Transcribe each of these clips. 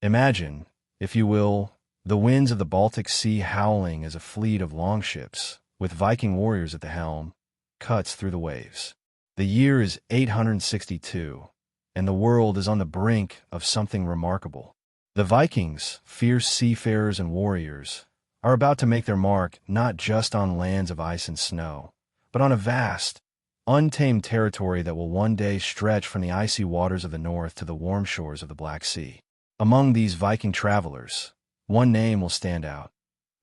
Imagine, if you will, the winds of the Baltic Sea howling as a fleet of longships, with Viking warriors at the helm, cuts through the waves. The year is 862, and the world is on the brink of something remarkable. The Vikings, fierce seafarers and warriors, are about to make their mark not just on lands of ice and snow, but on a vast, untamed territory that will one day stretch from the icy waters of the north to the warm shores of the Black Sea. Among these Viking travelers, one name will stand out: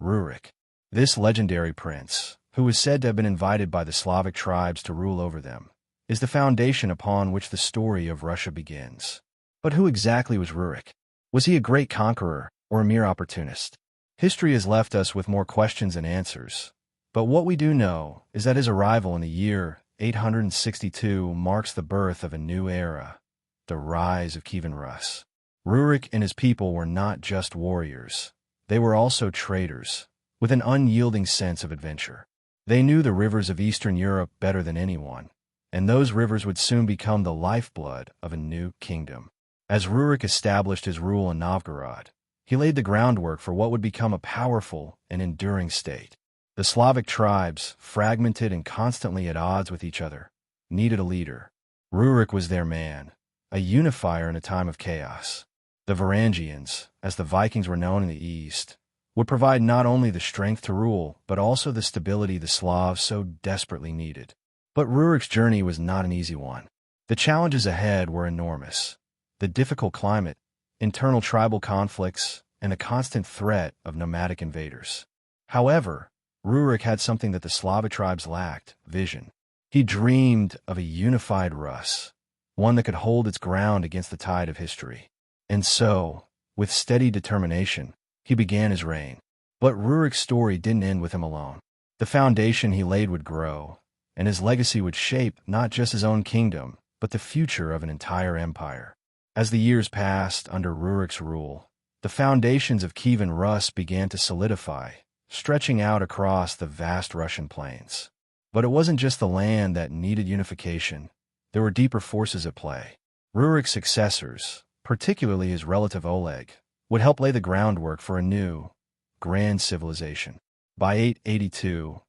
Rurik. This legendary prince, who is said to have been invited by the Slavic tribes to rule over them, is the foundation upon which the story of Russia begins. But who exactly was Rurik? Was he a great conqueror or a mere opportunist? History has left us with more questions than answers, but what we do know is that his arrival in the year 862 marks the birth of a new era, the rise of Kievan Rus. Rurik and his people were not just warriors. They were also traders, with an unyielding sense of adventure. They knew the rivers of Eastern Europe better than anyone, and those rivers would soon become the lifeblood of a new kingdom. As Rurik established his rule in Novgorod, he laid the groundwork for what would become a powerful and enduring state. The Slavic tribes, fragmented and constantly at odds with each other, needed a leader. Rurik was their man, a unifier in a time of chaos. The Varangians, as the Vikings were known in the East, would provide not only the strength to rule, but also the stability the Slavs so desperately needed. But Rurik's journey was not an easy one. The challenges ahead were enormous. The difficult climate, internal tribal conflicts, and the constant threat of nomadic invaders. However, Rurik had something that the Slavic tribes lacked: vision. He dreamed of a unified Rus, one that could hold its ground against the tide of history. And so, with steady determination, he began his reign. But Rurik's story didn't end with him alone. The foundation he laid would grow, and his legacy would shape not just his own kingdom, but the future of an entire empire. As the years passed under Rurik's rule, the foundations of Kievan Rus began to solidify, stretching out across the vast Russian plains. But it wasn't just the land that needed unification. There were deeper forces at play. Rurik's successors, particularly his relative Oleg, would help lay the groundwork for a new, grand civilization. By 882,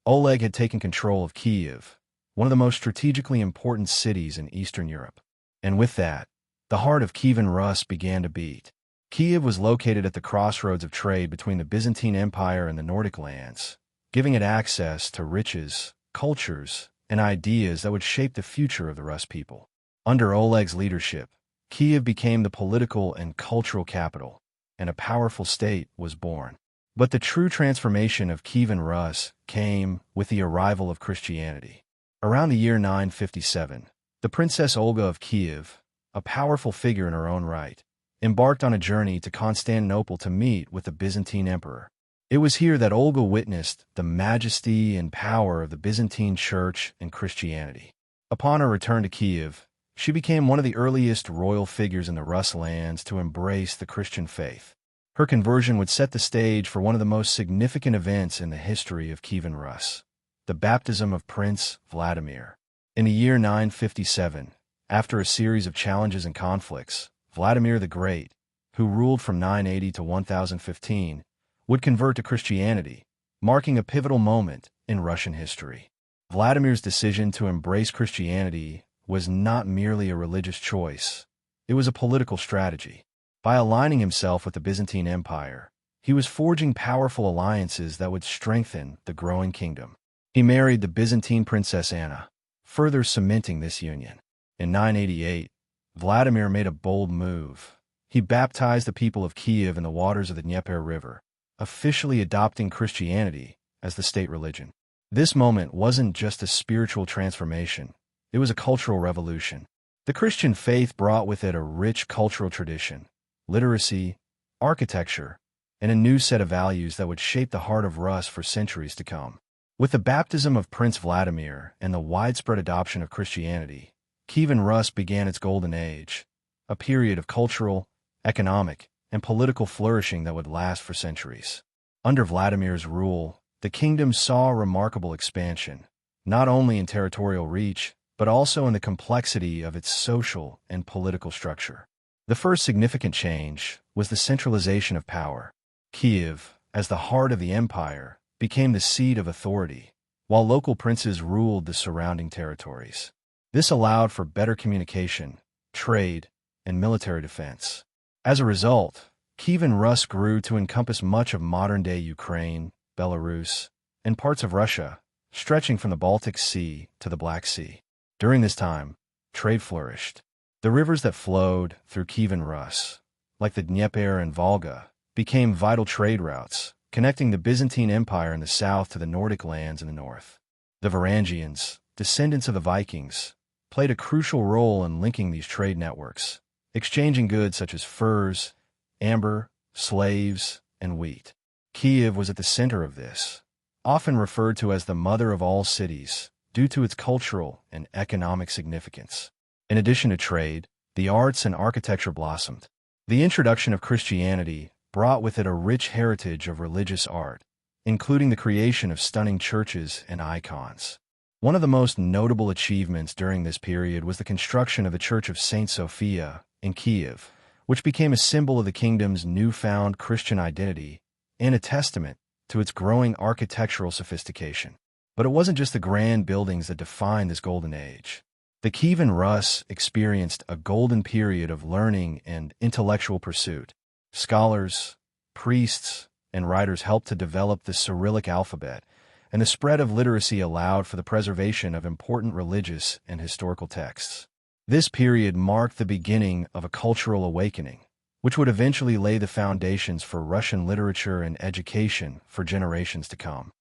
Oleg had taken control of Kiev, one of the most strategically important cities in Eastern Europe. And with that, the heart of Kievan Rus began to beat. Kiev was located at the crossroads of trade between the Byzantine Empire and the Nordic lands, giving it access to riches, cultures, and ideas that would shape the future of the Rus people. Under Oleg's leadership, Kiev became the political and cultural capital, and a powerful state was born. But the true transformation of Kievan Rus came with the arrival of Christianity. Around the year 957, the Princess Olga of Kiev, a powerful figure in her own right, embarked on a journey to Constantinople to meet with the Byzantine emperor. It was here that Olga witnessed the majesty and power of the Byzantine Church and Christianity. Upon her return to Kiev, she became one of the earliest royal figures in the Rus lands to embrace the Christian faith. Her conversion would set the stage for one of the most significant events in the history of Kievan Rus, the baptism of Prince Vladimir. In the year 957, after a series of challenges and conflicts, Vladimir the Great, who ruled from 980 to 1015, would convert to Christianity, marking a pivotal moment in Russian history. Vladimir's decision to embrace Christianity was not merely a religious choice, it was a political strategy. By aligning himself with the Byzantine Empire, he was forging powerful alliances that would strengthen the growing kingdom. He married the Byzantine princess Anna, further cementing this union. In 988, Vladimir made a bold move. He baptized the people of Kiev in the waters of the Dnieper River, officially adopting Christianity as the state religion. This moment wasn't just a spiritual transformation, it was a cultural revolution. The Christian faith brought with it a rich cultural tradition, literacy, architecture, and a new set of values that would shape the heart of Rus for centuries to come. With the baptism of Prince Vladimir and the widespread adoption of Christianity, Kievan Rus began its golden age, a period of cultural, economic, and political flourishing that would last for centuries. Under Vladimir's rule, the kingdom saw a remarkable expansion, not only in territorial reach, but also in the complexity of its social and political structure. The first significant change was the centralization of power. Kiev, as the heart of the empire, became the seat of authority, while local princes ruled the surrounding territories. This allowed for better communication, trade, and military defense. As a result, Kievan Rus grew to encompass much of modern-day Ukraine, Belarus, and parts of Russia, stretching from the Baltic Sea to the Black Sea. During this time, trade flourished. The rivers that flowed through Kievan Rus, like the Dnieper and Volga, became vital trade routes, connecting the Byzantine Empire in the south to the Nordic lands in the north. The Varangians, descendants of the Vikings, played a crucial role in linking these trade networks, exchanging goods such as furs, amber, slaves, and wheat. Kiev was at the center of this, often referred to as the mother of all cities, due to its cultural and economic significance. In addition to trade, the arts and architecture blossomed. The introduction of Christianity brought with it a rich heritage of religious art, including the creation of stunning churches and icons. One of the most notable achievements during this period was the construction of the Church of Saint Sophia in Kiev, which became a symbol of the kingdom's newfound Christian identity and a testament to its growing architectural sophistication. But it wasn't just the grand buildings that defined this golden age. The Kievan Rus experienced a golden period of learning and intellectual pursuit. Scholars, priests, and writers helped to develop the Cyrillic alphabet, and the spread of literacy allowed for the preservation of important religious and historical texts. This period marked the beginning of a cultural awakening, which would eventually lay the foundations for Russian literature and education for generations to come.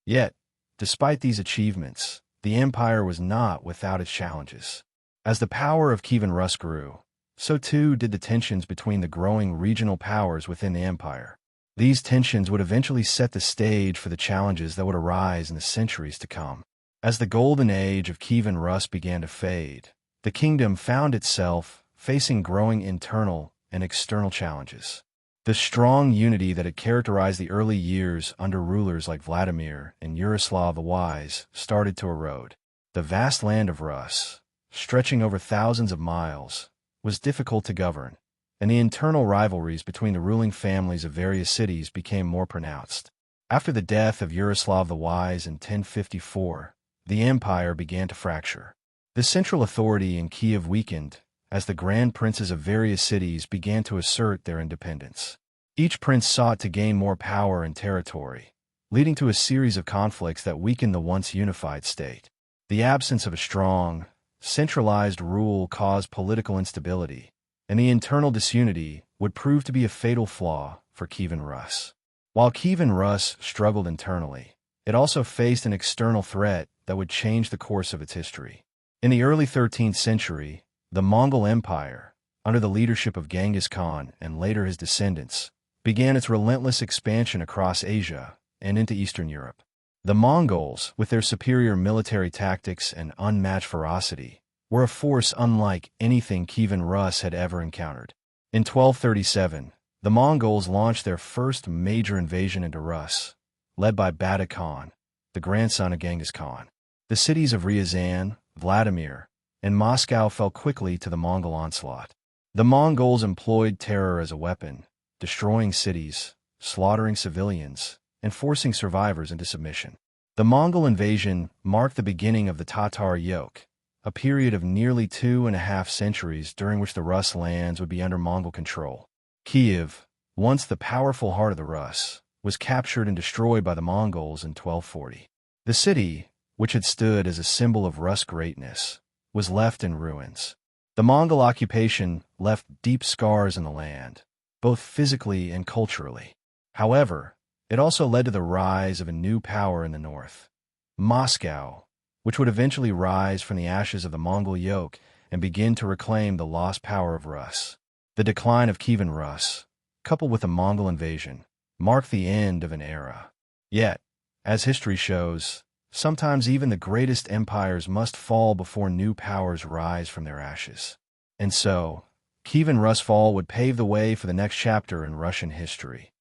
Yet, despite these achievements, the empire was not without its challenges. As the power of Kievan Rus grew, so too did the tensions between the growing regional powers within the empire. These tensions would eventually set the stage for the challenges that would arise in the centuries to come. As the golden age of Kievan Rus began to fade, the kingdom found itself facing growing internal and external challenges. The strong unity that had characterized the early years under rulers like Vladimir and Yaroslav the Wise started to erode. The vast land of Rus, stretching over thousands of miles, was difficult to govern, and the internal rivalries between the ruling families of various cities became more pronounced. After the death of Yaroslav the Wise in 1054, the empire began to fracture. The central authority in Kiev weakened as the grand princes of various cities began to assert their independence. Each prince sought to gain more power and territory, leading to a series of conflicts that weakened the once unified state. The absence of a strong, centralized rule caused political instability, and the internal disunity would prove to be a fatal flaw for Kievan Rus. While Kievan Rus struggled internally, it also faced an external threat that would change the course of its history. In the early 13th century, the Mongol Empire, under the leadership of Genghis Khan and later his descendants, began its relentless expansion across Asia and into Eastern Europe. The Mongols, with their superior military tactics and unmatched ferocity, were a force unlike anything Kievan Rus had ever encountered. In 1237, the Mongols launched their first major invasion into Rus, led by Bada Khan, the grandson of Genghis Khan. The cities of Ryazan, Vladimir, and Moscow fell quickly to the Mongol onslaught. The Mongols employed terror as a weapon, destroying cities, slaughtering civilians, and forcing survivors into submission. The Mongol invasion marked the beginning of the Tatar yoke, a period of nearly 2.5 centuries during which the Rus lands would be under Mongol control. Kiev, once the powerful heart of the Rus, was captured and destroyed by the Mongols in 1240. The city, which had stood as a symbol of Rus greatness, was left in ruins. The Mongol occupation left deep scars in the land, both physically and culturally. However, it also led to the rise of a new power in the north, Moscow, which would eventually rise from the ashes of the Mongol yoke and begin to reclaim the lost power of Rus. The decline of Kievan Rus, coupled with the Mongol invasion, marked the end of an era. Yet, as history shows, sometimes even the greatest empires must fall before new powers rise from their ashes. And so, Kievan Rus' fall would pave the way for the next chapter in Russian history,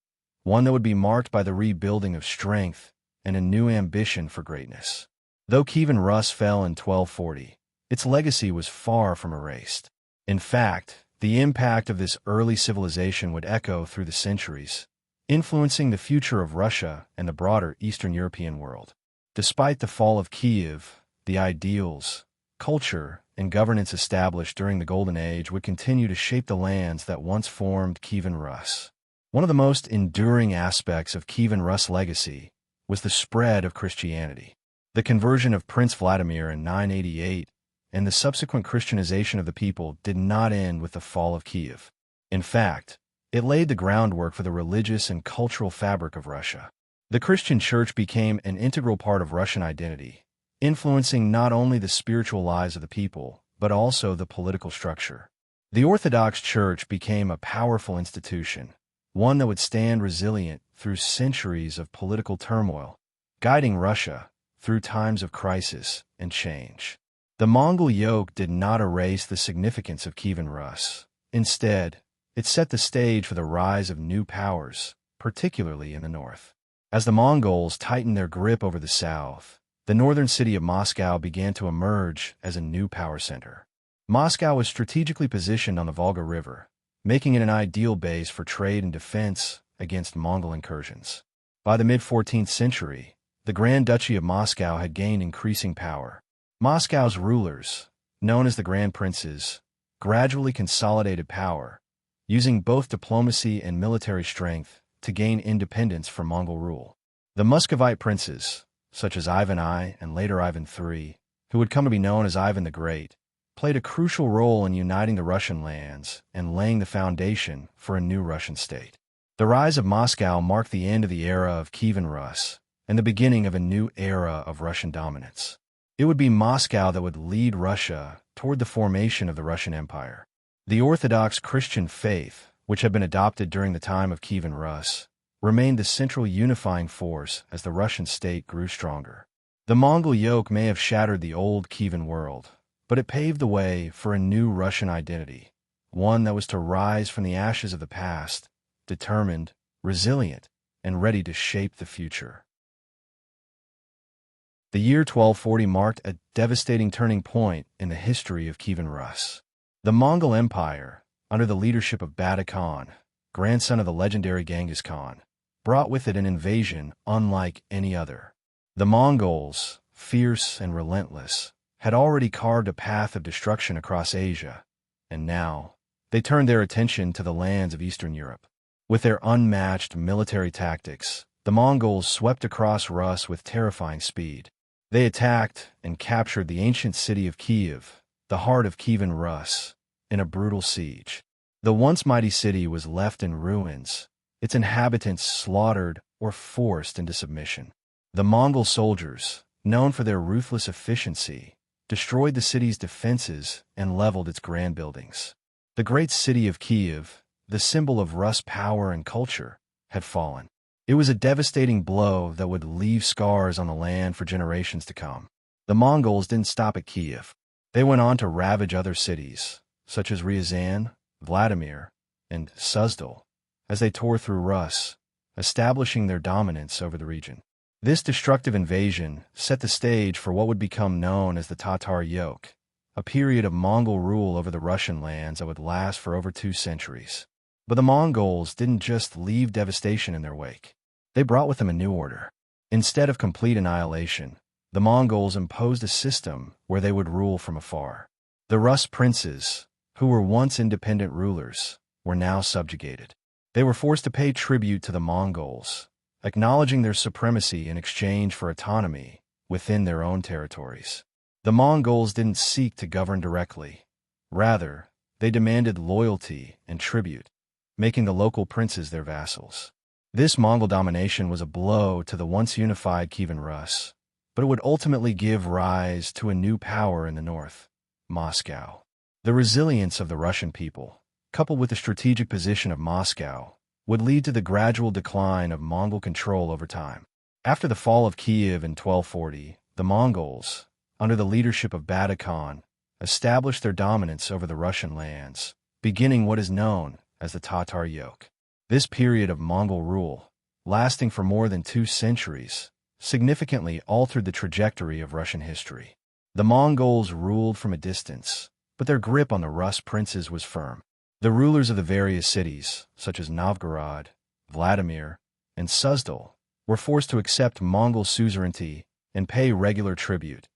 one that would be marked by the rebuilding of strength and a new ambition for greatness. Though Kievan Rus fell in 1240, its legacy was far from erased. In fact, the impact of this early civilization would echo through the centuries, influencing the future of Russia and the broader Eastern European world. Despite the fall of Kiev, the ideals, culture, and governance established during the Golden Age would continue to shape the lands that once formed Kievan Rus. One of the most enduring aspects of Kievan Rus' legacy was the spread of Christianity. The conversion of Prince Vladimir in 988 and the subsequent Christianization of the people did not end with the fall of Kiev. In fact, it laid the groundwork for the religious and cultural fabric of Russia. The Christian Church became an integral part of Russian identity, influencing not only the spiritual lives of the people, but also the political structure. The Orthodox Church became a powerful institution, one that would stand resilient through centuries of political turmoil, guiding Russia through times of crisis and change. The Mongol yoke did not erase the significance of Kievan Rus. Instead, it set the stage for the rise of new powers, particularly in the north. As the Mongols tightened their grip over the south, the northern city of Moscow began to emerge as a new power center. Moscow was strategically positioned on the Volga River, making it an ideal base for trade and defense against Mongol incursions. By the mid-14th century, the Grand Duchy of Moscow had gained increasing power. Moscow's rulers, known as the Grand Princes, gradually consolidated power, using both diplomacy and military strength to gain independence from Mongol rule. The Muscovite princes, such as Ivan I and later Ivan III, who would come to be known as Ivan the Great, played a crucial role in uniting the Russian lands and laying the foundation for a new Russian state. The rise of Moscow marked the end of the era of Kievan Rus and the beginning of a new era of Russian dominance. It would be Moscow that would lead Russia toward the formation of the Russian Empire. The Orthodox Christian faith, which had been adopted during the time of Kievan Rus, remained the central unifying force as the Russian state grew stronger. The Mongol yoke may have shattered the old Kievan world, but it paved the way for a new Russian identity, one that was to rise from the ashes of the past, determined, resilient, and ready to shape the future. The year 1240 marked a devastating turning point in the history of Kievan Rus. The Mongol Empire, under the leadership of Bada Khan, grandson of the legendary Genghis Khan, brought with it an invasion unlike any other. The Mongols, fierce and relentless, had already carved a path of destruction across Asia, and now they turned their attention to the lands of Eastern Europe. With their unmatched military tactics, the Mongols swept across Rus with terrifying speed. They attacked and captured the ancient city of Kiev, the heart of Kievan Rus, in a brutal siege. The once mighty city was left in ruins, its inhabitants slaughtered or forced into submission. The Mongol soldiers, known for their ruthless efficiency, destroyed the city's defenses and leveled its grand buildings. The great city of Kiev, the symbol of Rus power and culture, had fallen. It was a devastating blow that would leave scars on the land for generations to come. The Mongols didn't stop at Kiev. They went on to ravage other cities, such as Ryazan, Vladimir, and Suzdal, as they tore through Rus, establishing their dominance over the region. This destructive invasion set the stage for what would become known as the Tatar Yoke, a period of Mongol rule over the Russian lands that would last for over 2 centuries. But the Mongols didn't just leave devastation in their wake. They brought with them a new order. Instead of complete annihilation, the Mongols imposed a system where they would rule from afar. The Rus princes, who were once independent rulers, were now subjugated. They were forced to pay tribute to the Mongols, acknowledging their supremacy in exchange for autonomy within their own territories. The Mongols didn't seek to govern directly. Rather, they demanded loyalty and tribute, making the local princes their vassals. This Mongol domination was a blow to the once unified Kievan Rus, but it would ultimately give rise to a new power in the north, Moscow. The resilience of the Russian people, coupled with the strategic position of Moscow, would lead to the gradual decline of Mongol control over time. After the fall of Kiev in 1240, the Mongols, under the leadership of Bada Khan, established their dominance over the Russian lands, beginning what is known as the Tatar Yoke. This period of Mongol rule, lasting for more than 2 centuries, significantly altered the trajectory of Russian history. The Mongols ruled from a distance, but their grip on the Rus princes was firm. The rulers of the various cities, such as Novgorod, Vladimir, and Suzdal, were forced to accept Mongol suzerainty and pay regular tribute,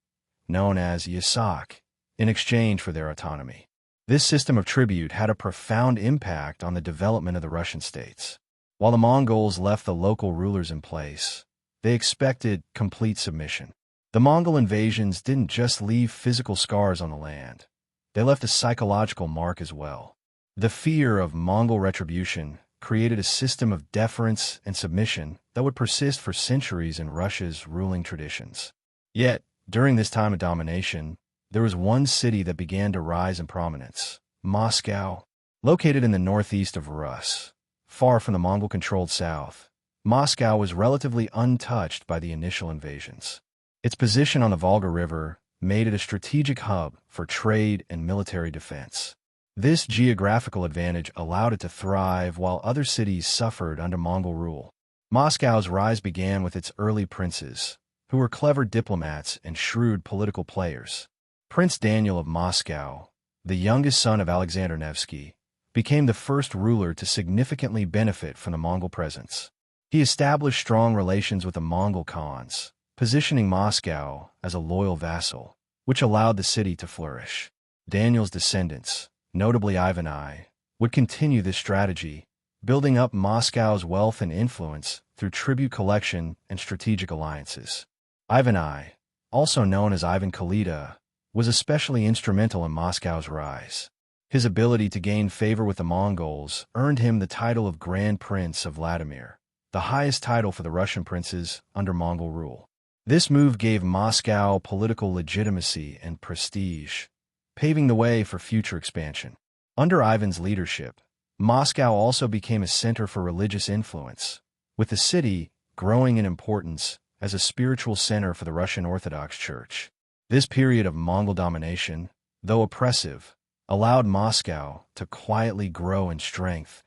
known as yasak, in exchange for their autonomy. This system of tribute had a profound impact on the development of the Russian states. While the Mongols left the local rulers in place, they expected complete submission. The Mongol invasions didn't just leave physical scars on the land. They left a psychological mark as well. The fear of Mongol retribution created a system of deference and submission that would persist for centuries in Russia's ruling traditions. Yet, during this time of domination, there was one city that began to rise in prominence: Moscow. Located in the northeast of Rus, far from the Mongol-controlled south, Moscow was relatively untouched by the initial invasions. Its position on the Volga River made it a strategic hub for trade and military defense. This geographical advantage allowed it to thrive while other cities suffered under Mongol rule. Moscow's rise began with its early princes, who were clever diplomats and shrewd political players. Prince Daniel of Moscow, the youngest son of Alexander Nevsky, became the first ruler to significantly benefit from the Mongol presence. He established strong relations with the Mongol Khans, positioning Moscow as a loyal vassal, which allowed the city to flourish. Daniel's descendants, notably Ivan I, would continue this strategy, building up Moscow's wealth and influence through tribute collection and strategic alliances. Ivan I, also known as Ivan Khalida, was especially instrumental in Moscow's rise. His ability to gain favor with the Mongols earned him the title of Grand Prince of Vladimir, the highest title for the Russian princes under Mongol rule. This move gave Moscow political legitimacy and prestige, paving the way for future expansion. Under Ivan's leadership, Moscow also became a center for religious influence, with the city growing in importance as a spiritual center for the Russian Orthodox Church. This period of Mongol domination, though oppressive, allowed Moscow to quietly grow in strength,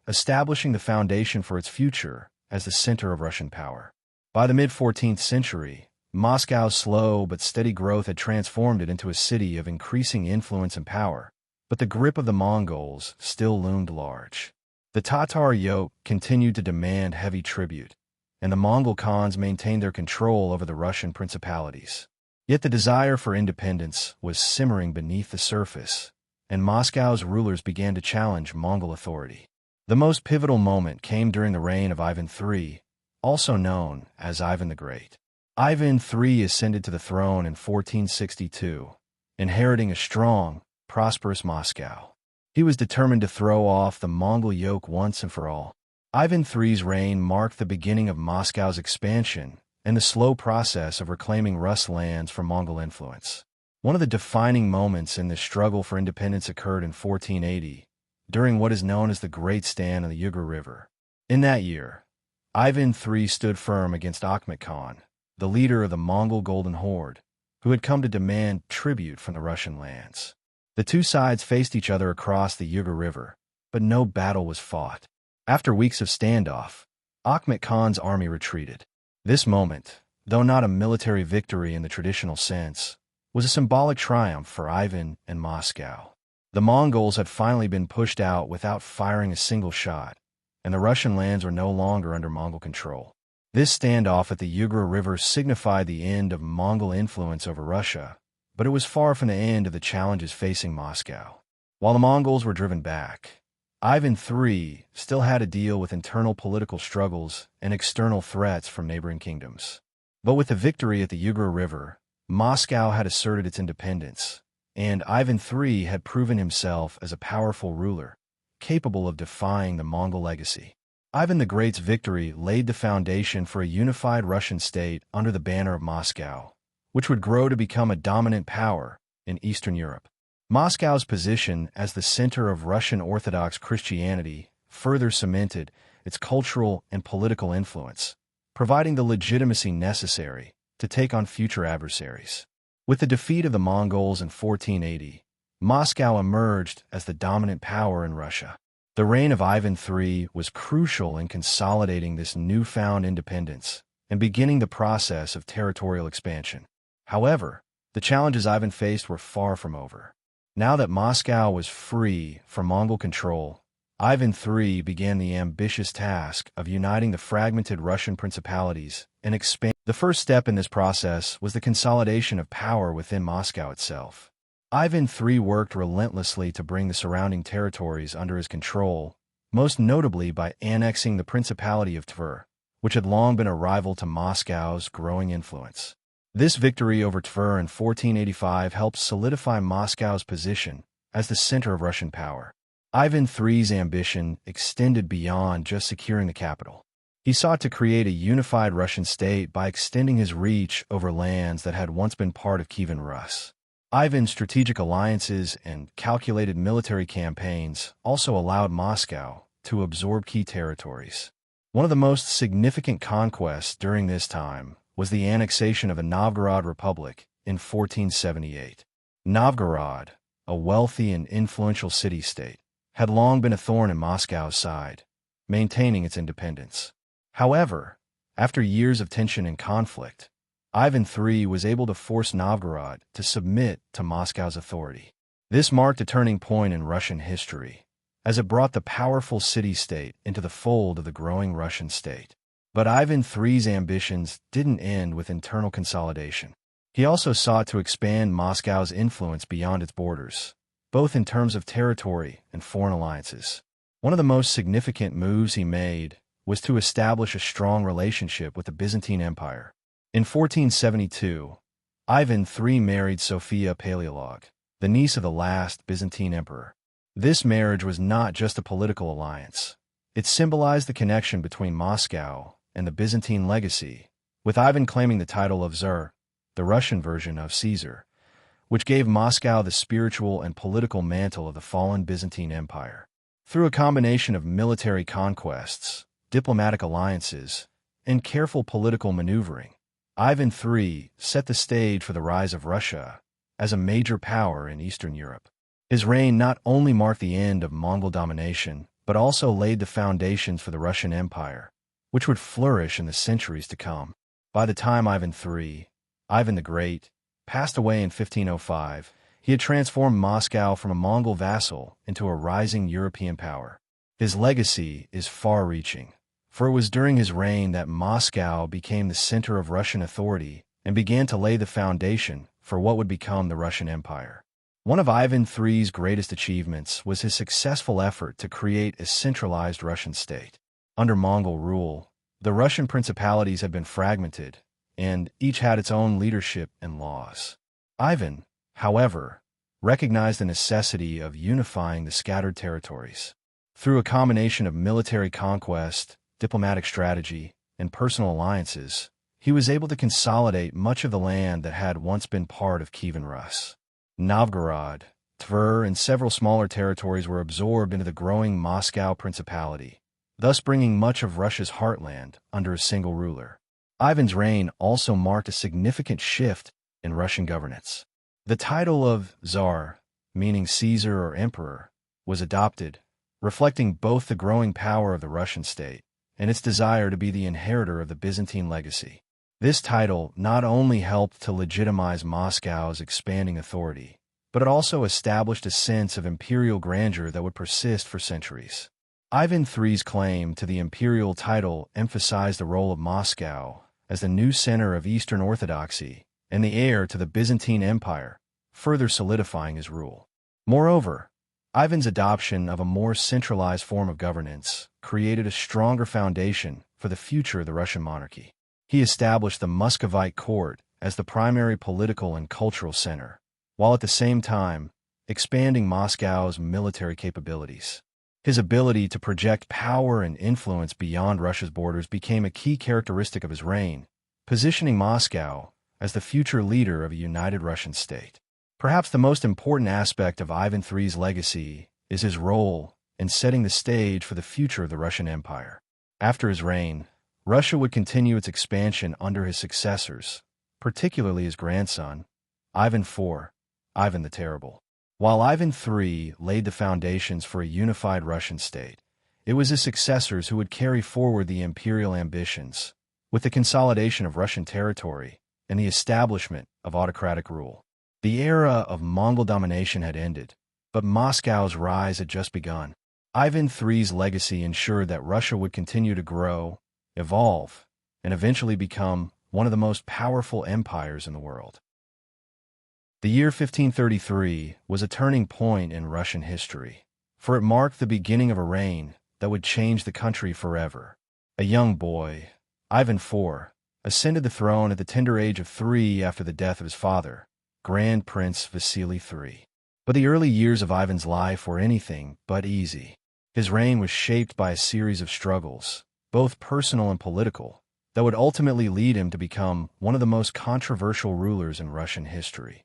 establishing the foundation for its future as the center of Russian power. By the mid-14th century, Moscow's slow but steady growth had transformed it into a city of increasing influence and power, but the grip of the Mongols still loomed large. The Tatar yoke continued to demand heavy tribute, and the Mongol Khans maintained their control over the Russian principalities. Yet the desire for independence was simmering beneath the surface, and Moscow's rulers began to challenge Mongol authority. The most pivotal moment came during the reign of Ivan III, also known as Ivan the Great. Ivan III ascended to the throne in 1462, inheriting a strong, prosperous Moscow. He was determined to throw off the Mongol yoke once and for all. Ivan III's reign marked the beginning of Moscow's expansion and the slow process of reclaiming Rus lands from Mongol influence. One of the defining moments in this struggle for independence occurred in 1480, during what is known as the Great Stand on the Ugra River. In that year, Ivan III stood firm against Akhmet Khan, the leader of the Mongol Golden Horde, who had come to demand tribute from the Russian lands. The two sides faced each other across the Ugra River, but no battle was fought. After weeks of standoff, Akhmet Khan's army retreated. This moment, though not a military victory in the traditional sense, was a symbolic triumph for Ivan and Moscow. The Mongols had finally been pushed out without firing a single shot, and the Russian lands were no longer under Mongol control. This standoff at the Ugra River signified the end of Mongol influence over Russia, but it was far from the end of the challenges facing Moscow. While the Mongols were driven back, Ivan III still had to deal with internal political struggles and external threats from neighboring kingdoms. But with the victory at the Ugra River, Moscow had asserted its independence, and Ivan III had proven himself as a powerful ruler, capable of defying the Mongol legacy. Ivan the Great's victory laid the foundation for a unified Russian state under the banner of Moscow, which would grow to become a dominant power in Eastern Europe. Moscow's position as the center of Russian Orthodox Christianity further cemented its cultural and political influence, providing the legitimacy necessary to take on future adversaries. With the defeat of the Mongols in 1480, Moscow emerged as the dominant power in Russia. The reign of Ivan III was crucial in consolidating this newfound independence and beginning the process of territorial expansion. However, the challenges Ivan faced were far from over. Now that Moscow was free from Mongol control, Ivan III began the ambitious task of uniting the fragmented Russian principalities and expanding. The first step in this process was the consolidation of power within Moscow itself. Ivan III worked relentlessly to bring the surrounding territories under his control, most notably by annexing the Principality of Tver, which had long been a rival to Moscow's growing influence. This victory over Tver in 1485 helped solidify Moscow's position as the center of Russian power. Ivan III's ambition extended beyond just securing the capital. He sought to create a unified Russian state by extending his reach over lands that had once been part of Kievan Rus. Ivan's strategic alliances and calculated military campaigns also allowed Moscow to absorb key territories. One of the most significant conquests during this time was the annexation of the Novgorod Republic in 1478. Novgorod, a wealthy and influential city-state, had long been a thorn in Moscow's side, maintaining its independence. However, after years of tension and conflict, Ivan III was able to force Novgorod to submit to Moscow's authority. This marked a turning point in Russian history, as it brought the powerful city-state into the fold of the growing Russian state. But Ivan III's ambitions didn't end with internal consolidation. He also sought to expand Moscow's influence beyond its borders, both in terms of territory and foreign alliances. One of the most significant moves he made was to establish a strong relationship with the Byzantine Empire. In 1472, Ivan III married Sophia Paleolog, the niece of the last Byzantine emperor. This marriage was not just a political alliance. It symbolized the connection between Moscow and the Byzantine legacy, with Ivan claiming the title of Tsar, the Russian version of Caesar, which gave Moscow the spiritual and political mantle of the fallen Byzantine Empire. Through a combination of military conquests, diplomatic alliances, and careful political maneuvering, Ivan III set the stage for the rise of Russia as a major power in Eastern Europe. His reign not only marked the end of Mongol domination, but also laid the foundations for the Russian Empire, which would flourish in the centuries to come. By the time Ivan III, Ivan the Great, passed away in 1505, he had transformed Moscow from a Mongol vassal into a rising European power. His legacy is far-reaching, for it was during his reign that Moscow became the center of Russian authority and began to lay the foundation for what would become the Russian Empire. One of Ivan III's greatest achievements was his successful effort to create a centralized Russian state. Under Mongol rule, the Russian principalities had been fragmented, and each had its own leadership and laws. Ivan, however, recognized the necessity of unifying the scattered territories. Through a combination of military conquest, diplomatic strategy, and personal alliances, he was able to consolidate much of the land that had once been part of Kievan Rus. Novgorod, Tver, and several smaller territories were absorbed into the growing Moscow Principality, thus bringing much of Russia's heartland under a single ruler. Ivan's reign also marked a significant shift in Russian governance. The title of Tsar, meaning Caesar or emperor, was adopted, reflecting both the growing power of the Russian state and its desire to be the inheritor of the Byzantine legacy. This title not only helped to legitimize Moscow's expanding authority, but it also established a sense of imperial grandeur that would persist for centuries. Ivan III's claim to the imperial title emphasized the role of Moscow as the new center of Eastern Orthodoxy and the heir to the Byzantine Empire, further solidifying his rule. Moreover, Ivan's adoption of a more centralized form of governance created a stronger foundation for the future of the Russian monarchy. He established the Muscovite court as the primary political and cultural center, while at the same time expanding Moscow's military capabilities. His ability to project power and influence beyond Russia's borders became a key characteristic of his reign, positioning Moscow as the future leader of a united Russian state. Perhaps the most important aspect of Ivan III's legacy is his role in setting the stage for the future of the Russian Empire. After his reign, Russia would continue its expansion under his successors, particularly his grandson, Ivan IV, Ivan the Terrible. While Ivan III laid the foundations for a unified Russian state, it was his successors who would carry forward the imperial ambitions, with the consolidation of Russian territory and the establishment of autocratic rule. The era of Mongol domination had ended, but Moscow's rise had just begun. Ivan III's legacy ensured that Russia would continue to grow, evolve, and eventually become one of the most powerful empires in the world. The year 1533 was a turning point in Russian history, for it marked the beginning of a reign that would change the country forever. A young boy, Ivan IV, ascended the throne at the tender age of 3 after the death of his father, Grand Prince Vasily III. But the early years of Ivan's life were anything but easy. His reign was shaped by a series of struggles, both personal and political, that would ultimately lead him to become one of the most controversial rulers in Russian history.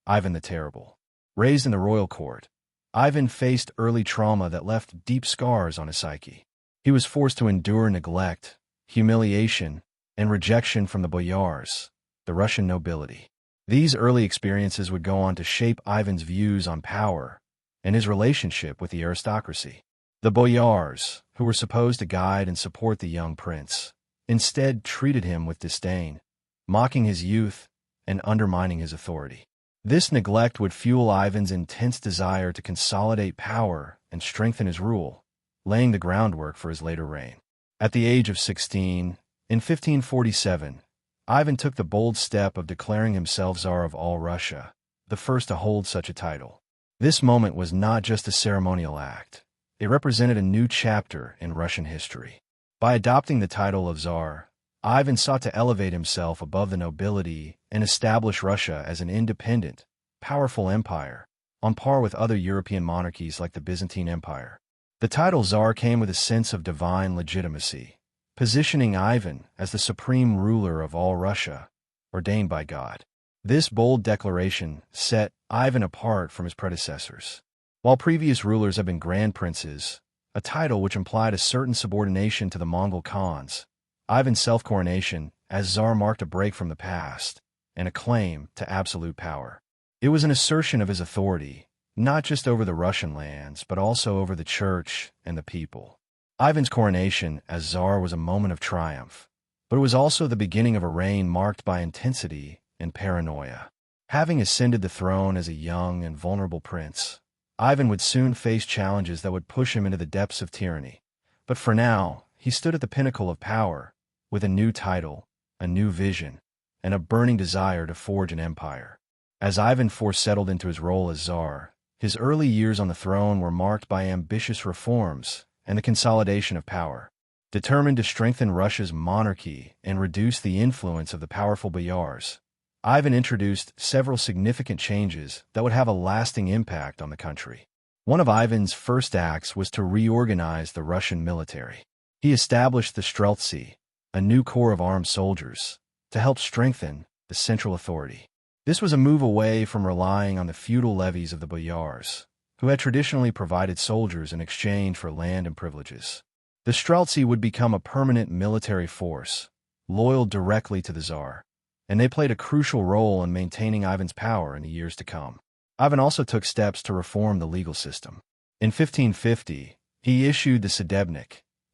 Ivan the Terrible. Raised in the royal court, Ivan faced early trauma that left deep scars on his psyche. He was forced to endure neglect, humiliation, and rejection from the boyars, the Russian nobility. These early experiences would go on to shape Ivan's views on power and his relationship with the aristocracy. The boyars, who were supposed to guide and support the young prince, instead treated him with disdain, mocking his youth and undermining his authority. This neglect would fuel Ivan's intense desire to consolidate power and strengthen his rule, laying the groundwork for his later reign. At the age of 16, in 1547, Ivan took the bold step of declaring himself Tsar of all Russia, the first to hold such a title. This moment was not just a ceremonial act. It represented a new chapter in Russian history. By adopting the title of Tsar, Ivan sought to elevate himself above the nobility and establish Russia as an independent, powerful empire, on par with other European monarchies like the Byzantine Empire. The title Tsar came with a sense of divine legitimacy, positioning Ivan as the supreme ruler of all Russia, ordained by God. This bold declaration set Ivan apart from his predecessors. While previous rulers had been grand princes, a title which implied a certain subordination to the Mongol Khans, Ivan's self-coronation as Tsar marked a break from the past and a claim to absolute power. It was an assertion of his authority, not just over the Russian lands, but also over the church and the people. Ivan's coronation as Tsar was a moment of triumph, but it was also the beginning of a reign marked by intensity and paranoia. Having ascended the throne as a young and vulnerable prince, Ivan would soon face challenges that would push him into the depths of tyranny. But for now, he stood at the pinnacle of power, with a new title, a new vision, and a burning desire to forge an empire. As Ivan IV settled into his role as Tsar, his early years on the throne were marked by ambitious reforms and the consolidation of power. Determined to strengthen Russia's monarchy and reduce the influence of the powerful boyars, Ivan introduced several significant changes that would have a lasting impact on the country. One of Ivan's first acts was to reorganize the Russian military. He established the Streltsy, a new corps of armed soldiers, to help strengthen the central authority. This was a move away from relying on the feudal levies of the boyars, who had traditionally provided soldiers in exchange for land and privileges. The Streltsy would become a permanent military force, loyal directly to the Tsar, and they played a crucial role in maintaining Ivan's power in the years to come. Ivan also took steps to reform the legal system. In 1550, he issued the Tsardom,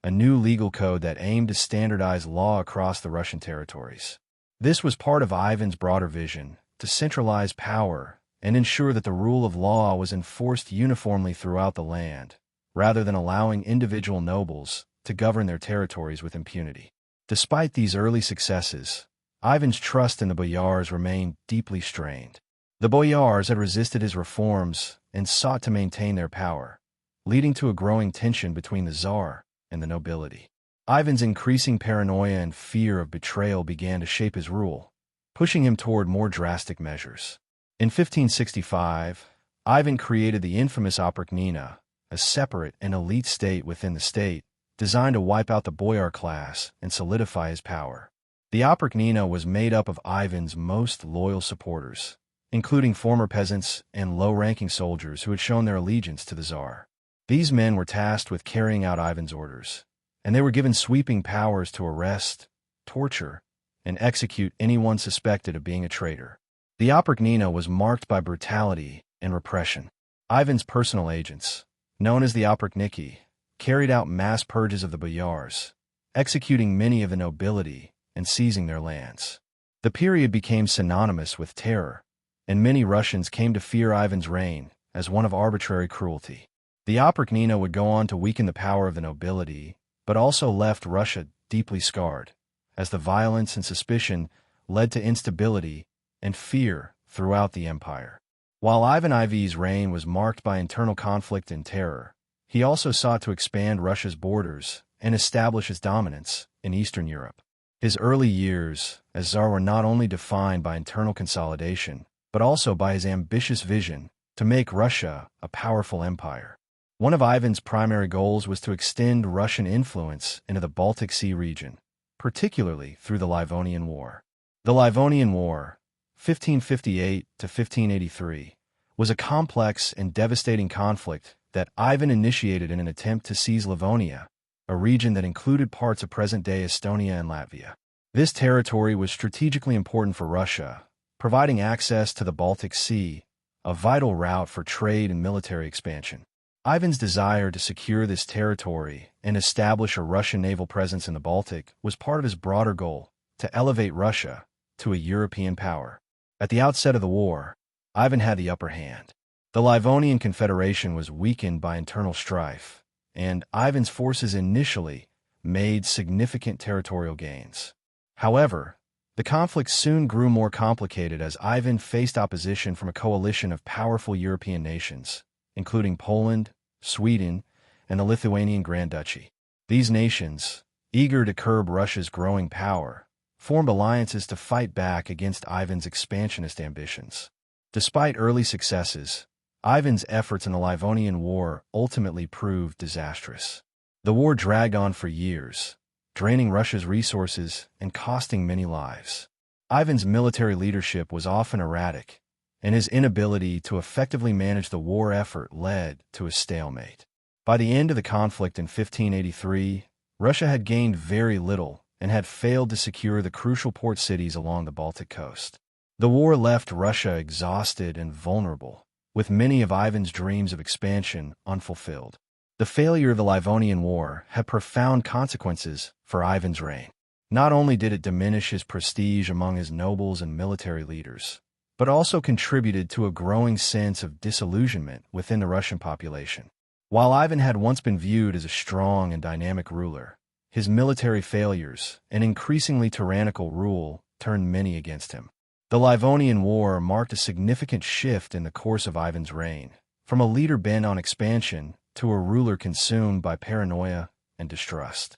a new legal code that aimed to standardize law across the Russian territories. This was part of Ivan's broader vision to centralize power and ensure that the rule of law was enforced uniformly throughout the land, rather than allowing individual nobles to govern their territories with impunity. Despite these early successes, Ivan's trust in the boyars remained deeply strained. The boyars had resisted his reforms and sought to maintain their power, leading to a growing tension between the Tsar and the nobility. Ivan's increasing paranoia and fear of betrayal began to shape his rule, pushing him toward more drastic measures. In 1565, Ivan created the infamous Oprichnina, a separate and elite state within the state, designed to wipe out the boyar class and solidify his power. The Oprichnina was made up of Ivan's most loyal supporters, including former peasants and low-ranking soldiers who had shown their allegiance to the Tsar. These men were tasked with carrying out Ivan's orders, and they were given sweeping powers to arrest, torture, and execute anyone suspected of being a traitor. The Oprichnina was marked by brutality and repression. Ivan's personal agents, known as the Oprichniki, carried out mass purges of the boyars, executing many of the nobility and seizing their lands. The period became synonymous with terror, and many Russians came to fear Ivan's reign as one of arbitrary cruelty. The Oprichnina would go on to weaken the power of the nobility, but also left Russia deeply scarred, as the violence and suspicion led to instability and fear throughout the empire. While Ivan IV's reign was marked by internal conflict and terror, he also sought to expand Russia's borders and establish its dominance in Eastern Europe. His early years as Tsar were not only defined by internal consolidation, but also by his ambitious vision to make Russia a powerful empire. One of Ivan's primary goals was to extend Russian influence into the Baltic Sea region, particularly through the Livonian War. The Livonian War, 1558 to 1583, was a complex and devastating conflict that Ivan initiated in an attempt to seize Livonia, a region that included parts of present-day Estonia and Latvia. This territory was strategically important for Russia, providing access to the Baltic Sea, a vital route for trade and military expansion. Ivan's desire to secure this territory and establish a Russian naval presence in the Baltic was part of his broader goal to elevate Russia to a European power. At the outset of the war, Ivan had the upper hand. The Livonian Confederation was weakened by internal strife, and Ivan's forces initially made significant territorial gains. However, the conflict soon grew more complicated as Ivan faced opposition from a coalition of powerful European nations, including Poland, Sweden, and the Lithuanian Grand Duchy. These nations, eager to curb Russia's growing power, formed alliances to fight back against Ivan's expansionist ambitions. Despite early successes, Ivan's efforts in the Livonian War ultimately proved disastrous. The war dragged on for years, draining Russia's resources and costing many lives. Ivan's military leadership was often erratic, and his inability to effectively manage the war effort led to a stalemate. By the end of the conflict in 1583, Russia had gained very little and had failed to secure the crucial port cities along the Baltic coast. The war left Russia exhausted and vulnerable, with many of Ivan's dreams of expansion unfulfilled. The failure of the Livonian War had profound consequences for Ivan's reign. Not only did it diminish his prestige among his nobles and military leaders, but also contributed to a growing sense of disillusionment within the Russian population. While Ivan had once been viewed as a strong and dynamic ruler, his military failures and increasingly tyrannical rule turned many against him. The Livonian War marked a significant shift in the course of Ivan's reign, from a leader bent on expansion to a ruler consumed by paranoia and distrust.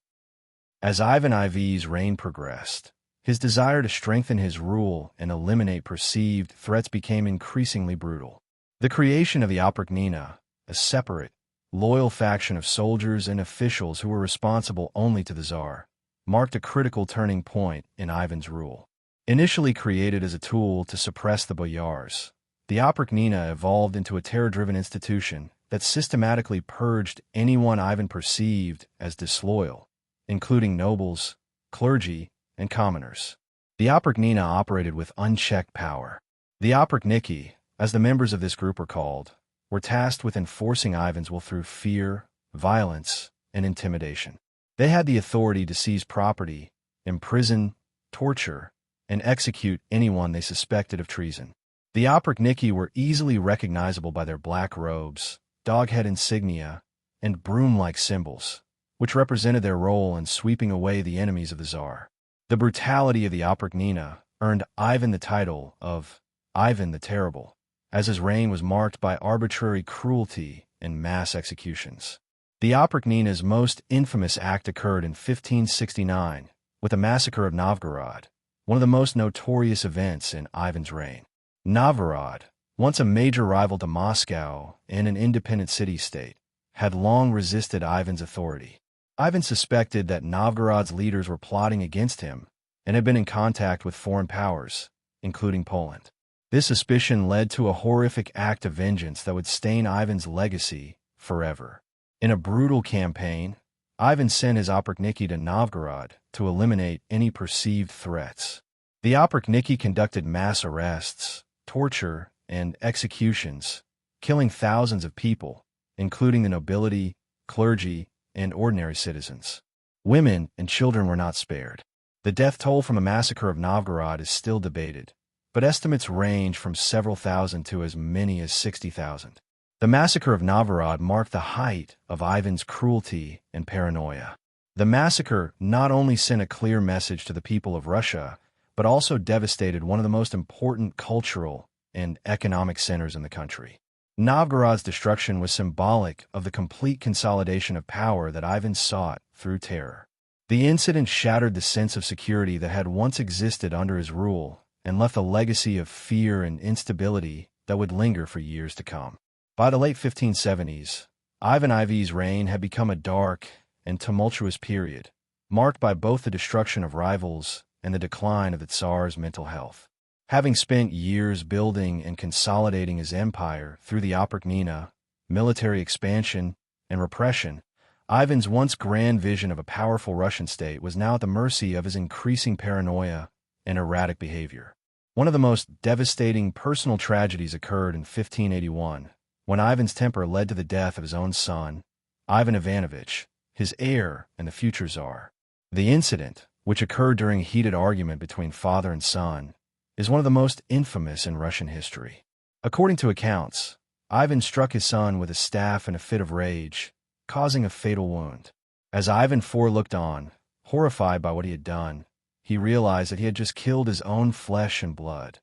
As Ivan IV's reign progressed, his desire to strengthen his rule and eliminate perceived threats became increasingly brutal. The creation of the Oprichnina, a separate, loyal faction of soldiers and officials who were responsible only to the Tsar, marked a critical turning point in Ivan's rule. Initially created as a tool to suppress the boyars, the Oprichnina evolved into a terror-driven institution that systematically purged anyone Ivan perceived as disloyal, including nobles, clergy, and commoners. The Oprichnina operated with unchecked power. The Oprichniki, as the members of this group were called, were tasked with enforcing Ivan's will through fear, violence, and intimidation. They had the authority to seize property, imprison, torture, and execute anyone they suspected of treason. The Oprichniki were easily recognizable by their black robes, dog-head insignia, and broom-like symbols, which represented their role in sweeping away the enemies of the Tsar. The brutality of the Oprichnina earned Ivan the title of Ivan the Terrible, as his reign was marked by arbitrary cruelty and mass executions. The Oprichnina's most infamous act occurred in 1569 with the massacre of Novgorod, one of the most notorious events in Ivan's reign. Novgorod, once a major rival to Moscow and an independent city-state, had long resisted Ivan's authority. Ivan suspected that Novgorod's leaders were plotting against him and had been in contact with foreign powers, including Poland. This suspicion led to a horrific act of vengeance that would stain Ivan's legacy forever. In a brutal campaign, Ivan sent his Oprichniki to Novgorod to eliminate any perceived threats. The Oprichniki conducted mass arrests, torture, and executions, killing thousands of people, including the nobility, clergy, and ordinary citizens. Women and children were not spared. The death toll from the massacre of Novgorod is still debated, but estimates range from several thousand to as many as 60,000. The massacre of Novgorod marked the height of Ivan's cruelty and paranoia. The massacre not only sent a clear message to the people of Russia, but also devastated one of the most important cultural and economic centers in the country. Novgorod's destruction was symbolic of the complete consolidation of power that Ivan sought through terror. The incident shattered the sense of security that had once existed under his rule and left a legacy of fear and instability that would linger for years to come. By the late 1570s, Ivan IV's reign had become a dark and tumultuous period, marked by both the destruction of rivals and the decline of the Tsar's mental health. Having spent years building and consolidating his empire through the Oprichnina, military expansion, and repression, Ivan's once grand vision of a powerful Russian state was now at the mercy of his increasing paranoia and erratic behavior. One of the most devastating personal tragedies occurred in 1581, when Ivan's temper led to the death of his own son, Ivan Ivanovich, his heir and the future Tsar. The incident, which occurred during a heated argument between father and son, is one of the most infamous in Russian history. According to accounts, Ivan struck his son with a staff in a fit of rage, causing a fatal wound. As Ivan IV looked on, horrified by what he had done, he realized that he had just killed his own flesh and blood,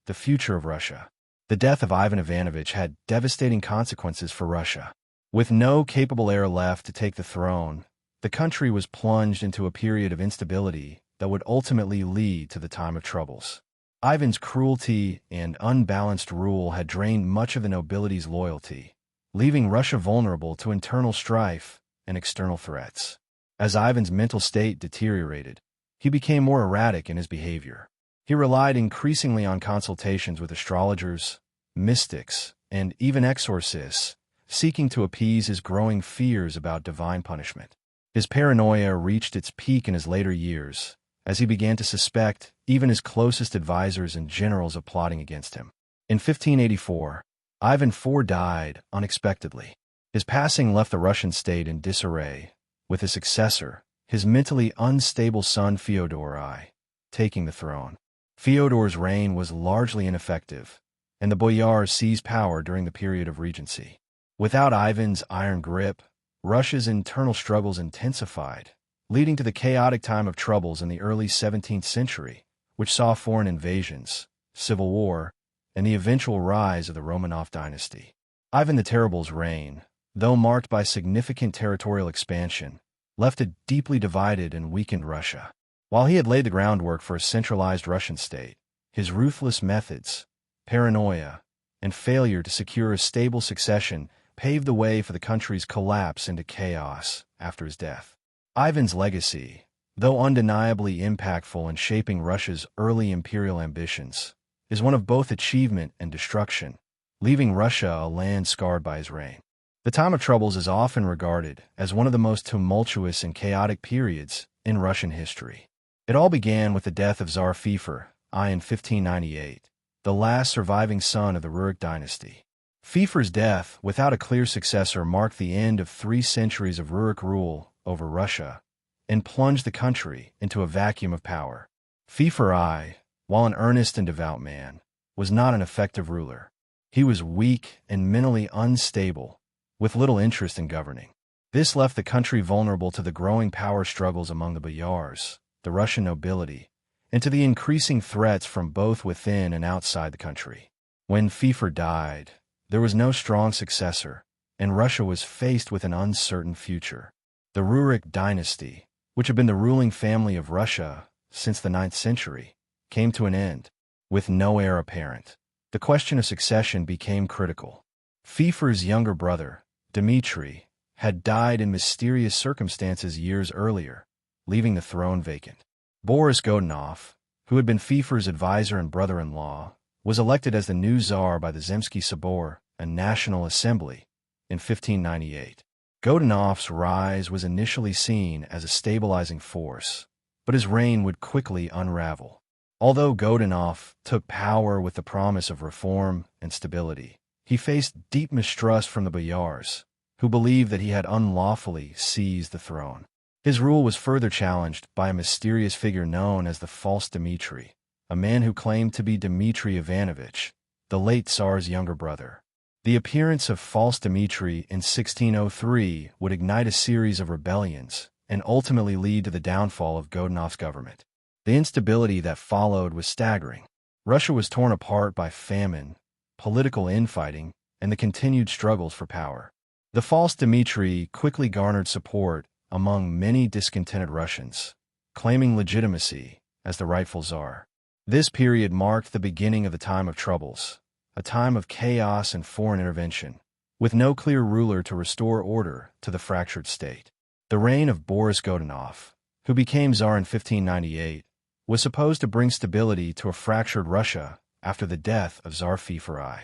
the future of Russia. The death of Ivan Ivanovich had devastating consequences for Russia. With no capable heir left to take the throne, the country was plunged into a period of instability that would ultimately lead to the time of troubles. Ivan's cruelty and unbalanced rule had drained much of the nobility's loyalty, leaving Russia vulnerable to internal strife and external threats. As Ivan's mental state deteriorated, he became more erratic in his behavior. He relied increasingly on consultations with astrologers, mystics, and even exorcists, seeking to appease his growing fears about divine punishment. His paranoia reached its peak in his later years, as he began to suspect even his closest advisors and generals of plotting against him. In 1584, Ivan IV died unexpectedly. His passing left the Russian state in disarray, with his successor, his mentally unstable son Fyodor I, taking the throne. Fyodor's reign was largely ineffective, and the boyars seized power during the period of regency. Without Ivan's iron grip, Russia's internal struggles intensified, leading to the chaotic time of troubles in the early 17th century, which saw foreign invasions, civil war, and the eventual rise of the Romanov dynasty. Ivan the Terrible's reign, though marked by significant territorial expansion, left a deeply divided and weakened Russia. While he had laid the groundwork for a centralized Russian state, his ruthless methods, paranoia, and failure to secure a stable succession paved the way for the country's collapse into chaos after his death. Ivan's legacy, though undeniably impactful in shaping Russia's early imperial ambitions, is one of both achievement and destruction, leaving Russia a land scarred by his reign. The time of troubles is often regarded as one of the most tumultuous and chaotic periods in Russian history. It all began with the death of Tsar Fyodor I in 1598, the last surviving son of the Rurik dynasty. Fyodor's death, without a clear successor, marked the end of 3 centuries of Rurik rule over Russia and plunged the country into a vacuum of power. Fyodor I, while an earnest and devout man, was not an effective ruler. He was weak and mentally unstable, with little interest in governing. This left the country vulnerable to the growing power struggles among the boyars, the Russian nobility, and to the increasing threats from both within and outside the country. When Fyodor died, there was no strong successor, and Russia was faced with an uncertain future. The Rurik dynasty, which had been the ruling family of Russia since the 9th century, came to an end, with no heir apparent. The question of succession became critical. Fyodor's younger brother, Dmitry, had died in mysterious circumstances years earlier, leaving the throne vacant. Boris Godunov, who had been Fyodor's advisor and brother-in-law, was elected as the new Tsar by the Zemsky Sobor, a national assembly, in 1598. Godunov's rise was initially seen as a stabilizing force, but his reign would quickly unravel. Although Godunov took power with the promise of reform and stability, he faced deep mistrust from the boyars, who believed that he had unlawfully seized the throne. His rule was further challenged by a mysterious figure known as the false Dmitry, a man who claimed to be Dmitry Ivanovich, the late Tsar's younger brother. The appearance of false Dmitry in 1603 would ignite a series of rebellions and ultimately lead to the downfall of Godunov's government. The instability that followed was staggering. Russia was torn apart by famine, political infighting, and the continued struggles for power. The false Dmitry quickly garnered support among many discontented Russians, claiming legitimacy as the rightful Tsar. This period marked the beginning of the time of troubles, a time of chaos and foreign intervention, with no clear ruler to restore order to the fractured state. The reign of Boris Godunov, who became Tsar in 1598, was supposed to bring stability to a fractured Russia after the death of Tsar Feofor.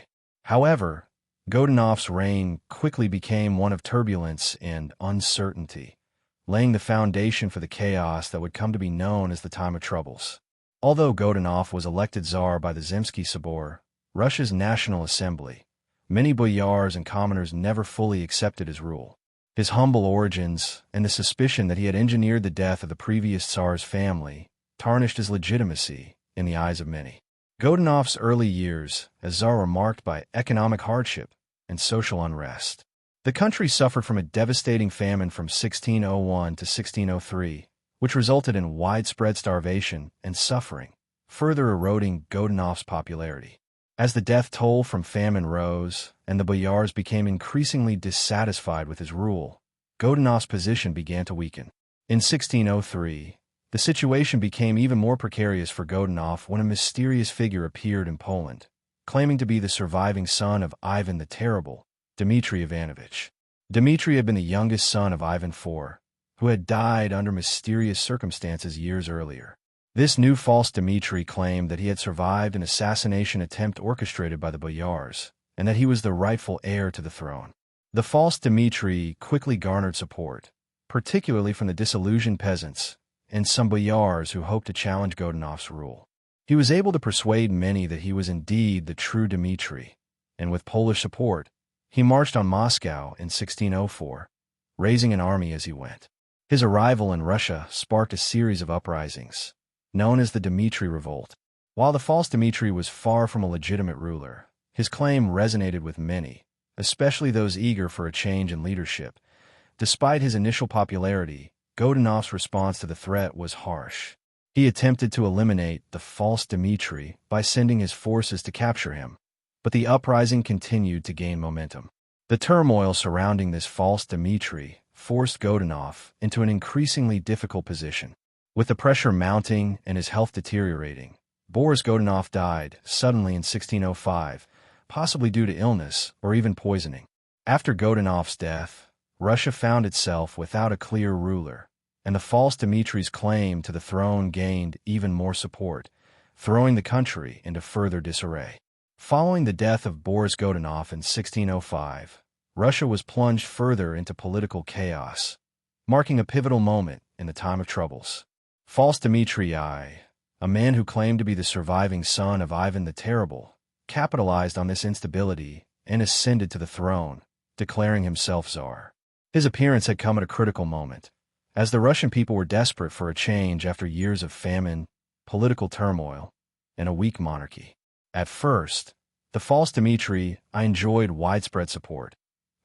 However, Godunov's reign quickly became one of turbulence and uncertainty, laying the foundation for the chaos that would come to be known as the Time of Troubles. Although Godunov was elected Tsar by the Zemsky Sobor, Russia's National Assembly, many boyars and commoners never fully accepted his rule. His humble origins and the suspicion that he had engineered the death of the previous Tsar's family tarnished his legitimacy in the eyes of many. Godunov's early years as Tsar were marked by economic hardship and social unrest. The country suffered from a devastating famine from 1601 to 1603, which resulted in widespread starvation and suffering, further eroding Godunov's popularity. As the death toll from famine rose and the boyars became increasingly dissatisfied with his rule, Godunov's position began to weaken. In 1603, the situation became even more precarious for Godunov when a mysterious figure appeared in Poland, claiming to be the surviving son of Ivan the Terrible, Dmitry Ivanovich. Dmitry had been the youngest son of Ivan IV, who had died under mysterious circumstances years earlier. This new false Dmitry claimed that he had survived an assassination attempt orchestrated by the boyars, and that he was the rightful heir to the throne. The false Dmitry quickly garnered support, particularly from the disillusioned peasants and some boyars who hoped to challenge Godunov's rule. He was able to persuade many that he was indeed the true Dmitry, and with Polish support, he marched on Moscow in 1604, raising an army as he went. His arrival in Russia sparked a series of uprisings, known as the Dmitry Revolt. While the false Dmitry was far from a legitimate ruler, his claim resonated with many, especially those eager for a change in leadership. Despite his initial popularity, Godunov's response to the threat was harsh. He attempted to eliminate the false Dmitry by sending his forces to capture him, but the uprising continued to gain momentum. The turmoil surrounding this false Dmitry forced Godunov into an increasingly difficult position. With the pressure mounting and his health deteriorating, Boris Godunov died suddenly in 1605, possibly due to illness or even poisoning. After Godunov's death, Russia found itself without a clear ruler, and the false Dmitry's claim to the throne gained even more support, throwing the country into further disarray. Following the death of Boris Godunov in 1605, Russia was plunged further into political chaos, marking a pivotal moment in the Time of Troubles. False Dmitry I, a man who claimed to be the surviving son of Ivan the Terrible, capitalized on this instability and ascended to the throne, declaring himself Tsar. His appearance had come at a critical moment, as the Russian people were desperate for a change after years of famine, political turmoil, and a weak monarchy. At first, the false Dmitry I enjoyed widespread support,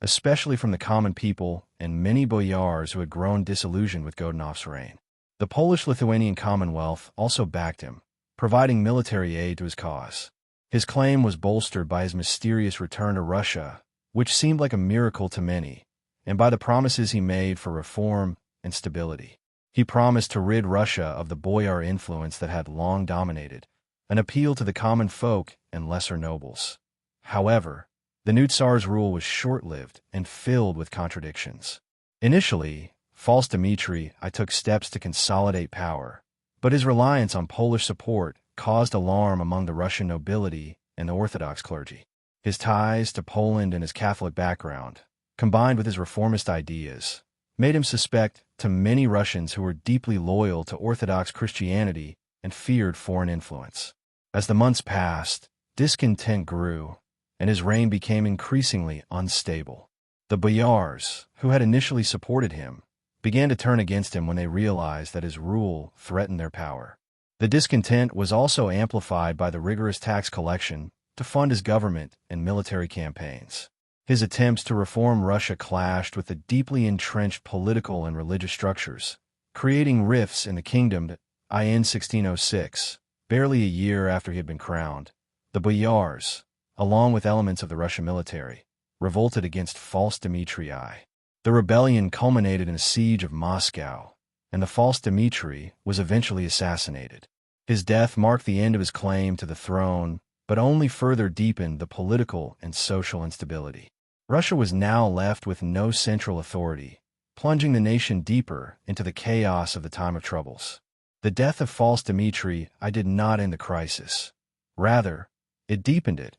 especially from the common people and many boyars who had grown disillusioned with Godunov's reign. The Polish-Lithuanian Commonwealth also backed him, providing military aid to his cause. His claim was bolstered by his mysterious return to Russia, which seemed like a miracle to many, and by the promises he made for reform and stability. He promised to rid Russia of the boyar influence that had long dominated, an appeal to the common folk and lesser nobles. However, the new Tsar's rule was short-lived and filled with contradictions. Initially, false Dmitry I took steps to consolidate power, but his reliance on Polish support caused alarm among the Russian nobility and the Orthodox clergy. His ties to Poland and his Catholic background, combined with his reformist ideas, made him suspect to many Russians who were deeply loyal to Orthodox Christianity and feared foreign influence. As the months passed, discontent grew, and his reign became increasingly unstable. The boyars, who had initially supported him, began to turn against him when they realized that his rule threatened their power. The discontent was also amplified by the rigorous tax collection to fund his government and military campaigns. His attempts to reform Russia clashed with the deeply entrenched political and religious structures, creating rifts in the kingdom that, in 1606, barely a year after he had been crowned, the boyars, along with elements of the Russian military, revolted against false Dmitri I. The rebellion culminated in a siege of Moscow, and the false Dmitri was eventually assassinated. His death marked the end of his claim to the throne, but only further deepened the political and social instability. Russia was now left with no central authority, plunging the nation deeper into the chaos of the time of troubles. The death of false Dmitri I did not end the crisis. Rather, it deepened it,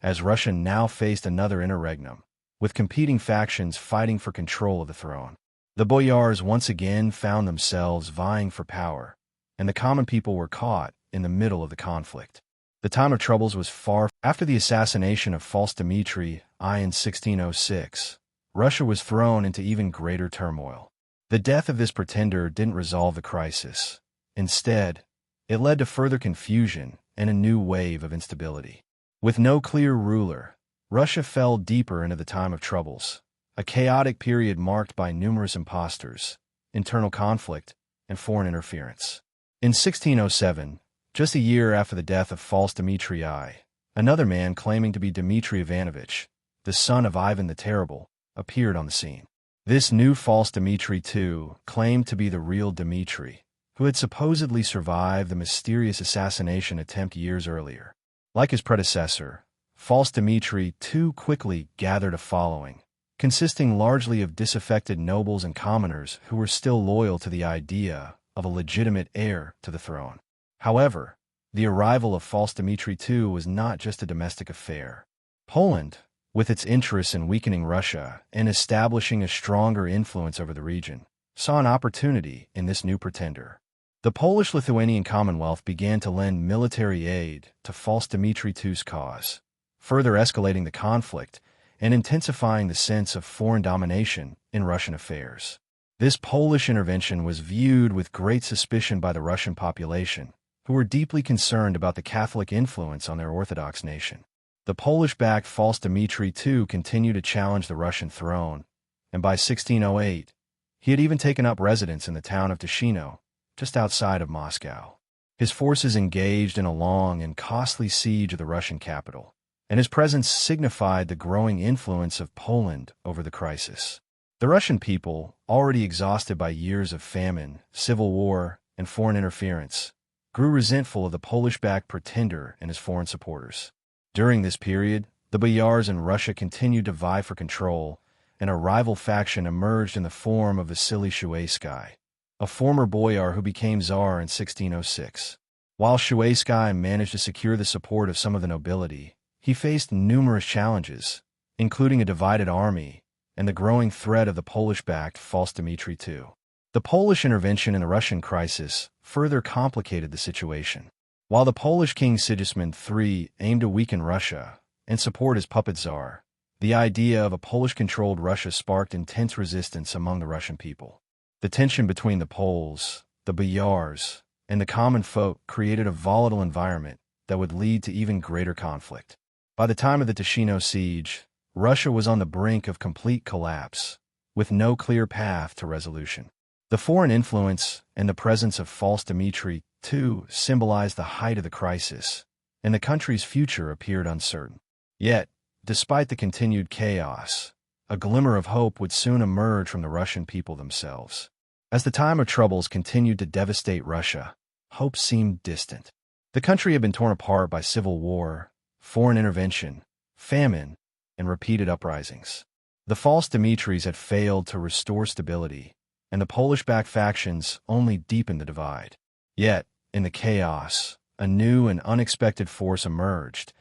as Russia now faced another interregnum, with competing factions fighting for control of the throne. The boyars once again found themselves vying for power, and the common people were caught in the middle of the conflict. The time of troubles was far after the assassination of false Dmitri I in 1606. Russia was thrown into even greater turmoil. The death of this pretender didn't resolve the crisis. Instead, it led to further confusion and a new wave of instability. With no clear ruler, Russia fell deeper into the time of troubles, a chaotic period marked by numerous impostors, internal conflict, and foreign interference. In 1607, just a year after the death of false Dmitri I, another man claiming to be Dmitri Ivanovich, the son of Ivan the Terrible, appeared on the scene. This new false Dmitri II claimed to be the real Dmitri, who had supposedly survived the mysterious assassination attempt years earlier. Like his predecessor, false Dmitri II quickly gathered a following, consisting largely of disaffected nobles and commoners who were still loyal to the idea of a legitimate heir to the throne. However, the arrival of false Dmitri II was not just a domestic affair. Poland, with its interests in weakening Russia and establishing a stronger influence over the region, saw an opportunity in this new pretender. The Polish-Lithuanian Commonwealth began to lend military aid to false Dmitri II's cause, further escalating the conflict and intensifying the sense of foreign domination in Russian affairs. This Polish intervention was viewed with great suspicion by the Russian population, who were deeply concerned about the Catholic influence on their Orthodox nation. The Polish-backed false Dmitri II continued to challenge the Russian throne, and by 1608, he had even taken up residence in the town of Tashino, just outside of Moscow. His forces engaged in a long and costly siege of the Russian capital, and his presence signified the growing influence of Poland over the crisis. The Russian people, already exhausted by years of famine, civil war, and foreign interference, grew resentful of the Polish-backed pretender and his foreign supporters. During this period, the boyars in Russia continued to vie for control, and a rival faction emerged in the form of Vasily Shuaysky, a former boyar who became Tsar in 1606. While Shuaysky managed to secure the support of some of the nobility, he faced numerous challenges, including a divided army and the growing threat of the Polish-backed false Dmitri II. The Polish intervention in the Russian crisis further complicated the situation. While the Polish king Sigismund III aimed to weaken Russia and support his puppet Tsar, the idea of a Polish-controlled Russia sparked intense resistance among the Russian people. The tension between the Poles, the boyars, and the common folk created a volatile environment that would lead to even greater conflict. By the time of the Tashino siege, Russia was on the brink of complete collapse, with no clear path to resolution. The foreign influence and the presence of false Dmitri II symbolized the height of the crisis, and the country's future appeared uncertain. Yet, despite the continued chaos, a glimmer of hope would soon emerge from the Russian people themselves. As the time of troubles continued to devastate Russia, hope seemed distant. The country had been torn apart by civil war, foreign intervention, famine, and repeated uprisings. The false Dmitris had failed to restore stability, and the Polish-backed factions only deepened the divide. Yet, in the chaos, a new and unexpected force emerged,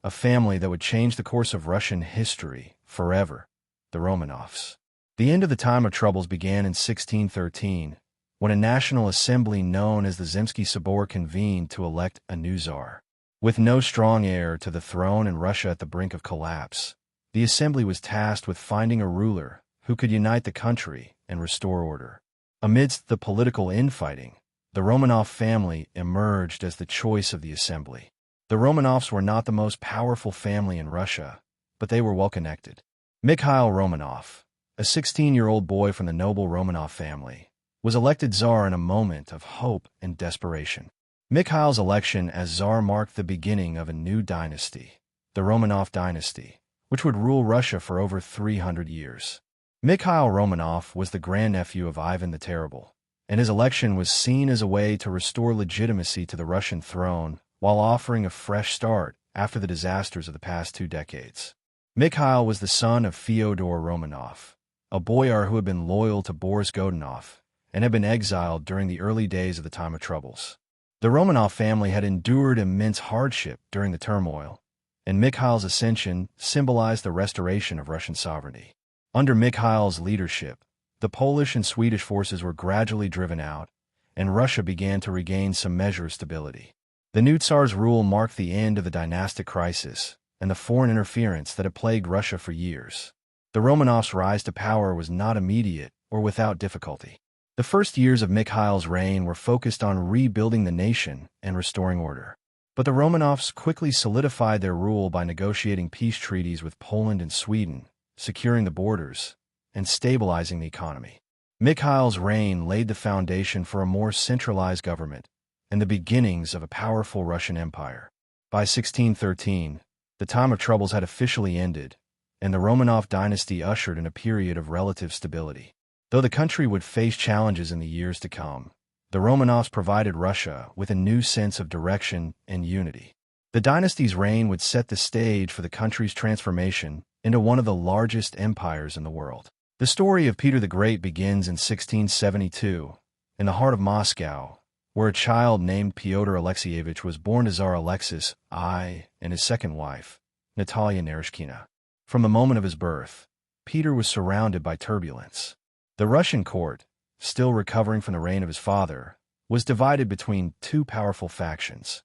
a family that would change the course of Russian history forever, the Romanovs. The end of the time of troubles began in 1613, when a national assembly known as the Zemsky Sobor convened to elect a new Tsar. With no strong heir to the throne and Russia at the brink of collapse, the assembly was tasked with finding a ruler who could unite the country and restore order. Amidst the political infighting, the Romanov family emerged as the choice of the assembly. The Romanovs were not the most powerful family in Russia, but they were well-connected. Mikhail Romanov, a 16-year-old boy from the noble Romanov family, was elected Tsar in a moment of hope and desperation. Mikhail's election as Tsar marked the beginning of a new dynasty, the Romanov dynasty, which would rule Russia for over 300 years. Mikhail Romanov was the grandnephew of Ivan the Terrible, and his election was seen as a way to restore legitimacy to the Russian throne while offering a fresh start after the disasters of the past 2 decades. Mikhail was the son of Fyodor Romanov, a boyar who had been loyal to Boris Godunov and had been exiled during the early days of the time of troubles. The Romanov family had endured immense hardship during the turmoil, and Mikhail's ascension symbolized the restoration of Russian sovereignty. Under Mikhail's leadership, the Polish and Swedish forces were gradually driven out, and Russia began to regain some measure of stability. The new Tsar's rule marked the end of the dynastic crisis and the foreign interference that had plagued Russia for years. The Romanovs' rise to power was not immediate or without difficulty. The first years of Mikhail's reign were focused on rebuilding the nation and restoring order. But the Romanovs quickly solidified their rule by negotiating peace treaties with Poland and Sweden, securing the borders, and stabilizing the economy. Mikhail's reign laid the foundation for a more centralized government and the beginnings of a powerful Russian empire. By 1613, the time of troubles had officially ended, and the Romanov dynasty ushered in a period of relative stability. Though the country would face challenges in the years to come, the Romanovs provided Russia with a new sense of direction and unity. The dynasty's reign would set the stage for the country's transformation into one of the largest empires in the world. The story of Peter the Great begins in 1672, in the heart of Moscow, where a child named Pyotr Alexeyevich was born to Tsar Alexis I and his second wife, Natalia Naryshkina. From the moment of his birth, Peter was surrounded by turbulence. The Russian court, still recovering from the reign of his father, was divided between 2 powerful factions,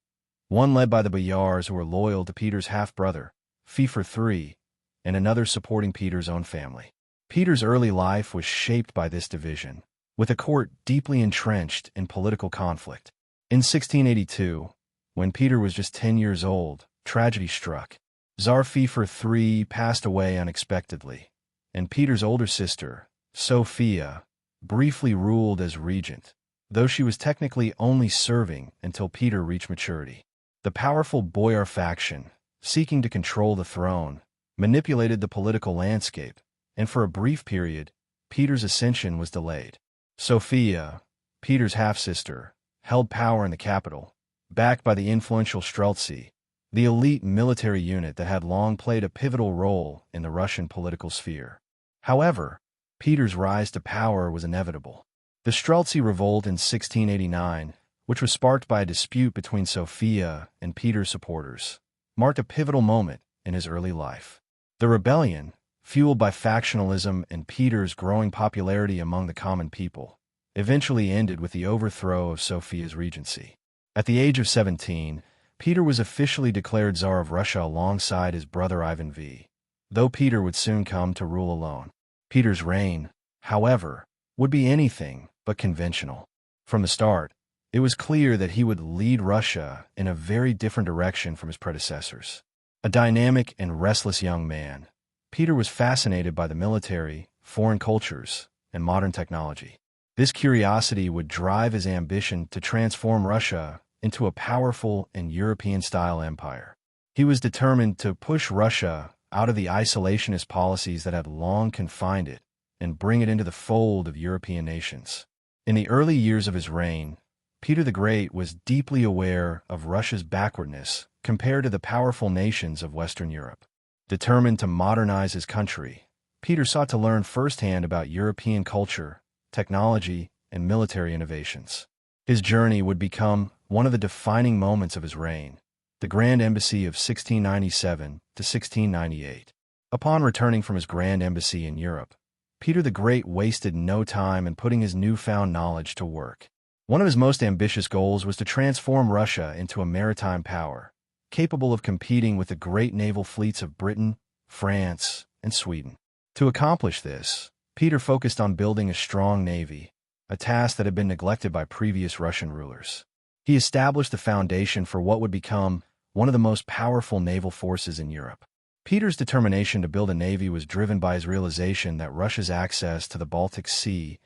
one led by the boyars who were loyal to Peter's half-brother, Fyodor III, and another supporting Peter's own family. Peter's early life was shaped by this division, with the court deeply entrenched in political conflict. In 1682, when Peter was just 10 years old, tragedy struck. Tsar Fyodor III passed away unexpectedly, and Peter's older sister, Sophia, briefly ruled as regent, though she was technically only serving until Peter reached maturity. The powerful boyar faction, seeking to control the throne, manipulated the political landscape, and for a brief period, Peter's ascension was delayed. Sophia, Peter's half-sister, held power in the capital, backed by the influential Streltsy, the elite military unit that had long played a pivotal role in the Russian political sphere. However, Peter's rise to power was inevitable. The Streltsy revolt in 1689, which was sparked by a dispute between Sophia and Peter's supporters, marked a pivotal moment in his early life. The rebellion, fueled by factionalism and Peter's growing popularity among the common people, eventually ended with the overthrow of Sophia's regency. At the age of 17, Peter was officially declared Tsar of Russia alongside his brother Ivan V, though Peter would soon come to rule alone. Peter's reign, however, would be anything but conventional. From the start, it was clear that he would lead Russia in a very different direction from his predecessors. A dynamic and restless young man, Peter was fascinated by the military, foreign cultures, and modern technology. This curiosity would drive his ambition to transform Russia into a powerful and European-style empire. He was determined to push Russia out of the isolationist policies that had long confined it and bring it into the fold of European nations. In the early years of his reign, Peter the Great was deeply aware of Russia's backwardness compared to the powerful nations of Western Europe. Determined to modernize his country, Peter sought to learn firsthand about European culture, technology, and military innovations. His journey would become one of the defining moments of his reign, the Grand Embassy of 1697 to 1698. Upon returning from his Grand Embassy in Europe, Peter the Great wasted no time in putting his newfound knowledge to work. One of his most ambitious goals was to transform Russia into a maritime power, capable of competing with the great naval fleets of Britain, France, and Sweden. To accomplish this, Peter focused on building a strong navy, a task that had been neglected by previous Russian rulers. He established the foundation for what would become one of the most powerful naval forces in Europe. Peter's determination to build a navy was driven by his realization that Russia's access to the Baltic Sea,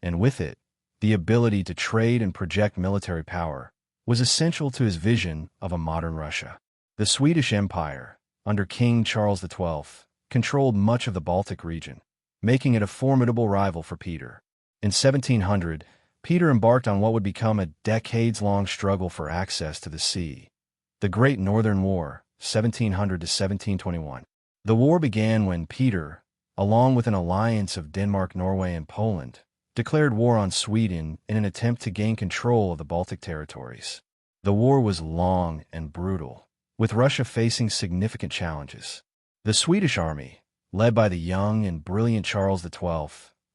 and with it, the ability to trade and project military power, was essential to his vision of a modern Russia. The Swedish Empire, under King Charles XII, controlled much of the Baltic region, making it a formidable rival for Peter. In 1700, Peter embarked on what would become a decades-long struggle for access to the sea. The Great Northern War, 1700 to 1721. The war began when Peter, along with an alliance of Denmark, Norway, and Poland, declared war on Sweden in an attempt to gain control of the Baltic territories. The war was long and brutal, with Russia facing significant challenges. The Swedish army, led by the young and brilliant Charles XII,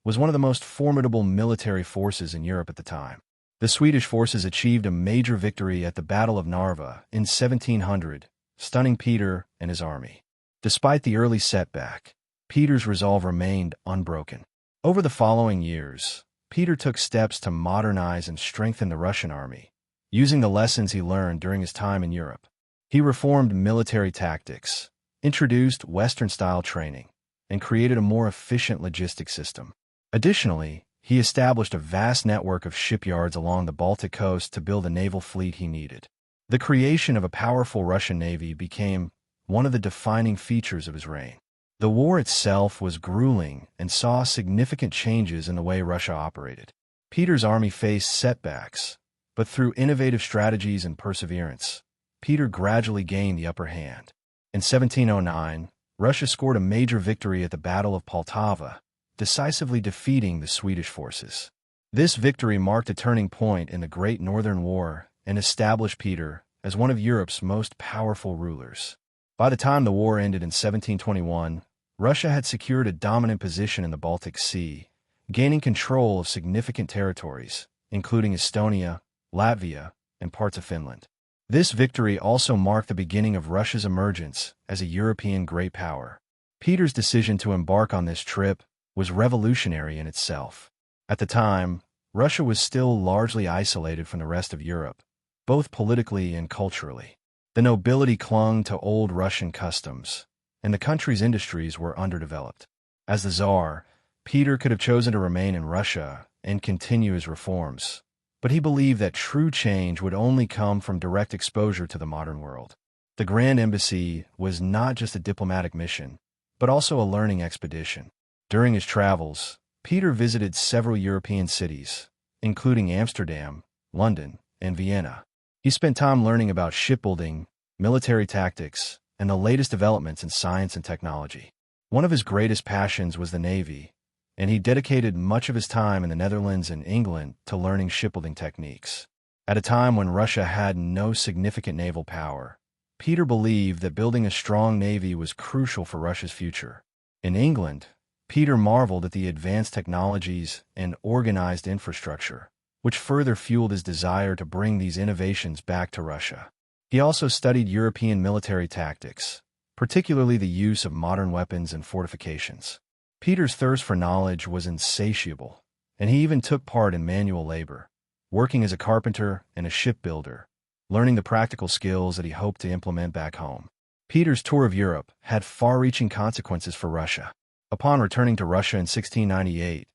was one of the most formidable military forces in Europe at the time. The Swedish forces achieved a major victory at the Battle of Narva in 1700, stunning Peter and his army. Despite the early setback, Peter's resolve remained unbroken. Over the following years, Peter took steps to modernize and strengthen the Russian army, using the lessons he learned during his time in Europe. He reformed military tactics, introduced Western-style training, and created a more efficient logistics system. Additionally, he established a vast network of shipyards along the Baltic coast to build a naval fleet he needed. The creation of a powerful Russian navy became one of the defining features of his reign. The war itself was grueling and saw significant changes in the way Russia operated. Peter's army faced setbacks, but through innovative strategies and perseverance, Peter gradually gained the upper hand. In 1709, Russia scored a major victory at the Battle of Poltava, decisively defeating the Swedish forces. This victory marked a turning point in the Great Northern War and established Peter as one of Europe's most powerful rulers. By the time the war ended in 1721, Russia had secured a dominant position in the Baltic Sea, gaining control of significant territories, including Estonia, Latvia, and parts of Finland. This victory also marked the beginning of Russia's emergence as a European great power. Peter's decision to embark on this trip was revolutionary in itself. At the time, Russia was still largely isolated from the rest of Europe, both politically and culturally. The nobility clung to old Russian customs, and the country's industries were underdeveloped. As the Tsar, Peter could have chosen to remain in Russia and continue his reforms, but he believed that true change would only come from direct exposure to the modern world. The Grand Embassy was not just a diplomatic mission, but also a learning expedition. During his travels, Peter visited several European cities, including Amsterdam, London, and Vienna. He spent time learning about shipbuilding, military tactics, and the latest developments in science and technology. One of his greatest passions was the Navy, and he dedicated much of his time in the Netherlands and England to learning shipbuilding techniques. At a time when Russia had no significant naval power, Peter believed that building a strong navy was crucial for Russia's future. In England, Peter marveled at the advanced technologies and organized infrastructure, which further fueled his desire to bring these innovations back to Russia. He also studied European military tactics, particularly the use of modern weapons and fortifications. Peter's thirst for knowledge was insatiable, and he even took part in manual labor, working as a carpenter and a shipbuilder, learning the practical skills that he hoped to implement back home. Peter's tour of Europe had far-reaching consequences for Russia. Upon returning to Russia in 1698,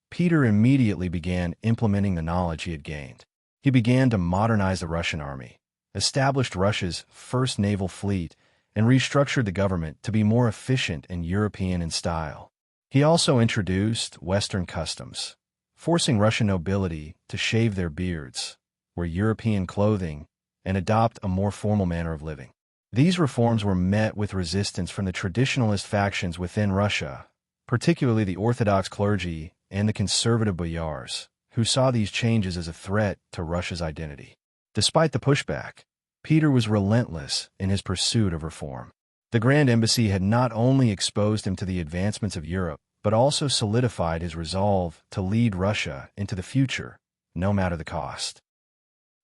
Peter immediately began implementing the knowledge he had gained. He began to modernize the Russian army, established Russia's first naval fleet, and restructured the government to be more efficient and European in style. He also introduced Western customs, forcing Russian nobility to shave their beards, wear European clothing, and adopt a more formal manner of living. These reforms were met with resistance from the traditionalist factions within Russia, particularly the Orthodox clergy and the conservative boyars, who saw these changes as a threat to Russia's identity. Despite the pushback, Peter was relentless in his pursuit of reform. The Grand Embassy had not only exposed him to the advancements of Europe, but also solidified his resolve to lead Russia into the future, no matter the cost.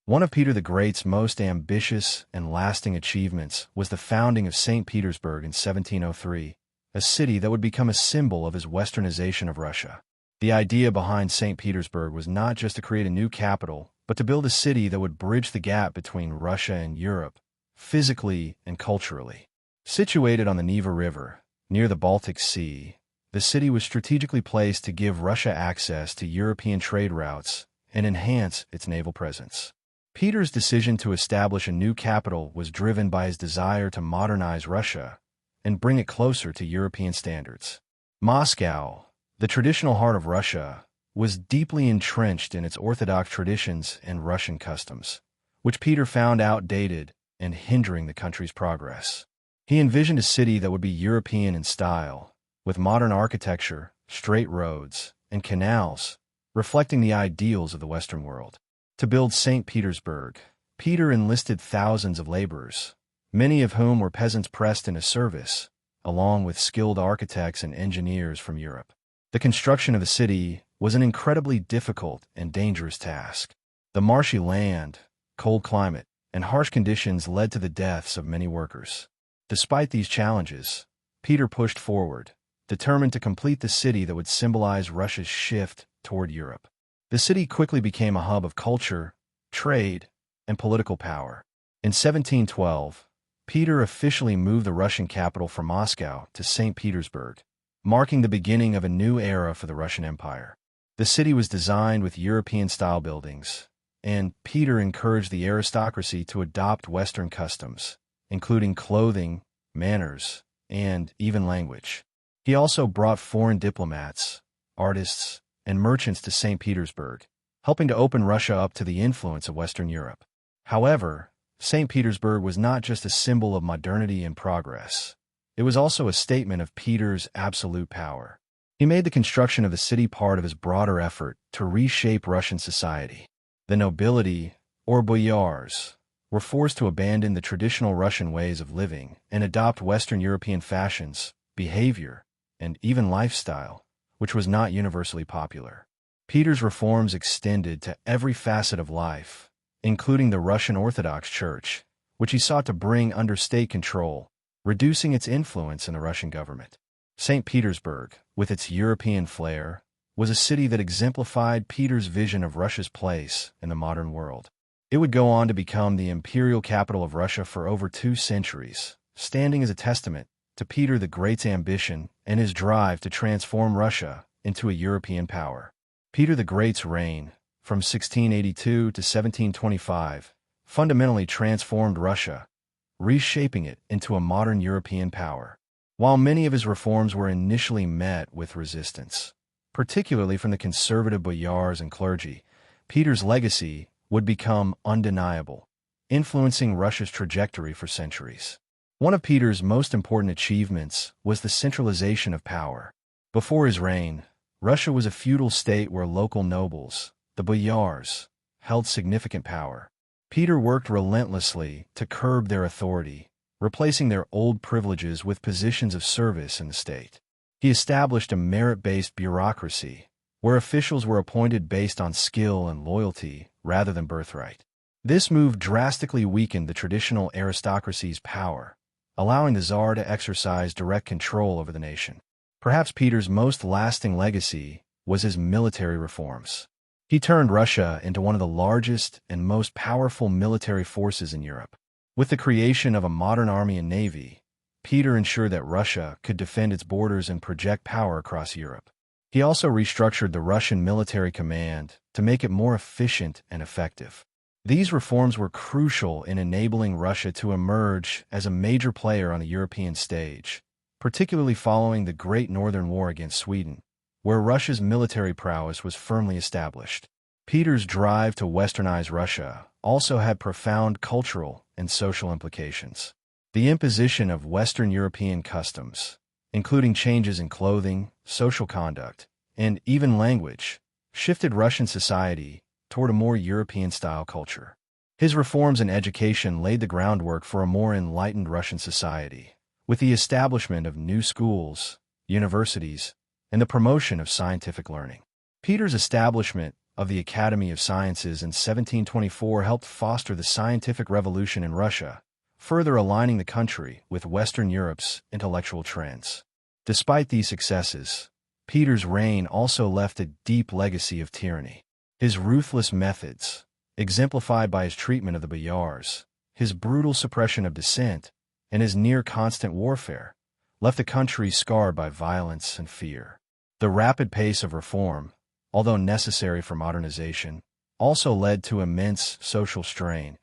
One of Peter the Great's most ambitious and lasting achievements was the founding of St. Petersburg in 1703, a city that would become a symbol of his westernization of Russia. The idea behind St. Petersburg was not just to create a new capital, but to build a city that would bridge the gap between Russia and Europe, physically and culturally. Situated on the Neva River, near the Baltic Sea, the city was strategically placed to give Russia access to European trade routes and enhance its naval presence. Peter's decision to establish a new capital was driven by his desire to modernize Russia and bring it closer to European standards. Moscow, the traditional heart of Russia, was deeply entrenched in its Orthodox traditions and Russian customs, which Peter found outdated and hindering the country's progress. He envisioned a city that would be European in style, with modern architecture, straight roads, and canals, reflecting the ideals of the Western world. To build St. Petersburg, Peter enlisted thousands of laborers, many of whom were peasants pressed into service, along with skilled architects and engineers from Europe. The construction of the city was an incredibly difficult and dangerous task. The marshy land, cold climate, and harsh conditions led to the deaths of many workers. Despite these challenges, Peter pushed forward, determined to complete the city that would symbolize Russia's shift toward Europe. The city quickly became a hub of culture, trade, and political power. In 1712, Peter officially moved the Russian capital from Moscow to St. Petersburg, marking the beginning of a new era for the Russian Empire. The city was designed with European-style buildings, and Peter encouraged the aristocracy to adopt Western customs, including clothing, manners, and even language. He also brought foreign diplomats, artists, and merchants to St. Petersburg, helping to open Russia up to the influence of Western Europe. However, St. Petersburg was not just a symbol of modernity and progress. It was also a statement of Peter's absolute power. He made the construction of the city part of his broader effort to reshape Russian society. The nobility, or boyars, were forced to abandon the traditional Russian ways of living and adopt Western European fashions, behavior, and even lifestyle, which was not universally popular. Peter's reforms extended to every facet of life, including the Russian Orthodox Church, which he sought to bring under state control, reducing its influence in the Russian government. St. Petersburg, with its European flair, was a city that exemplified Peter's vision of Russia's place in the modern world. It would go on to become the imperial capital of Russia for over 2 centuries, standing as a testament to Peter the Great's ambition and his drive to transform Russia into a European power. Peter the Great's reign, from 1682 to 1725, fundamentally transformed Russia, reshaping it into a modern European power. While many of his reforms were initially met with resistance, particularly from the conservative boyars and clergy, Peter's legacy would become undeniable, influencing Russia's trajectory for centuries. One of Peter's most important achievements was the centralization of power. Before his reign, Russia was a feudal state where local nobles, the boyars, held significant power. Peter worked relentlessly to curb their authority, replacing their old privileges with positions of service in the state. He established a merit-based bureaucracy, where officials were appointed based on skill and loyalty rather than birthright. This move drastically weakened the traditional aristocracy's power, allowing the Tsar to exercise direct control over the nation. Perhaps Peter's most lasting legacy was his military reforms. He turned Russia into one of the largest and most powerful military forces in Europe. With the creation of a modern army and navy, Peter ensured that Russia could defend its borders and project power across Europe. He also restructured the Russian military command to make it more efficient and effective. These reforms were crucial in enabling Russia to emerge as a major player on the European stage, particularly following the Great Northern War against Sweden, where Russia's military prowess was firmly established. Peter's drive to westernize Russia also had profound cultural and social implications. The imposition of Western European customs, including changes in clothing, social conduct, and even language, shifted Russian society toward a more European-style culture. His reforms in education laid the groundwork for a more enlightened Russian society, with the establishment of new schools, universities, and the promotion of scientific learning. Peter's establishment of the Academy of Sciences in 1724 helped foster the scientific revolution in Russia, further aligning the country with Western Europe's intellectual trends. Despite these successes, Peter's reign also left a deep legacy of tyranny. His ruthless methods, exemplified by his treatment of the boyars, his brutal suppression of dissent, and his near-constant warfare, left the country scarred by violence and fear. The rapid pace of reform, although necessary for modernization, also led to immense social strain,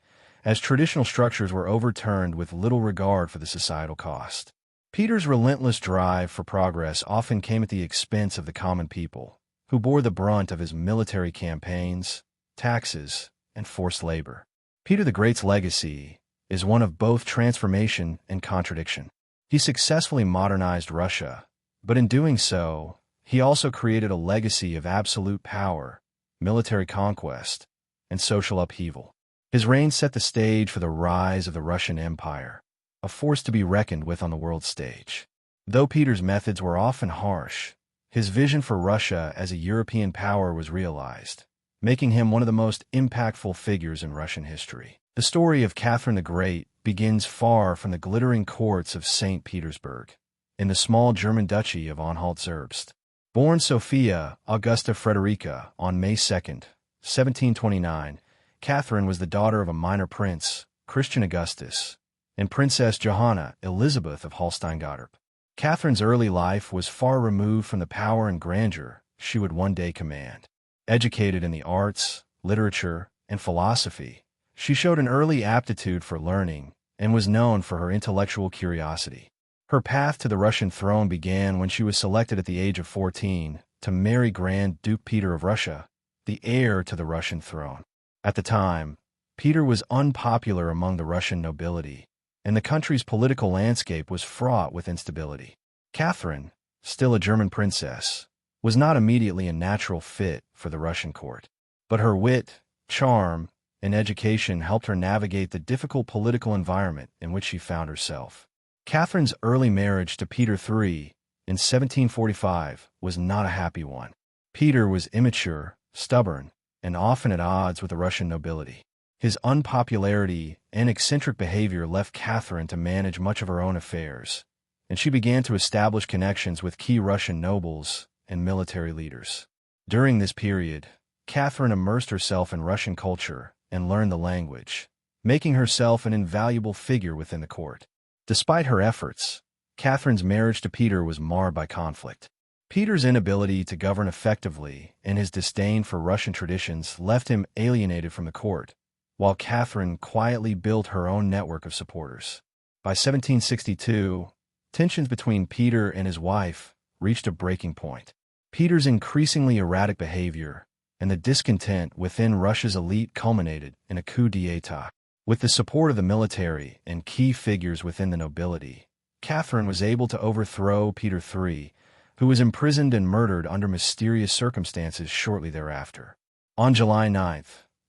as traditional structures were overturned with little regard for the societal cost. Peter's relentless drive for progress often came at the expense of the common people, who bore the brunt of his military campaigns, taxes, and forced labor. Peter the Great's legacy is one of both transformation and contradiction. He successfully modernized Russia, but in doing so, he also created a legacy of absolute power, military conquest, and social upheaval. His reign set the stage for the rise of the Russian Empire, a force to be reckoned with on the world stage. Though Peter's methods were often harsh, his vision for Russia as a European power was realized, making him one of the most impactful figures in Russian history. The story of Catherine the Great begins far from the glittering courts of St. Petersburg, in the small German duchy of Anhalt-Zerbst. Born Sophia Augusta Frederica on May 2, 1729, Catherine was the daughter of a minor prince, Christian Augustus, and Princess Johanna Elizabeth of Holstein-Gottorp. Catherine's early life was far removed from the power and grandeur she would one day command. Educated in the arts, literature, and philosophy, she showed an early aptitude for learning and was known for her intellectual curiosity. Her path to the Russian throne began when she was selected at the age of 14 to marry Grand Duke Peter of Russia, the heir to the Russian throne. At the time, Peter was unpopular among the Russian nobility, and the country's political landscape was fraught with instability. Catherine, still a German princess, was not immediately a natural fit for the Russian court. But her wit, charm, and education helped her navigate the difficult political environment in which she found herself. Catherine's early marriage to Peter III in 1745 was not a happy one. Peter was immature, stubborn, and often at odds with the Russian nobility. His unpopularity and eccentric behavior left Catherine to manage much of her own affairs, and she began to establish connections with key Russian nobles and military leaders. During this period, Catherine immersed herself in Russian culture and learned the language, making herself an invaluable figure within the court. Despite her efforts, Catherine's marriage to Peter was marred by conflict. Peter's inability to govern effectively and his disdain for Russian traditions left him alienated from the court, while Catherine quietly built her own network of supporters. By 1762, tensions between Peter and his wife reached a breaking point. Peter's increasingly erratic behavior and the discontent within Russia's elite culminated in a coup d'état. With the support of the military and key figures within the nobility, Catherine was able to overthrow Peter III, who was imprisoned and murdered under mysterious circumstances shortly thereafter. On July 9,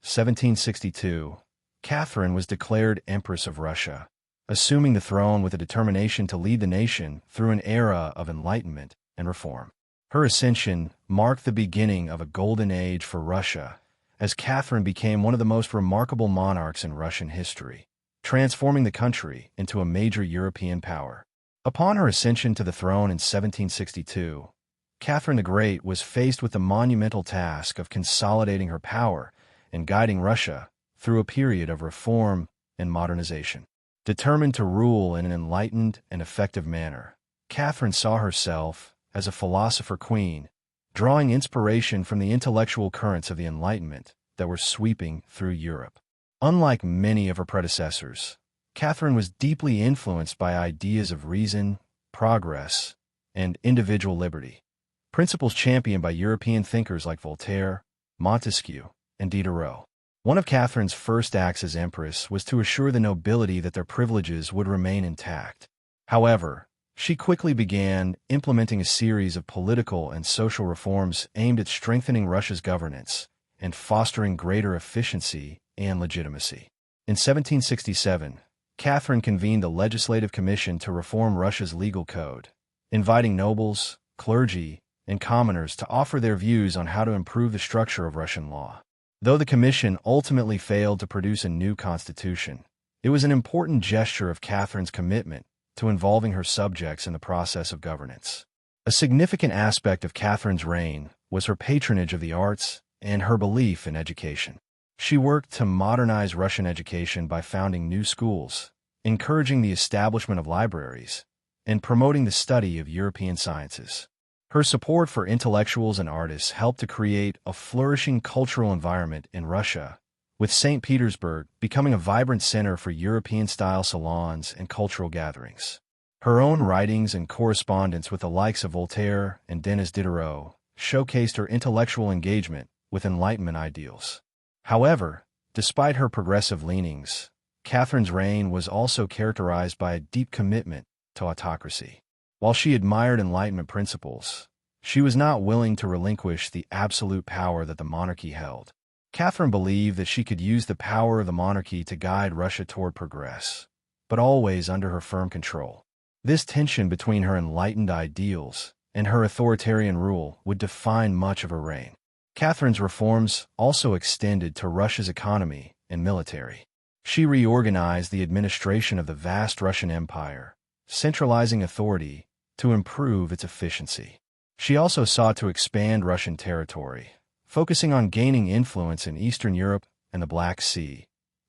1762, Catherine was declared Empress of Russia, assuming the throne with a determination to lead the nation through an era of enlightenment and reform. Her ascension marked the beginning of a golden age for Russia, as Catherine became one of the most remarkable monarchs in Russian history, transforming the country into a major European power. Upon her ascension to the throne in 1762, Catherine the Great was faced with the monumental task of consolidating her power and guiding Russia through a period of reform and modernization. Determined to rule in an enlightened and effective manner, Catherine saw herself as a philosopher queen, drawing inspiration from the intellectual currents of the Enlightenment that were sweeping through Europe. Unlike many of her predecessors, Catherine was deeply influenced by ideas of reason, progress, and individual liberty, principles championed by European thinkers like Voltaire, Montesquieu, and Diderot. One of Catherine's first acts as empress was to assure the nobility that their privileges would remain intact. However, she quickly began implementing a series of political and social reforms aimed at strengthening Russia's governance and fostering greater efficiency and legitimacy. In 1767, Catherine convened a legislative commission to reform Russia's legal code, inviting nobles, clergy, and commoners to offer their views on how to improve the structure of Russian law. Though the commission ultimately failed to produce a new constitution, it was an important gesture of Catherine's commitment to involving her subjects in the process of governance. A significant aspect of Catherine's reign was her patronage of the arts and her belief in education. She worked to modernize Russian education by founding new schools, encouraging the establishment of libraries, and promoting the study of European sciences. Her support for intellectuals and artists helped to create a flourishing cultural environment in Russia, with St. Petersburg becoming a vibrant center for European-style salons and cultural gatherings. Her own writings and correspondence with the likes of Voltaire and Denis Diderot showcased her intellectual engagement with Enlightenment ideals. However, despite her progressive leanings, Catherine's reign was also characterized by a deep commitment to autocracy. While she admired Enlightenment principles, she was not willing to relinquish the absolute power that the monarchy held. Catherine believed that she could use the power of the monarchy to guide Russia toward progress, but always under her firm control. This tension between her enlightened ideals and her authoritarian rule would define much of her reign. Catherine's reforms also extended to Russia's economy and military. She reorganized the administration of the vast Russian Empire, centralizing authority to improve its efficiency. She also sought to expand Russian territory, focusing on gaining influence in Eastern Europe and the Black Sea,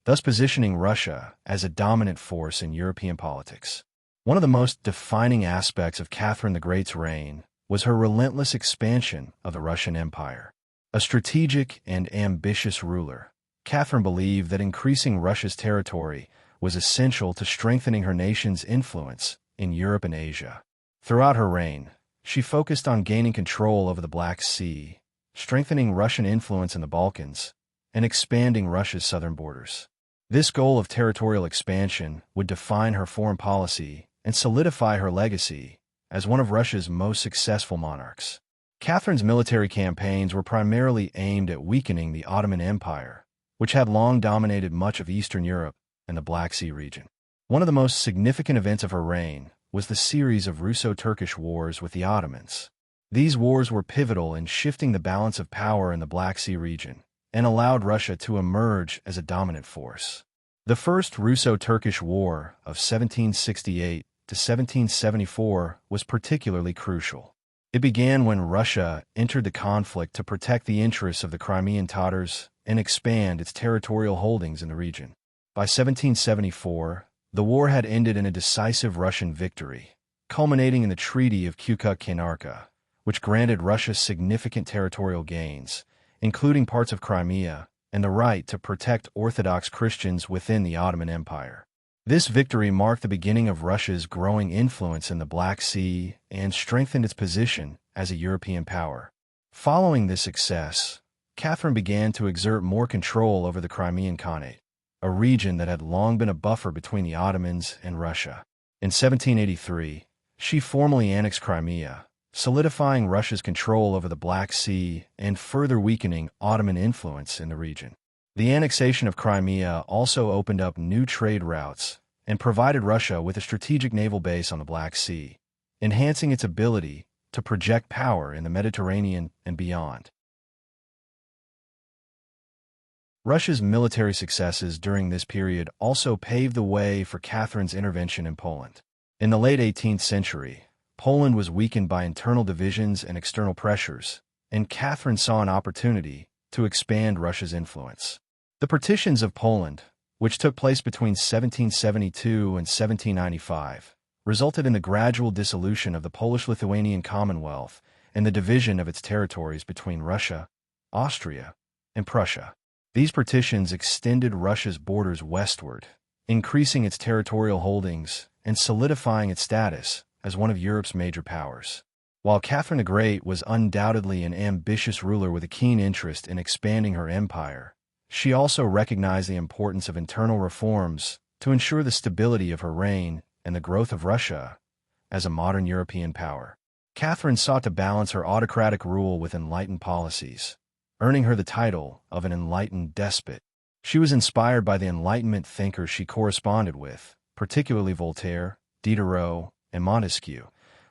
thus positioning Russia as a dominant force in European politics. One of the most defining aspects of Catherine the Great's reign was her relentless expansion of the Russian Empire. A strategic and ambitious ruler, Catherine believed that increasing Russia's territory was essential to strengthening her nation's influence in Europe and Asia. Throughout her reign, she focused on gaining control over the Black Sea, strengthening Russian influence in the Balkans, and expanding Russia's southern borders. This goal of territorial expansion would define her foreign policy and solidify her legacy as one of Russia's most successful monarchs. Catherine's military campaigns were primarily aimed at weakening the Ottoman Empire, which had long dominated much of Eastern Europe and the Black Sea region. One of the most significant events of her reign was the series of Russo-Turkish wars with the Ottomans. These wars were pivotal in shifting the balance of power in the Black Sea region and allowed Russia to emerge as a dominant force. The First Russo-Turkish War of 1768 to 1774 was particularly crucial. It began when Russia entered the conflict to protect the interests of the Crimean Tatars and expand its territorial holdings in the region. By 1774, the war had ended in a decisive Russian victory, culminating in the Treaty of Kukuk-Kainarka, which granted Russia significant territorial gains, including parts of Crimea and the right to protect Orthodox Christians within the Ottoman Empire. This victory marked the beginning of Russia's growing influence in the Black Sea and strengthened its position as a European power. Following this success, Catherine began to exert more control over the Crimean Khanate, a region that had long been a buffer between the Ottomans and Russia. In 1783, she formally annexed Crimea, solidifying Russia's control over the Black Sea and further weakening Ottoman influence in the region. The annexation of Crimea also opened up new trade routes and provided Russia with a strategic naval base on the Black Sea, enhancing its ability to project power in the Mediterranean and beyond. Russia's military successes during this period also paved the way for Catherine's intervention in Poland. In the late 18th century, Poland was weakened by internal divisions and external pressures, and Catherine saw an opportunity to expand Russia's influence. The partitions of Poland, which took place between 1772 and 1795, resulted in the gradual dissolution of the Polish-Lithuanian Commonwealth and the division of its territories between Russia, Austria, and Prussia. These partitions extended Russia's borders westward, increasing its territorial holdings and solidifying its status as one of Europe's major powers. While Catherine the Great was undoubtedly an ambitious ruler with a keen interest in expanding her empire, she also recognized the importance of internal reforms to ensure the stability of her reign and the growth of Russia as a modern European power. Catherine sought to balance her autocratic rule with enlightened policies, earning her the title of an enlightened despot. She was inspired by the Enlightenment thinkers she corresponded with, particularly Voltaire, Diderot, and Montesquieu,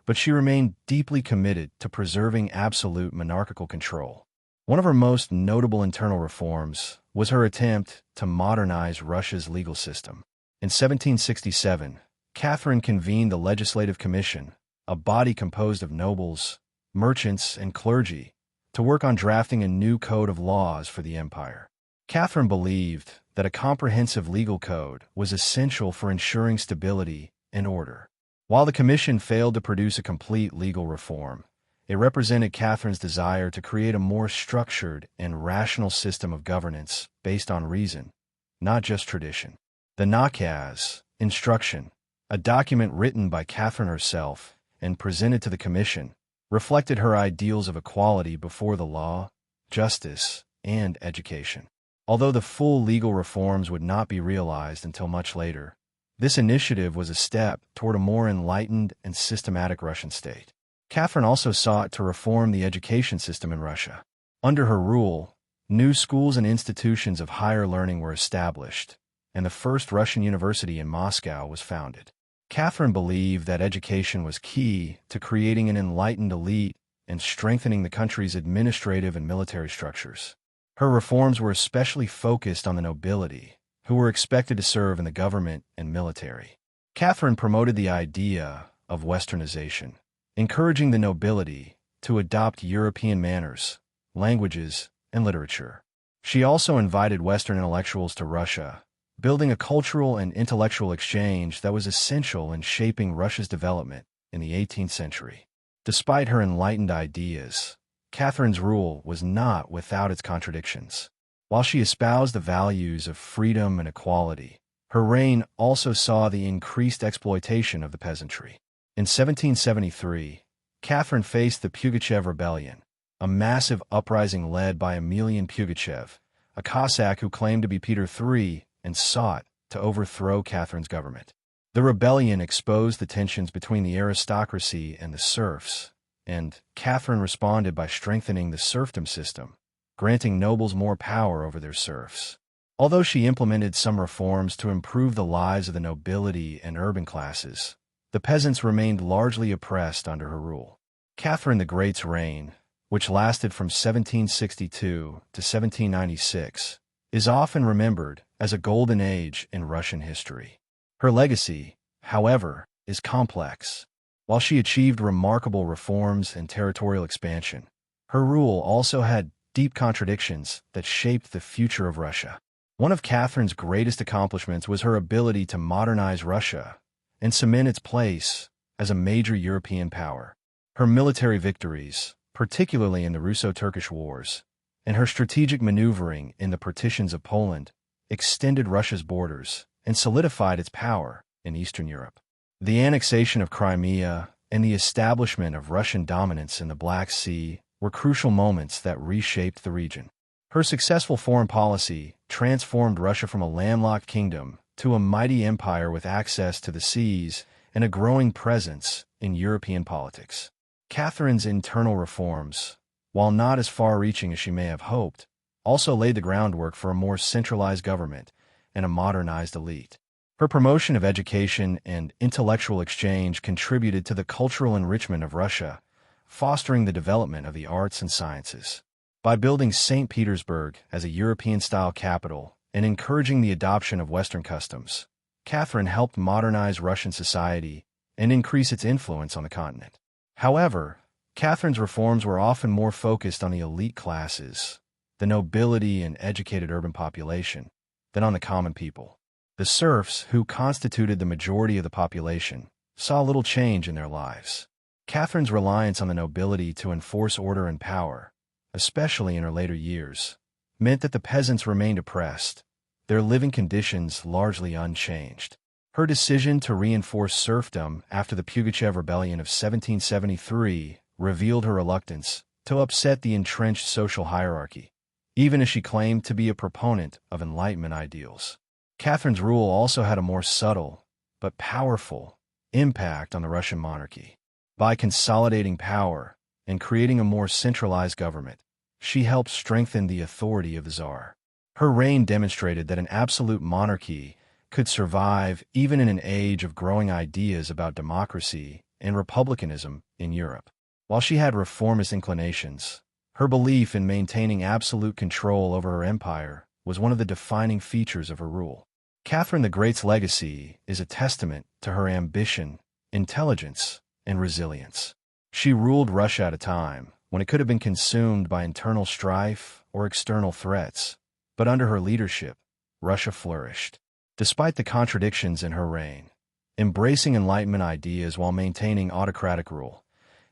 but she remained deeply committed to preserving absolute monarchical control. One of her most notable internal reforms was her attempt to modernize Russia's legal system. In 1767, Catherine convened the Legislative Commission, a body composed of nobles, merchants, and clergy, to work on drafting a new code of laws for the empire. Catherine believed that a comprehensive legal code was essential for ensuring stability and order. While the commission failed to produce a complete legal reform, it represented Catherine's desire to create a more structured and rational system of governance based on reason, not just tradition. The Nakaz, Instruction, a document written by Catherine herself and presented to the commission, reflected her ideals of equality before the law, justice, and education. Although the full legal reforms would not be realized until much later, this initiative was a step toward a more enlightened and systematic Russian state. Catherine also sought to reform the education system in Russia. Under her rule, new schools and institutions of higher learning were established, and the first Russian university in Moscow was founded. Catherine believed that education was key to creating an enlightened elite and strengthening the country's administrative and military structures. Her reforms were especially focused on the nobility, who were expected to serve in the government and military. Catherine promoted the idea of Westernization, encouraging the nobility to adopt European manners, languages, and literature. She also invited Western intellectuals to Russia, building a cultural and intellectual exchange that was essential in shaping Russia's development in the 18th century. Despite her enlightened ideas, Catherine's rule was not without its contradictions. While she espoused the values of freedom and equality, her reign also saw the increased exploitation of the peasantry. In 1773, Catherine faced the Pugachev Rebellion, a massive uprising led by Emelian Pugachev, a Cossack who claimed to be Peter III and sought to overthrow Catherine's government. The rebellion exposed the tensions between the aristocracy and the serfs, and Catherine responded by strengthening the serfdom system, granting nobles more power over their serfs. Although she implemented some reforms to improve the lives of the nobility and urban classes, the peasants remained largely oppressed under her rule. Catherine the Great's reign, which lasted from 1762 to 1796, is often remembered as a golden age in Russian history. Her legacy, however, is complex. While she achieved remarkable reforms and territorial expansion, her rule also had deep contradictions that shaped the future of Russia. One of Catherine's greatest accomplishments was her ability to modernize Russia and cement its place as a major European power. Her military victories, particularly in the Russo-Turkish Wars, and her strategic maneuvering in the partitions of Poland, extended Russia's borders and solidified its power in Eastern Europe. The annexation of Crimea and the establishment of Russian dominance in the Black Sea were crucial moments that reshaped the region. Her successful foreign policy transformed Russia from a landlocked kingdom to a mighty empire with access to the seas and a growing presence in European politics. Catherine's internal reforms, while not as far-reaching as she may have hoped, also laid the groundwork for a more centralized government and a modernized elite. Her promotion of education and intellectual exchange contributed to the cultural enrichment of Russia, fostering the development of the arts and sciences. By building St. Petersburg as a European-style capital and encouraging the adoption of Western customs, Catherine helped modernize Russian society and increase its influence on the continent. However, Catherine's reforms were often more focused on the elite classes, the nobility and educated urban population, than on the common people. The serfs, who constituted the majority of the population, saw little change in their lives. Catherine's reliance on the nobility to enforce order and power, especially in her later years, meant that the peasants remained oppressed, their living conditions largely unchanged. Her decision to reinforce serfdom after the Pugachev Rebellion of 1773 revealed her reluctance to upset the entrenched social hierarchy, even as she claimed to be a proponent of Enlightenment ideals. Catherine's rule also had a more subtle, but powerful, impact on the Russian monarchy. By consolidating power and creating a more centralized government, she helped strengthen the authority of the Tsar. Her reign demonstrated that an absolute monarchy could survive even in an age of growing ideas about democracy and republicanism in Europe. While she had reformist inclinations, her belief in maintaining absolute control over her empire was one of the defining features of her rule. Catherine the Great's legacy is a testament to her ambition, intelligence, and resilience. She ruled Russia at a time when it could have been consumed by internal strife or external threats, but under her leadership, Russia flourished. Despite the contradictions in her reign, embracing Enlightenment ideas while maintaining autocratic rule,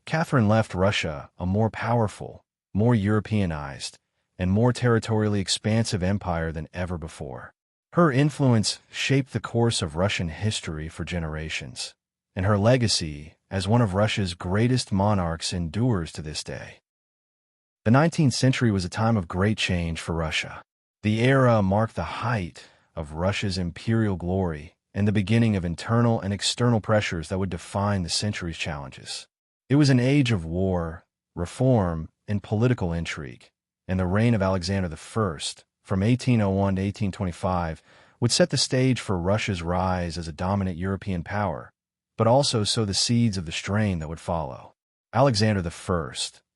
Catherine left Russia a more powerful, more Europeanized, and more territorially expansive empire than ever before. Her influence shaped the course of Russian history for generations, and her legacy as one of Russia's greatest monarchs endures to this day. The 19th century was a time of great change for Russia. The era marked the height of Russia's imperial glory and the beginning of internal and external pressures that would define the century's challenges. It was an age of war, reform, and political intrigue, and the reign of Alexander I, from 1801 to 1825, would set the stage for Russia's rise as a dominant European power, but also sow the seeds of the strain that would follow. Alexander I,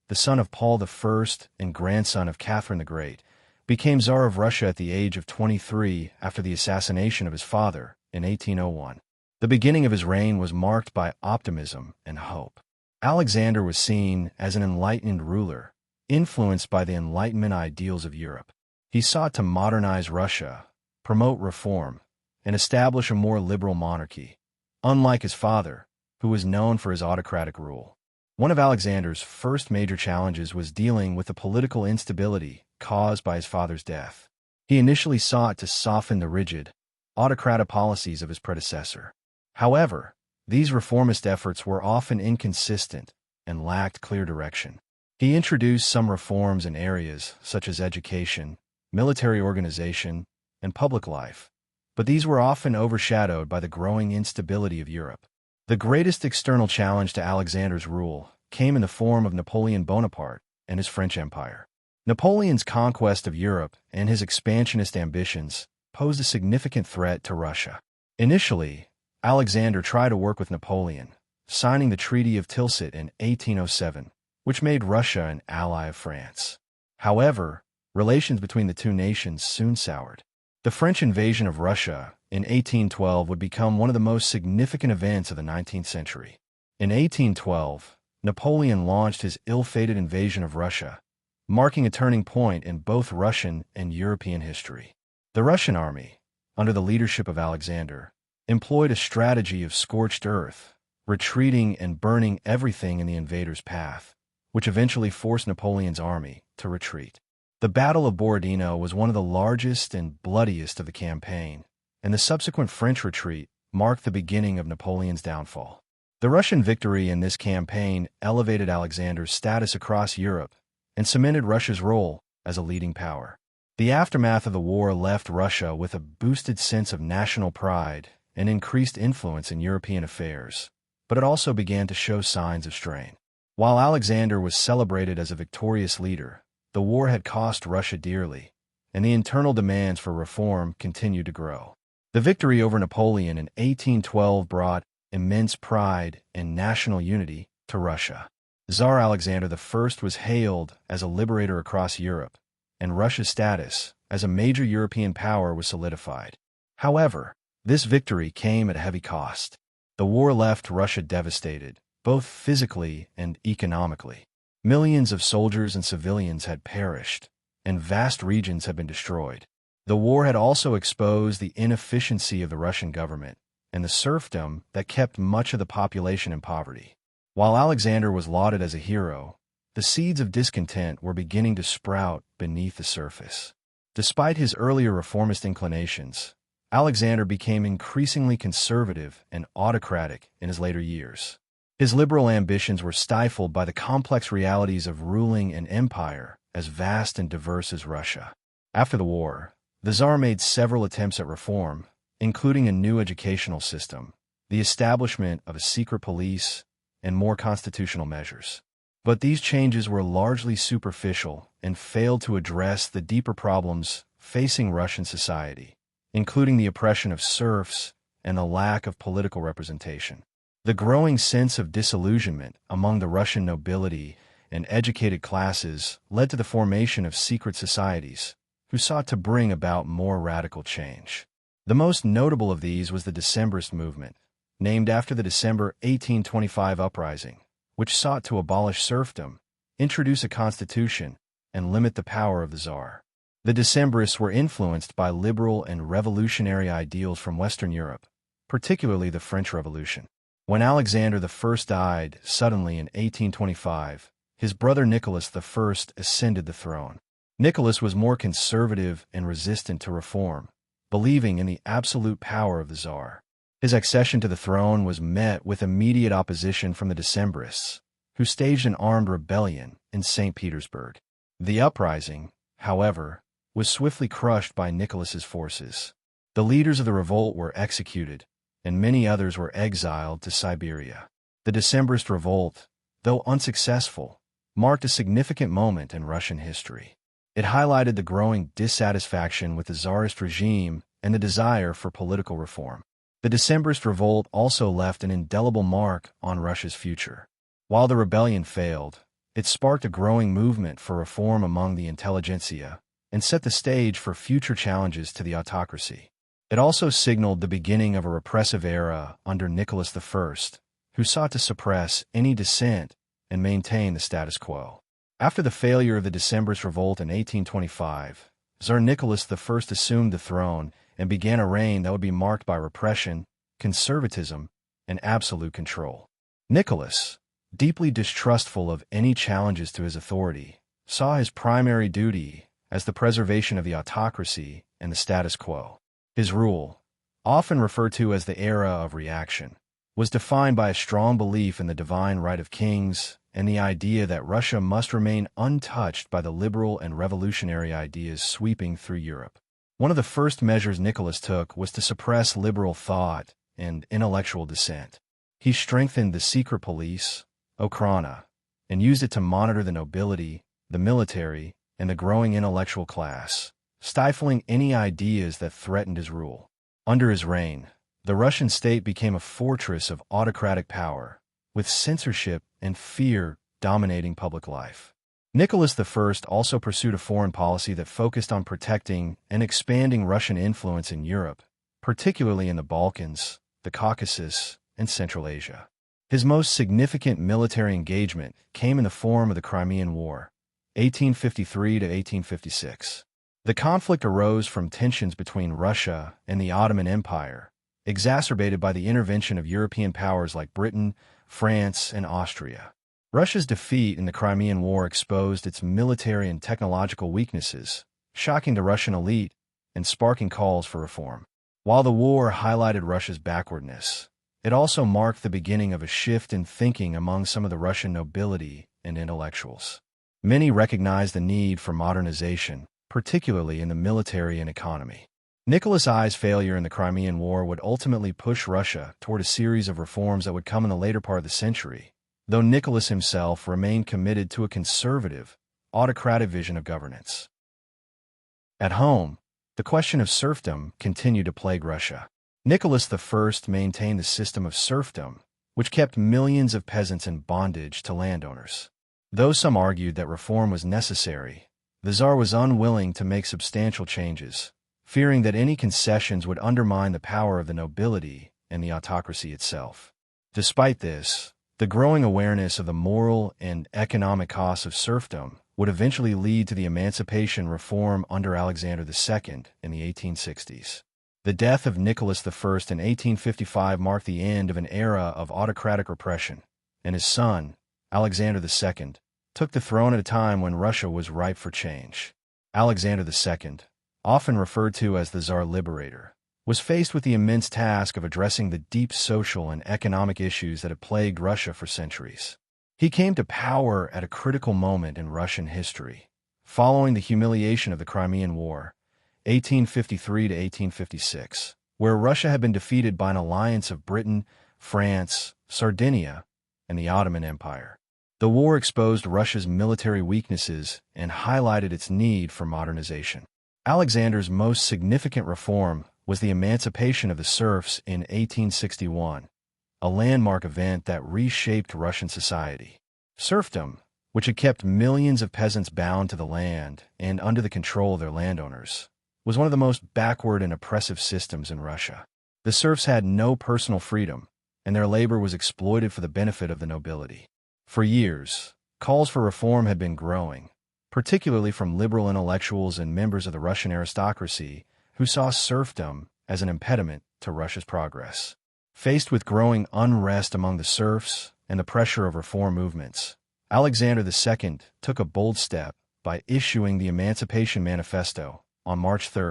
the son of Paul I and grandson of Catherine the Great, became Tsar of Russia at the age of 23 after the assassination of his father in 1801. The beginning of his reign was marked by optimism and hope. Alexander was seen as an enlightened ruler, influenced by the Enlightenment ideals of Europe. He sought to modernize Russia, promote reform, and establish a more liberal monarchy, unlike his father, who was known for his autocratic rule. One of Alexander's first major challenges was dealing with the political instability caused by his father's death. He initially sought to soften the rigid, autocratic policies of his predecessor. However, these reformist efforts were often inconsistent and lacked clear direction. He introduced some reforms in areas such as education, military organization, and public life, but these were often overshadowed by the growing instability of Europe. The greatest external challenge to Alexander's rule came in the form of Napoleon Bonaparte and his French Empire. Napoleon's conquest of Europe and his expansionist ambitions posed a significant threat to Russia. Initially, Alexander tried to work with Napoleon, signing the Treaty of Tilsit in 1807, which made Russia an ally of France. However, relations between the two nations soon soured. The French invasion of Russia in 1812 would become one of the most significant events of the 19th century. In 1812, Napoleon launched his ill-fated invasion of Russia, marking a turning point in both Russian and European history. The Russian army, under the leadership of Alexander, employed a strategy of scorched earth, retreating and burning everything in the invader's path, which eventually forced Napoleon's army to retreat. The Battle of Borodino was one of the largest and bloodiest of the campaign, and the subsequent French retreat marked the beginning of Napoleon's downfall. The Russian victory in this campaign elevated Alexander's status across Europe and cemented Russia's role as a leading power. The aftermath of the war left Russia with a boosted sense of national pride and increased influence in European affairs, but it also began to show signs of strain. While Alexander was celebrated as a victorious leader, the war had cost Russia dearly, and the internal demands for reform continued to grow. The victory over Napoleon in 1812 brought immense pride and national unity to Russia. Tsar Alexander I was hailed as a liberator across Europe, and Russia's status as a major European power was solidified. However, this victory came at a heavy cost. The war left Russia devastated, both physically and economically. Millions of soldiers and civilians had perished, and vast regions had been destroyed. The war had also exposed the inefficiency of the Russian government and the serfdom that kept much of the population in poverty. While Alexander was lauded as a hero, the seeds of discontent were beginning to sprout beneath the surface. Despite his earlier reformist inclinations, Alexander became increasingly conservative and autocratic in his later years. His liberal ambitions were stifled by the complex realities of ruling an empire as vast and diverse as Russia. After the war, the Tsar made several attempts at reform, including a new educational system, the establishment of a secret police, and more constitutional measures. But these changes were largely superficial and failed to address the deeper problems facing Russian society, including the oppression of serfs and the lack of political representation. The growing sense of disillusionment among the Russian nobility and educated classes led to the formation of secret societies, who sought to bring about more radical change. The most notable of these was the Decembrist movement, named after the December 1825 uprising, which sought to abolish serfdom, introduce a constitution, and limit the power of the Tsar. The Decembrists were influenced by liberal and revolutionary ideals from Western Europe, particularly the French Revolution. When Alexander I died suddenly in 1825, his brother Nicholas I ascended the throne. Nicholas was more conservative and resistant to reform, believing in the absolute power of the Tsar. His accession to the throne was met with immediate opposition from the Decembrists, who staged an armed rebellion in St. Petersburg. The uprising, however, was swiftly crushed by Nicholas's forces. The leaders of the revolt were executed, and many others were exiled to Siberia. The Decembrist revolt, though unsuccessful, marked a significant moment in Russian history. It highlighted the growing dissatisfaction with the Tsarist regime and the desire for political reform. The Decembrist revolt also left an indelible mark on Russia's future. While the rebellion failed, it sparked a growing movement for reform among the intelligentsia and set the stage for future challenges to the autocracy. It also signaled the beginning of a repressive era under Nicholas I, who sought to suppress any dissent and maintain the status quo. After the failure of the Decembrist revolt in 1825, Tsar Nicholas I assumed the throne and began a reign that would be marked by repression, conservatism, and absolute control. Nicholas, deeply distrustful of any challenges to his authority, saw his primary duty as the preservation of the autocracy and the status quo. His rule, often referred to as the era of reaction, was defined by a strong belief in the divine right of kings and the idea that Russia must remain untouched by the liberal and revolutionary ideas sweeping through Europe. One of the first measures Nicholas took was to suppress liberal thought and intellectual dissent. He strengthened the secret police, Okhrana, and used it to monitor the nobility, the military, and the growing intellectual class, stifling any ideas that threatened his rule. Under his reign, the Russian state became a fortress of autocratic power, with censorship and fear dominating public life. Nicholas I also pursued a foreign policy that focused on protecting and expanding Russian influence in Europe, particularly in the Balkans, the Caucasus, and Central Asia. His most significant military engagement came in the form of the Crimean War, 1853 to 1856. The conflict arose from tensions between Russia and the Ottoman Empire, exacerbated by the intervention of European powers like Britain, France, and Austria. Russia's defeat in the Crimean War exposed its military and technological weaknesses, shocking the Russian elite and sparking calls for reform. While the war highlighted Russia's backwardness, it also marked the beginning of a shift in thinking among some of the Russian nobility and intellectuals. Many recognized the need for modernization, particularly in the military and economy. Nicholas I's failure in the Crimean War would ultimately push Russia toward a series of reforms that would come in the later part of the century, though Nicholas himself remained committed to a conservative, autocratic vision of governance. At home, the question of serfdom continued to plague Russia. Nicholas I maintained the system of serfdom, which kept millions of peasants in bondage to landowners. Though some argued that reform was necessary, the Tsar was unwilling to make substantial changes, fearing that any concessions would undermine the power of the nobility and the autocracy itself. Despite this, the growing awareness of the moral and economic costs of serfdom would eventually lead to the emancipation reform under Alexander II in the 1860s. The death of Nicholas I in 1855 marked the end of an era of autocratic repression, and his son, Alexander II, took the throne at a time when Russia was ripe for change. Alexander II, often referred to as the Tsar Liberator, was faced with the immense task of addressing the deep social and economic issues that had plagued Russia for centuries. He came to power at a critical moment in Russian history, following the humiliation of the Crimean War, 1853 to 1856, where Russia had been defeated by an alliance of Britain, France, Sardinia, and the Ottoman Empire. The war exposed Russia's military weaknesses and highlighted its need for modernization. Alexander's most significant reform was the emancipation of the serfs in 1861, a landmark event that reshaped Russian society. Serfdom, which had kept millions of peasants bound to the land and under the control of their landowners, was one of the most backward and oppressive systems in Russia. The serfs had no personal freedom, and their labor was exploited for the benefit of the nobility. For years, calls for reform had been growing, particularly from liberal intellectuals and members of the Russian aristocracy who saw serfdom as an impediment to Russia's progress. Faced with growing unrest among the serfs and the pressure of reform movements, Alexander II took a bold step by issuing the Emancipation Manifesto on March 3,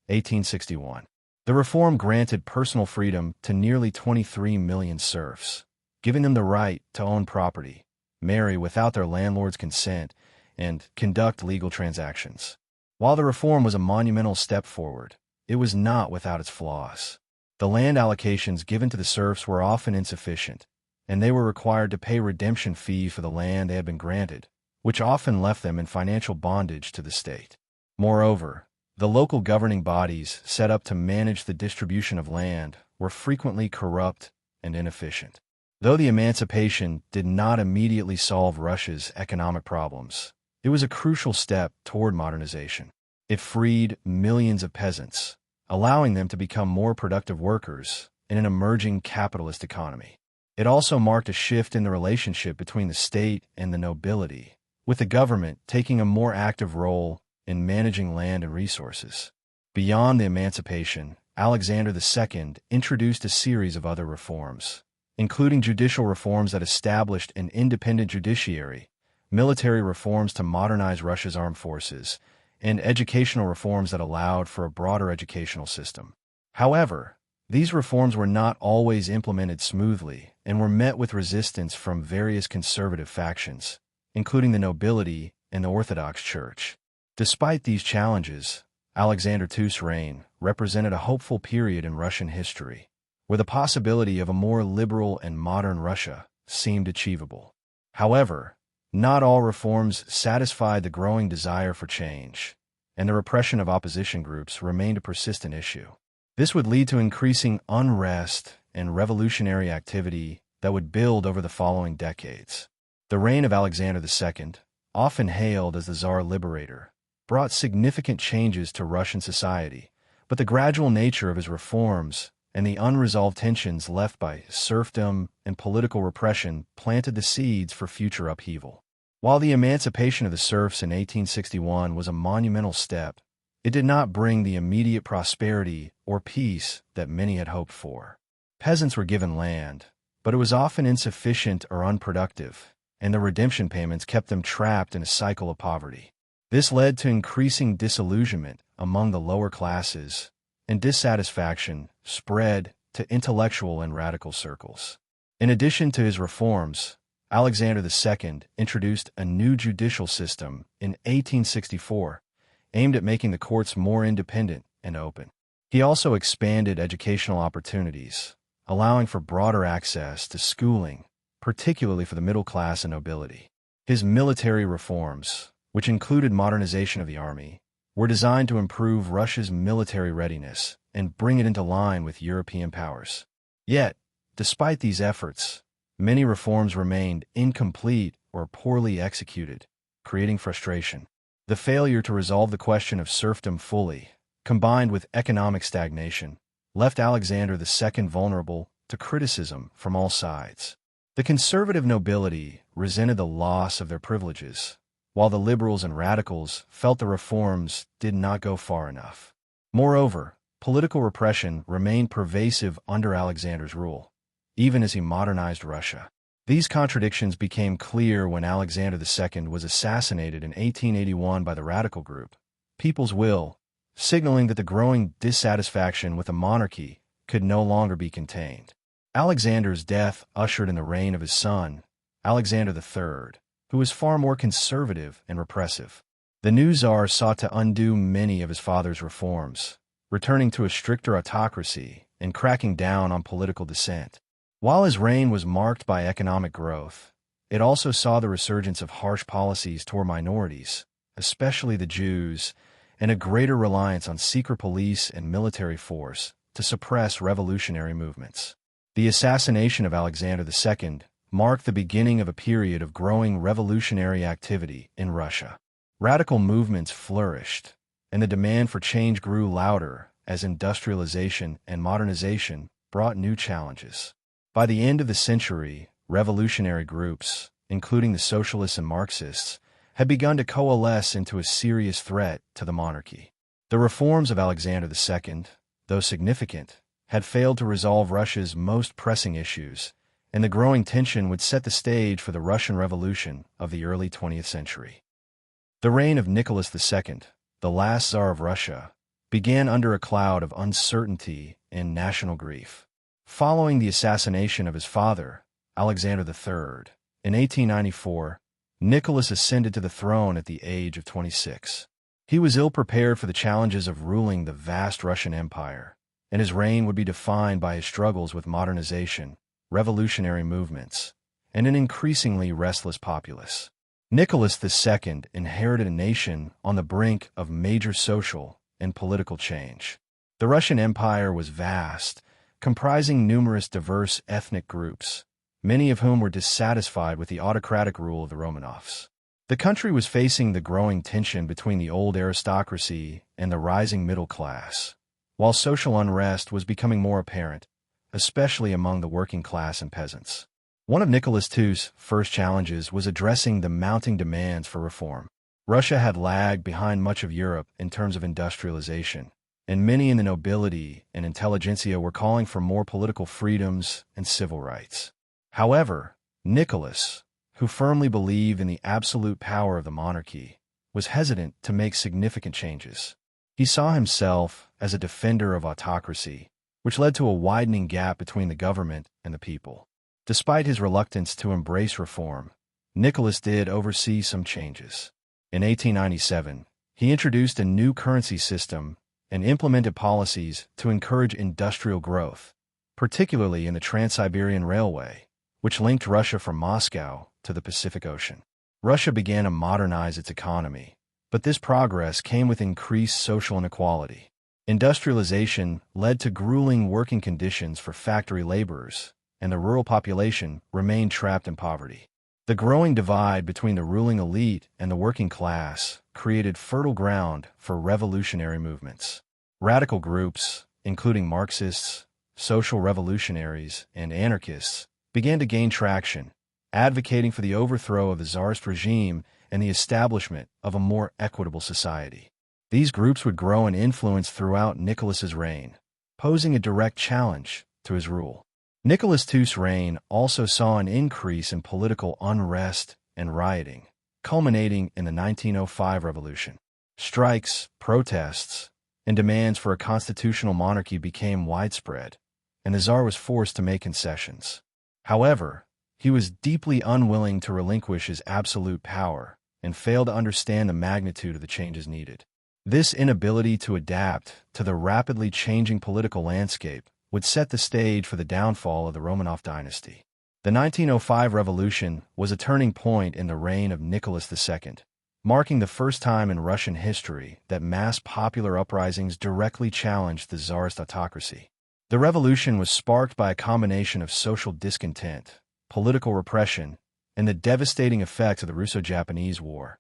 1861. The reform granted personal freedom to nearly 23 million serfs, giving them the right to own property, marry without their landlord's consent, and conduct legal transactions. While the reform was a monumental step forward, it was not without its flaws. The land allocations given to the serfs were often insufficient, and they were required to pay redemption fee for the land they had been granted, which often left them in financial bondage to the state. Moreover, the local governing bodies set up to manage the distribution of land were frequently corrupt and inefficient. Though the emancipation did not immediately solve Russia's economic problems, it was a crucial step toward modernization. It freed millions of peasants, allowing them to become more productive workers in an emerging capitalist economy. It also marked a shift in the relationship between the state and the nobility, with the government taking a more active role in managing land and resources. Beyond the emancipation, Alexander II introduced a series of other reforms, including judicial reforms that established an independent judiciary, military reforms to modernize Russia's armed forces, and educational reforms that allowed for a broader educational system. However, these reforms were not always implemented smoothly and were met with resistance from various conservative factions, including the nobility and the Orthodox Church. Despite these challenges, Alexander II's reign represented a hopeful period in Russian history, where the possibility of a more liberal and modern Russia seemed achievable. However, not all reforms satisfied the growing desire for change, and the repression of opposition groups remained a persistent issue. This would lead to increasing unrest and revolutionary activity that would build over the following decades. The reign of Alexander II, often hailed as the Tsar Liberator, brought significant changes to Russian society, but the gradual nature of his reforms and the unresolved tensions left by serfdom and political repression planted the seeds for future upheaval. While the emancipation of the serfs in 1861 was a monumental step, it did not bring the immediate prosperity or peace that many had hoped for. Peasants were given land, but it was often insufficient or unproductive, and the redemption payments kept them trapped in a cycle of poverty. This led to increasing disillusionment among the lower classes, and dissatisfaction spread to intellectual and radical circles. In addition to his reforms, Alexander II introduced a new judicial system in 1864, aimed at making the courts more independent and open. He also expanded educational opportunities, allowing for broader access to schooling, particularly for the middle class and nobility. His military reforms, which included modernization of the army, were designed to improve Russia's military readiness and bring it into line with European powers. Yet, despite these efforts, many reforms remained incomplete or poorly executed, creating frustration. The failure to resolve the question of serfdom fully, combined with economic stagnation, left Alexander II vulnerable to criticism from all sides. The conservative nobility resented the loss of their privileges, while the liberals and radicals felt the reforms did not go far enough. Moreover, political repression remained pervasive under Alexander's rule, even as he modernized Russia. These contradictions became clear when Alexander II was assassinated in 1881 by the radical group People's Will, signaling that the growing dissatisfaction with the monarchy could no longer be contained. Alexander's death ushered in the reign of his son, Alexander III, who was far more conservative and repressive. The new Tsar sought to undo many of his father's reforms, returning to a stricter autocracy and cracking down on political dissent. While his reign was marked by economic growth, it also saw the resurgence of harsh policies toward minorities, especially the Jews, and a greater reliance on secret police and military force to suppress revolutionary movements. The assassination of Alexander II marked the beginning of a period of growing revolutionary activity in Russia. Radical movements flourished, and the demand for change grew louder as industrialization and modernization brought new challenges. By the end of the century, revolutionary groups, including the socialists and Marxists, had begun to coalesce into a serious threat to the monarchy. The reforms of Alexander II, though significant, had failed to resolve Russia's most pressing issues, and the growing tension would set the stage for the Russian Revolution of the early 20th century. The reign of Nicholas II, the last Tsar of Russia, began under a cloud of uncertainty and national grief. Following the assassination of his father, Alexander III, in 1894, Nicholas ascended to the throne at the age of 26. He was ill-prepared for the challenges of ruling the vast Russian Empire, and his reign would be defined by his struggles with modernization, revolutionary movements, and an increasingly restless populace. Nicholas II inherited a nation on the brink of major social and political change. The Russian Empire was vast, comprising numerous diverse ethnic groups, many of whom were dissatisfied with the autocratic rule of the Romanovs. The country was facing the growing tension between the old aristocracy and the rising middle class, while social unrest was becoming more apparent, especially among the working class and peasants. One of Nicholas II's first challenges was addressing the mounting demands for reform. Russia had lagged behind much of Europe in terms of industrialization, and many in the nobility and intelligentsia were calling for more political freedoms and civil rights. However, Nicholas, who firmly believed in the absolute power of the monarchy, was hesitant to make significant changes. He saw himself as a defender of autocracy, which led to a widening gap between the government and the people. Despite his reluctance to embrace reform, Nicholas did oversee some changes. In 1897, he introduced a new currency system and implemented policies to encourage industrial growth, particularly in the Trans-Siberian Railway, which linked Russia from Moscow to the Pacific Ocean. Russia began to modernize its economy, but this progress came with increased social inequality. Industrialization led to grueling working conditions for factory laborers, and the rural population remained trapped in poverty. The growing divide between the ruling elite and the working class created fertile ground for revolutionary movements. Radical groups, including Marxists, social revolutionaries, and anarchists, began to gain traction, advocating for the overthrow of the Tsarist regime and the establishment of a more equitable society. These groups would grow in influence throughout Nicholas's reign, posing a direct challenge to his rule. Nicholas II's reign also saw an increase in political unrest and rioting, culminating in the 1905 revolution. Strikes, protests, and demands for a constitutional monarchy became widespread, and the Tsar was forced to make concessions. However, he was deeply unwilling to relinquish his absolute power and failed to understand the magnitude of the changes needed. This inability to adapt to the rapidly changing political landscape would set the stage for the downfall of the Romanov dynasty. The 1905 revolution was a turning point in the reign of Nicholas II, marking the first time in Russian history that mass popular uprisings directly challenged the Tsarist autocracy. The revolution was sparked by a combination of social discontent, political repression, and the devastating effects of the Russo-Japanese War,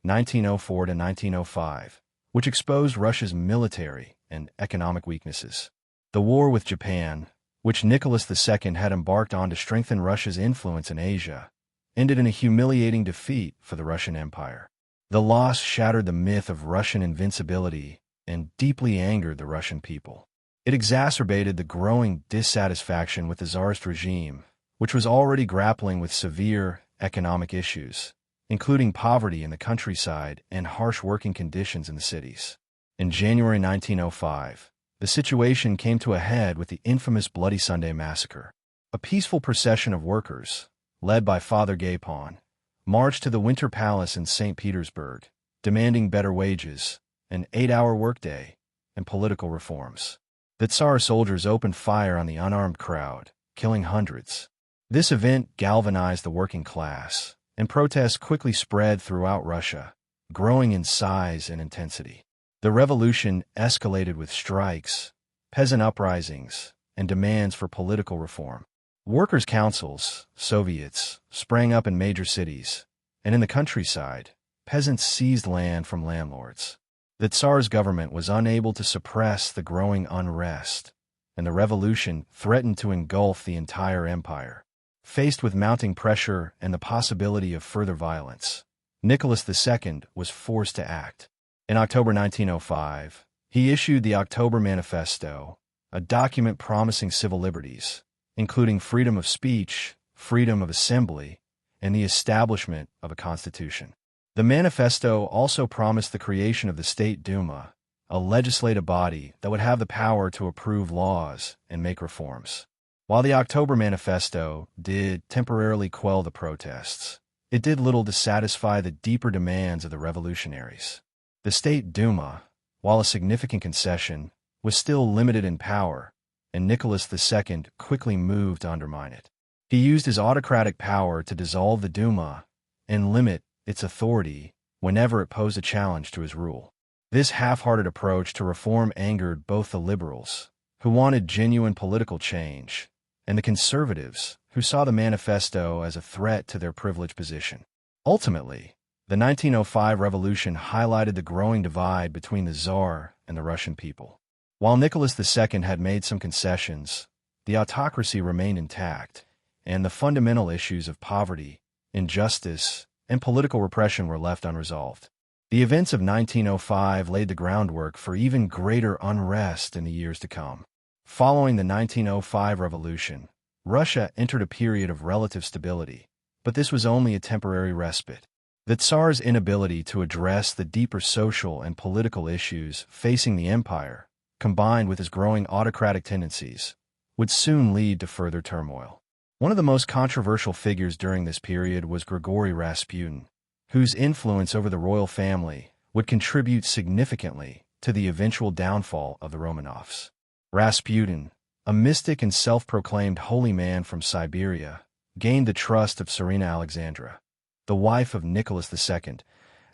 1904 to 1905, which exposed Russia's military and economic weaknesses. The war with Japan, which Nicholas II had embarked on to strengthen Russia's influence in Asia, ended in a humiliating defeat for the Russian Empire. The loss shattered the myth of Russian invincibility and deeply angered the Russian people. It exacerbated the growing dissatisfaction with the Tsarist regime, which was already grappling with severe economic issues, including poverty in the countryside and harsh working conditions in the cities. In January 1905, the situation came to a head with the infamous Bloody Sunday massacre. A peaceful procession of workers, led by Father Gapon, marched to the Winter Palace in St. Petersburg, demanding better wages, an 8-hour workday, and political reforms. The Tsar soldiers opened fire on the unarmed crowd, killing hundreds. This event galvanized the working class, and protests quickly spread throughout Russia, growing in size and intensity. The revolution escalated with strikes, peasant uprisings, and demands for political reform. Workers' councils, Soviets, sprang up in major cities, and in the countryside, peasants seized land from landlords. The Tsar's government was unable to suppress the growing unrest, and the revolution threatened to engulf the entire empire. Faced with mounting pressure and the possibility of further violence, Nicholas II was forced to act. In October 1905, he issued the October Manifesto, a document promising civil liberties, including freedom of speech, freedom of assembly, and the establishment of a constitution. The manifesto also promised the creation of the State Duma, a legislative body that would have the power to approve laws and make reforms. While the October Manifesto did temporarily quell the protests, it did little to satisfy the deeper demands of the revolutionaries. The State Duma, while a significant concession, was still limited in power, and Nicholas II quickly moved to undermine it. He used his autocratic power to dissolve the Duma and limit its authority whenever it posed a challenge to his rule. This half-hearted approach to reform angered both the liberals, who wanted genuine political change, and the conservatives, who saw the manifesto as a threat to their privileged position. Ultimately, the 1905 revolution highlighted the growing divide between the Tsar and the Russian people. While Nicholas II had made some concessions, the autocracy remained intact, and the fundamental issues of poverty, injustice, and political repression were left unresolved. The events of 1905 laid the groundwork for even greater unrest in the years to come. Following the 1905 revolution, Russia entered a period of relative stability, but this was only a temporary respite. The Tsar's inability to address the deeper social and political issues facing the empire, combined with his growing autocratic tendencies, would soon lead to further turmoil. One of the most controversial figures during this period was Grigory Rasputin, whose influence over the royal family would contribute significantly to the eventual downfall of the Romanovs. Rasputin, a mystic and self-proclaimed holy man from Siberia, gained the trust of Tsarina Alexandra, the wife of Nicholas II,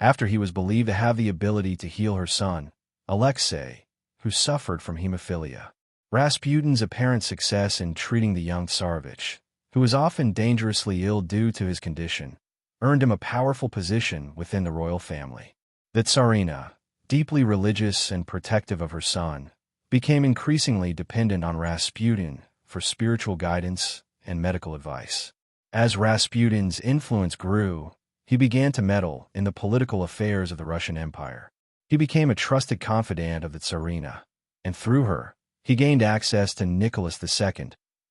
after he was believed to have the ability to heal her son, Alexei, who suffered from hemophilia. Rasputin's apparent success in treating the young Tsarevich, who was often dangerously ill due to his condition, earned him a powerful position within the royal family. The Tsarina, deeply religious and protective of her son, became increasingly dependent on Rasputin for spiritual guidance and medical advice. As Rasputin's influence grew, he began to meddle in the political affairs of the Russian Empire. He became a trusted confidant of the Tsarina, and through her, he gained access to Nicholas II,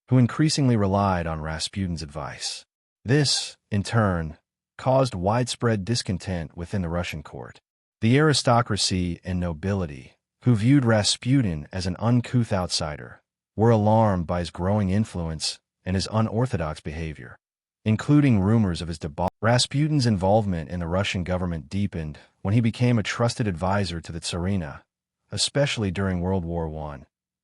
who increasingly relied on Rasputin's advice. This, in turn, caused widespread discontent within the Russian court. The aristocracy and nobility, who viewed Rasputin as an uncouth outsider, were alarmed by his growing influence and his unorthodox behavior, including rumors of his debauchery. Rasputin's involvement in the Russian government deepened when he became a trusted advisor to the Tsarina, especially during World War I,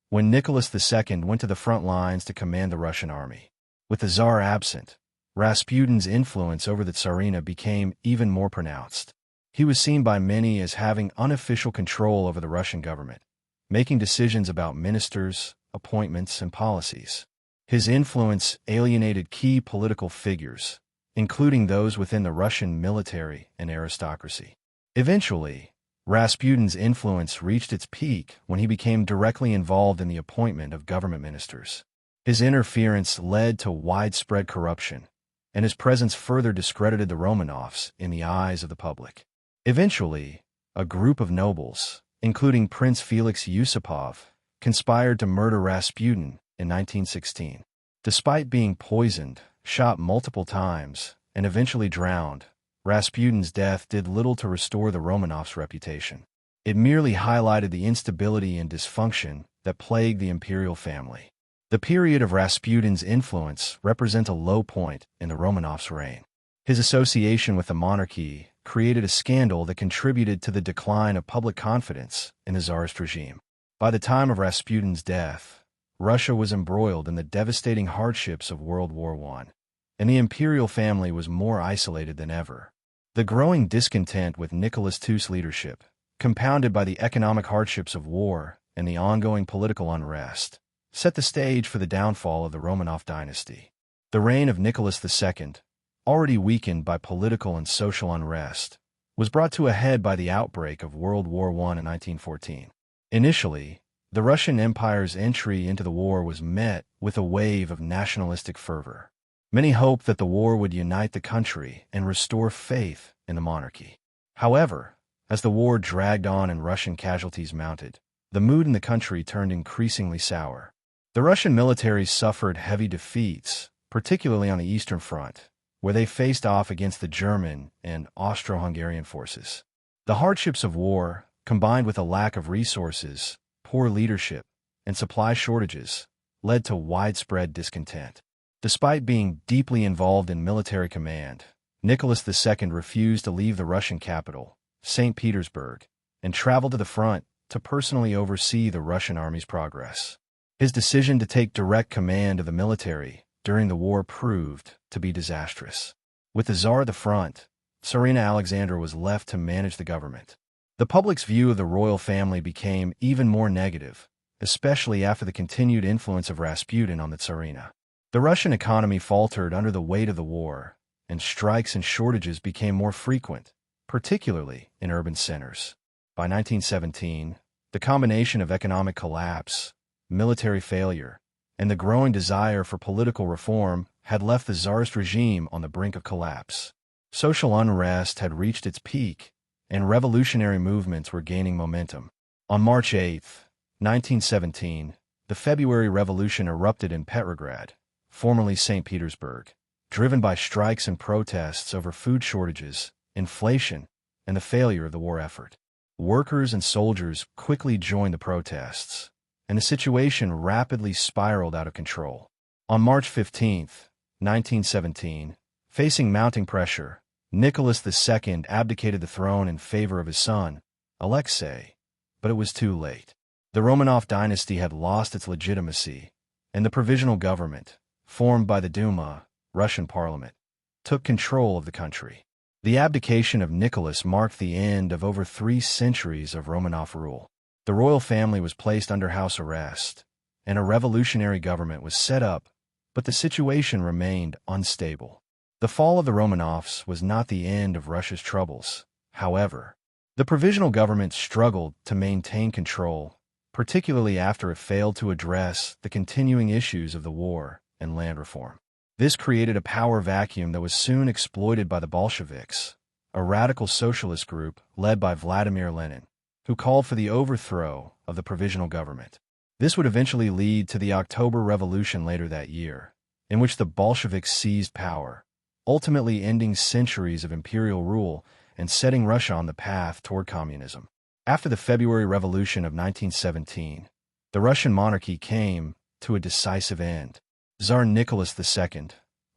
when Nicholas II went to the front lines to command the Russian army. With the Tsar absent, Rasputin's influence over the Tsarina became even more pronounced. He was seen by many as having unofficial control over the Russian government, making decisions about ministers, appointments, and policies. His influence alienated key political figures, including those within the Russian military and aristocracy. Eventually, Rasputin's influence reached its peak when he became directly involved in the appointment of government ministers. His interference led to widespread corruption, and his presence further discredited the Romanovs in the eyes of the public. Eventually, a group of nobles, including Prince Felix Yusupov, conspired to murder Rasputin in 1916. Despite being poisoned, shot multiple times, and eventually drowned, Rasputin's death did little to restore the Romanovs' reputation. It merely highlighted the instability and dysfunction that plagued the imperial family. The period of Rasputin's influence represents a low point in the Romanovs' reign. His association with the monarchy created a scandal that contributed to the decline of public confidence in the Tsarist regime. By the time of Rasputin's death, Russia was embroiled in the devastating hardships of World War I, and the imperial family was more isolated than ever. The growing discontent with Nicholas II's leadership, compounded by the economic hardships of war and the ongoing political unrest, set the stage for the downfall of the Romanov dynasty. The reign of Nicholas II, already weakened by political and social unrest, was brought to a head by the outbreak of World War I in 1914. Initially, The Russian Empire's entry into the war was met with a wave of nationalistic fervor. Many hoped that the war would unite the country and restore faith in the monarchy. However, as the war dragged on and Russian casualties mounted, the mood in the country turned increasingly sour. The Russian military suffered heavy defeats, particularly on the Eastern Front, where they faced off against the German and Austro-Hungarian forces. The hardships of war, combined with a lack of resources, poor leadership, and supply shortages, led to widespread discontent. Despite being deeply involved in military command, Nicholas II refused to leave the Russian capital, St. Petersburg, and traveled to the front to personally oversee the Russian army's progress. His decision to take direct command of the military during the war proved to be disastrous. With the Tsar at the front, Tsarina Alexandra was left to manage the government. The public's view of the royal family became even more negative, especially after the continued influence of Rasputin on the Tsarina. The Russian economy faltered under the weight of the war, and strikes and shortages became more frequent, particularly in urban centers. By 1917, the combination of economic collapse, military failure, and the growing desire for political reform had left the Tsarist regime on the brink of collapse. Social unrest had reached its peak, and revolutionary movements were gaining momentum. On March 8, 1917, the February Revolution erupted in Petrograd, formerly St. Petersburg, driven by strikes and protests over food shortages, inflation, and the failure of the war effort. Workers and soldiers quickly joined the protests, and the situation rapidly spiraled out of control. On March 15, 1917, facing mounting pressure, Nicholas II abdicated the throne in favor of his son, Alexei, but it was too late. The Romanov dynasty had lost its legitimacy, and the provisional government, formed by the Duma, Russian parliament, took control of the country. The abdication of Nicholas marked the end of over 3 centuries of Romanov rule. The royal family was placed under house arrest, and a revolutionary government was set up, but the situation remained unstable. The fall of the Romanovs was not the end of Russia's troubles. However, the provisional government struggled to maintain control, particularly after it failed to address the continuing issues of the war and land reform. This created a power vacuum that was soon exploited by the Bolsheviks, a radical socialist group led by Vladimir Lenin, who called for the overthrow of the provisional government. This would eventually lead to the October Revolution later that year, in which the Bolsheviks seized power, ultimately ending centuries of imperial rule and setting Russia on the path toward communism. After the February Revolution of 1917, the Russian monarchy came to a decisive end. Tsar Nicholas II,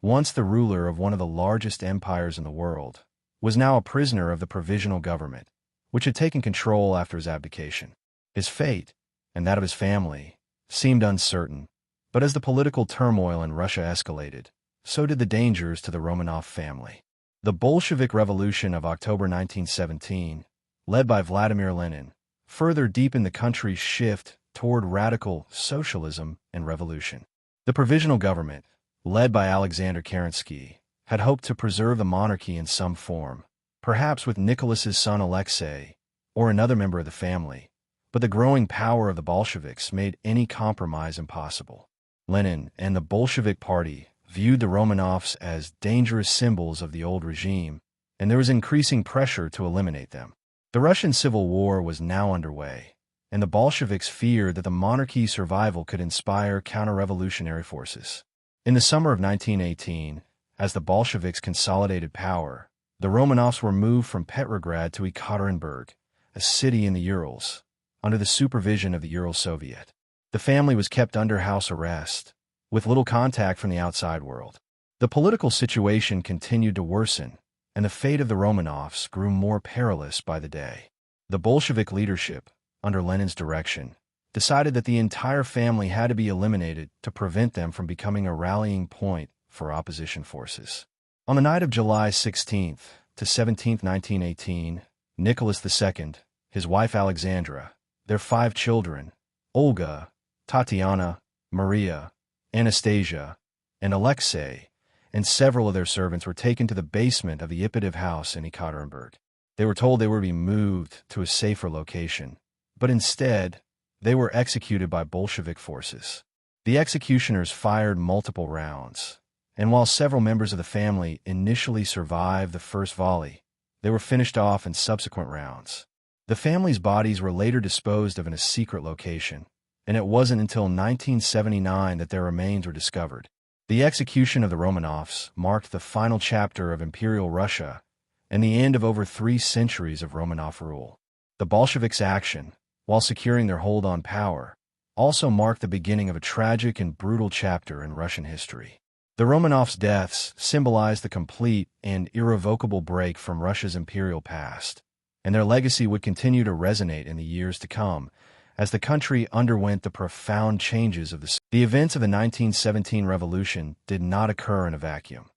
once the ruler of one of the largest empires in the world, was now a prisoner of the provisional government, which had taken control after his abdication. His fate, and that of his family, seemed uncertain, but as the political turmoil in Russia escalated, so did the dangers to the Romanov family. The Bolshevik Revolution of October 1917, led by Vladimir Lenin, further deepened the country's shift toward radical socialism and revolution. The provisional government, led by Alexander Kerensky, had hoped to preserve the monarchy in some form, perhaps with Nicholas's son Alexei or another member of the family, but the growing power of the Bolsheviks made any compromise impossible. Lenin and the Bolshevik Party viewed the Romanovs as dangerous symbols of the old regime, and there was increasing pressure to eliminate them. The Russian Civil War was now underway, and the Bolsheviks feared that the monarchy's survival could inspire counter-revolutionary forces. In the summer of 1918, as the Bolsheviks consolidated power, the Romanovs were moved from Petrograd to Ekaterinburg, a city in the Urals, under the supervision of the Ural Soviet. The family was kept under house arrest, with little contact from the outside world. The political situation continued to worsen, and the fate of the Romanovs grew more perilous by the day. The Bolshevik leadership, under Lenin's direction, decided that the entire family had to be eliminated to prevent them from becoming a rallying point for opposition forces. On the night of July 16th to 17th, 1918, Nicholas II, his wife Alexandra, their 5 children, Olga, Tatiana, Maria, Anastasia, and Alexei, and several of their servants were taken to the basement of the Ipatiev house in Ekaterinburg. They were told they were to be moved to a safer location, but instead, they were executed by Bolshevik forces. The executioners fired multiple rounds, and while several members of the family initially survived the first volley, they were finished off in subsequent rounds. The family's bodies were later disposed of in a secret location, and it wasn't until 1979 that their remains were discovered. The execution of the Romanovs marked the final chapter of Imperial Russia and the end of over 3 centuries of Romanov rule. The Bolsheviks' action, while securing their hold on power, also marked the beginning of a tragic and brutal chapter in Russian history. The Romanovs' deaths symbolized the complete and irrevocable break from Russia's imperial past, and their legacy would continue to resonate in the years to come as the country underwent the profound changes of the events of the 1917 revolution did not occur in a vacuum.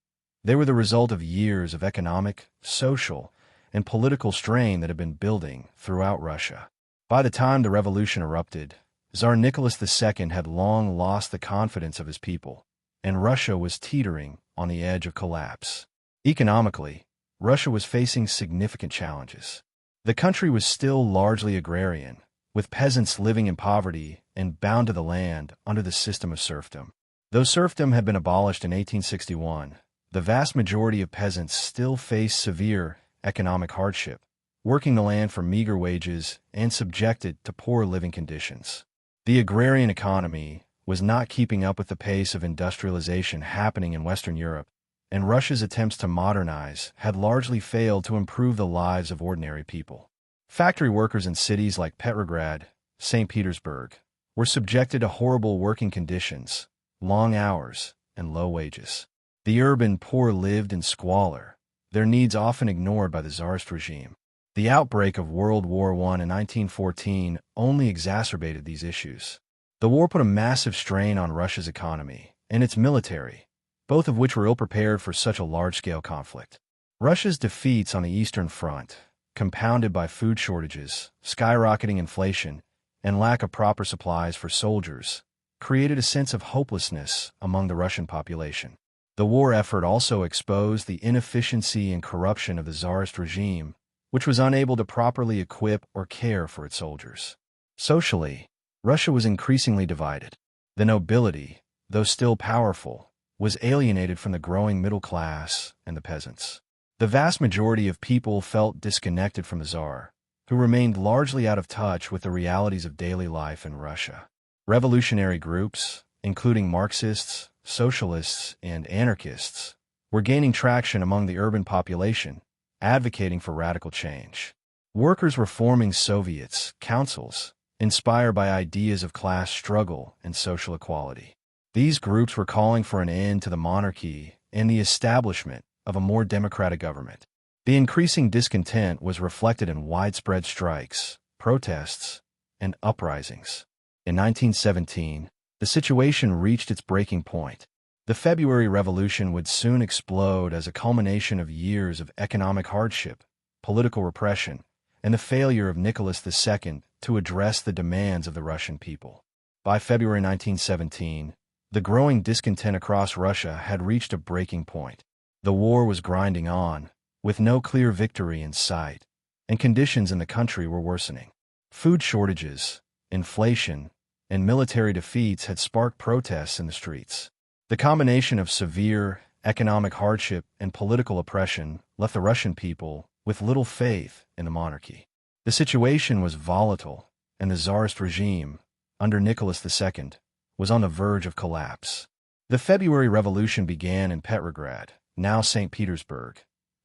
They were the result of years of economic, social, and political strain that had been building throughout Russia. By the time the revolution erupted, Tsar Nicholas II had long lost the confidence of his people, and Russia was teetering on the edge of collapse. Economically, Russia was facing significant challenges. The country was still largely agrarian, with peasants living in poverty and bound to the land under the system of serfdom. Though serfdom had been abolished in 1861, the vast majority of peasants still faced severe economic hardship, working the land for meager wages and subjected to poor living conditions. The agrarian economy was not keeping up with the pace of industrialization happening in Western Europe, and Russia's attempts to modernize had largely failed to improve the lives of ordinary people. Factory workers in cities like Petrograd, St. Petersburg, were subjected to horrible working conditions, long hours, and low wages. The urban poor lived in squalor, their needs often ignored by the Tsarist regime. The outbreak of World War I in 1914 only exacerbated these issues. The war put a massive strain on Russia's economy and its military, both of which were ill-prepared for such a large-scale conflict. Russia's defeats on the Eastern Front, compounded by food shortages, skyrocketing inflation, and lack of proper supplies for soldiers, created a sense of hopelessness among the Russian population. The war effort also exposed the inefficiency and corruption of the Tsarist regime, which was unable to properly equip or care for its soldiers. Socially, Russia was increasingly divided. The nobility, though still powerful, was alienated from the growing middle class and the peasants. The vast majority of people felt disconnected from the Tsar, who remained largely out of touch with the realities of daily life in Russia. Revolutionary groups, including Marxists, socialists, and anarchists, were gaining traction among the urban population, advocating for radical change. Workers were forming Soviets, councils, inspired by ideas of class struggle and social equality. These groups were calling for an end to the monarchy and the establishment of a more democratic government. The increasing discontent was reflected in widespread strikes, protests, and uprisings. In 1917, the situation reached its breaking point. The February Revolution would soon explode as a culmination of years of economic hardship, political repression, and the failure of Nicholas II to address the demands of the Russian people. By February 1917, the growing discontent across Russia had reached a breaking point. The war was grinding on, with no clear victory in sight, and conditions in the country were worsening. Food shortages, inflation, and military defeats had sparked protests in the streets. The combination of severe economic hardship and political oppression left the Russian people with little faith in the monarchy. The situation was volatile, and the Tsarist regime, under Nicholas II, was on the verge of collapse. The February Revolution began in Petrograd, now St. Petersburg,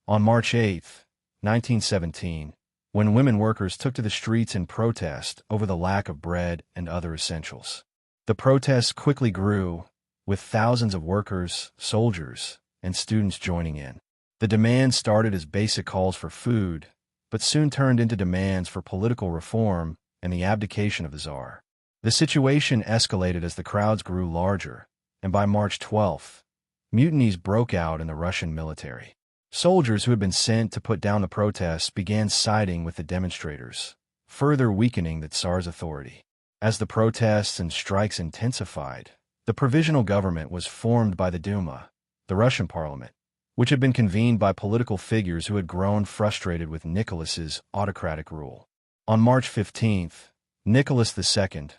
on March 8, 1917, when women workers took to the streets in protest over the lack of bread and other essentials. The protests quickly grew, with thousands of workers, soldiers, and students joining in. The demands started as basic calls for food, but soon turned into demands for political reform and the abdication of the Tsar. The situation escalated as the crowds grew larger, and by March 12th, mutinies broke out in the Russian military. Soldiers who had been sent to put down the protests began siding with the demonstrators, further weakening the Tsar's authority. As the protests and strikes intensified, the provisional government was formed by the Duma, the Russian parliament, which had been convened by political figures who had grown frustrated with Nicholas's autocratic rule. On March 15, Nicholas II,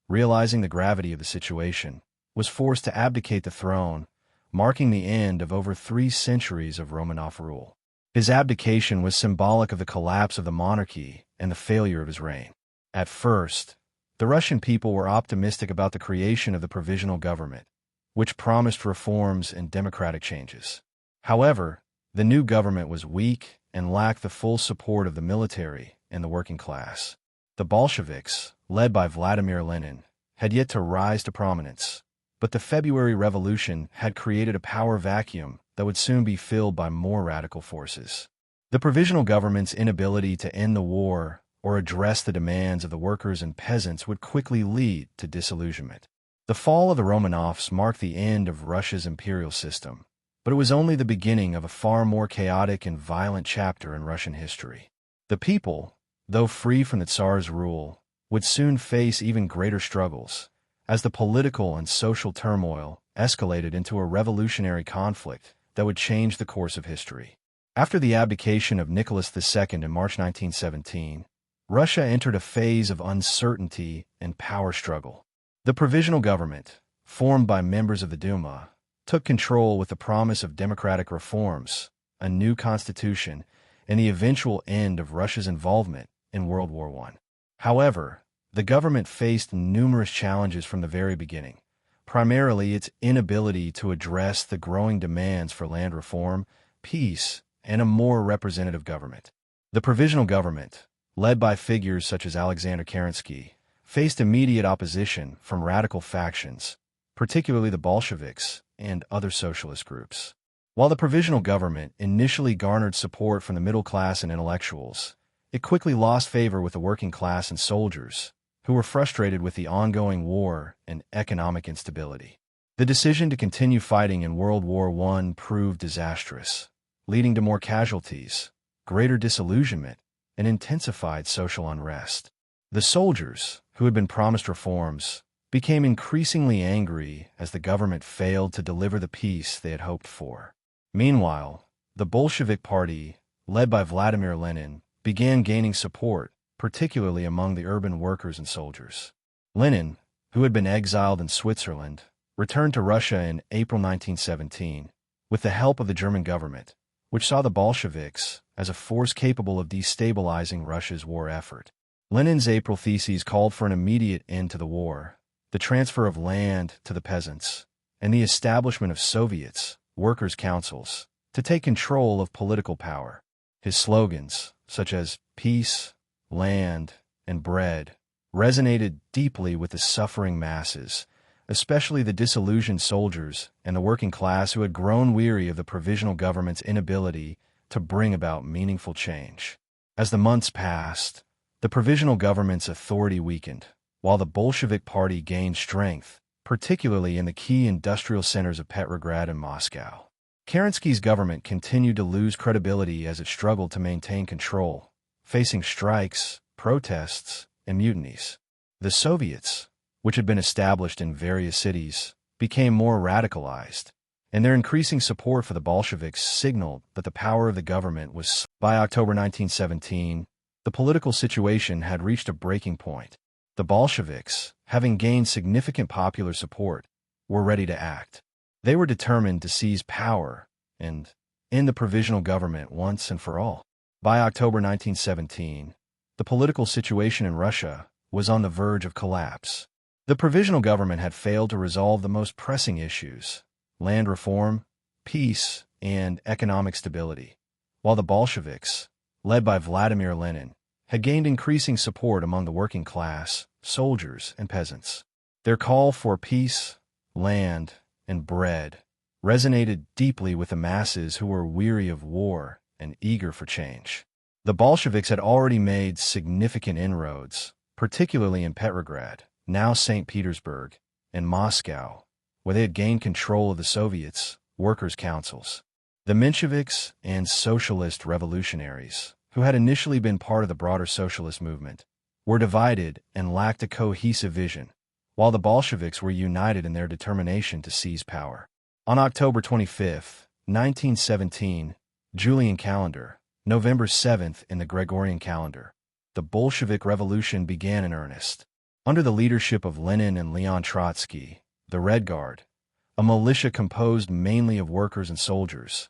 realizing the gravity of the situation, was forced to abdicate the throne, marking the end of over 3 centuries of Romanov rule. His abdication was symbolic of the collapse of the monarchy and the failure of his reign. At first, the Russian people were optimistic about the creation of the provisional government, which promised reforms and democratic changes. However, the new government was weak and lacked the full support of the military and the working class. The Bolsheviks, led by Vladimir Lenin, had yet to rise to prominence, but the February Revolution had created a power vacuum that would soon be filled by more radical forces. The provisional government's inability to end the war or address the demands of the workers and peasants would quickly lead to disillusionment. The fall of the Romanovs marked the end of Russia's imperial system, but it was only the beginning of a far more chaotic and violent chapter in Russian history. The people, though free from the Tsar's rule, would soon face even greater struggles, as the political and social turmoil escalated into a revolutionary conflict that would change the course of history. After the abdication of Nicholas II in March 1917, Russia entered a phase of uncertainty and power struggle. The provisional government, formed by members of the Duma, took control with the promise of democratic reforms, a new constitution, and the eventual end of Russia's involvement in World War I. However, the government faced numerous challenges from the very beginning, primarily its inability to address the growing demands for land reform, peace, and a more representative government. The provisional government, led by figures such as Alexander Kerensky, faced immediate opposition from radical factions, particularly the Bolsheviks and other socialist groups. While the provisional government initially garnered support from the middle class and intellectuals, it quickly lost favor with the working class and soldiers, who were frustrated with the ongoing war and economic instability. The decision to continue fighting in World War I proved disastrous, leading to more casualties, greater disillusionment, and intensified social unrest. The soldiers, who had been promised reforms, became increasingly angry as the government failed to deliver the peace they had hoped for. Meanwhile, the Bolshevik Party, led by Vladimir Lenin, began gaining support, particularly among the urban workers and soldiers. Lenin, who had been exiled in Switzerland, returned to Russia in April 1917 with the help of the German government, which saw the Bolsheviks as a force capable of destabilizing Russia's war effort. Lenin's April theses called for an immediate end to the war, the transfer of land to the peasants, and the establishment of Soviets, workers' councils, to take control of political power. His slogans, such as peace, land, and bread, resonated deeply with the suffering masses, especially the disillusioned soldiers and the working class who had grown weary of the provisional government's inability to bring about meaningful change. As the months passed, the provisional government's authority weakened, while the Bolshevik Party gained strength, particularly in the key industrial centers of Petrograd and Moscow. Kerensky's government continued to lose credibility as it struggled to maintain control, facing strikes, protests, and mutinies. The Soviets, which had been established in various cities, became more radicalized, and their increasing support for the Bolsheviks signaled that the power of the government was. By October 1917, the political situation had reached a breaking point. The Bolsheviks, having gained significant popular support, were ready to act. They were determined to seize power and end the provisional government once and for all. By October 1917, the political situation in Russia was on the verge of collapse. The provisional government had failed to resolve the most pressing issues: land reform, peace, and economic stability, while the Bolsheviks, led by Vladimir Lenin, had gained increasing support among the working class, soldiers, and peasants. Their call for peace, land, and bread resonated deeply with the masses who were weary of war and eager for change. The Bolsheviks had already made significant inroads, particularly in Petrograd, now St. Petersburg, and Moscow, where they had gained control of the Soviets, workers' councils. The Mensheviks and socialist revolutionaries, who had initially been part of the broader socialist movement, were divided and lacked a cohesive vision, while the Bolsheviks were united in their determination to seize power. On October 25, 1917, Julian calendar, November 7th in the Gregorian calendar, the Bolshevik Revolution began in earnest. Under the leadership of Lenin and Leon Trotsky, the Red Guard, a militia composed mainly of workers and soldiers,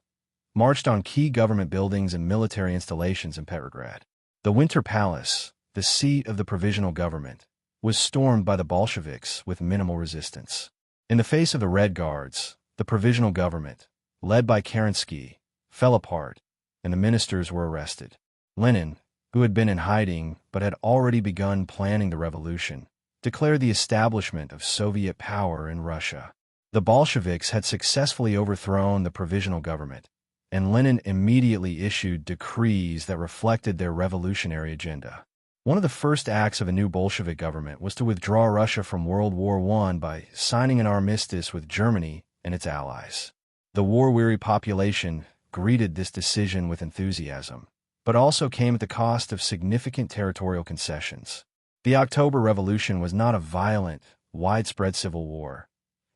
marched on key government buildings and military installations in Petrograd. The Winter Palace, the seat of the provisional government, was stormed by the Bolsheviks with minimal resistance. In the face of the Red Guards, the provisional government, led by Kerensky, fell apart, and the ministers were arrested. Lenin, who had been in hiding but had already begun planning the revolution, declared the establishment of Soviet power in Russia. The Bolsheviks had successfully overthrown the provisional government, and Lenin immediately issued decrees that reflected their revolutionary agenda. One of the first acts of a new Bolshevik government was to withdraw Russia from World War I by signing an armistice with Germany and its allies. The war-weary population greeted this decision with enthusiasm, but also came at the cost of significant territorial concessions. The October Revolution was not a violent, widespread civil war,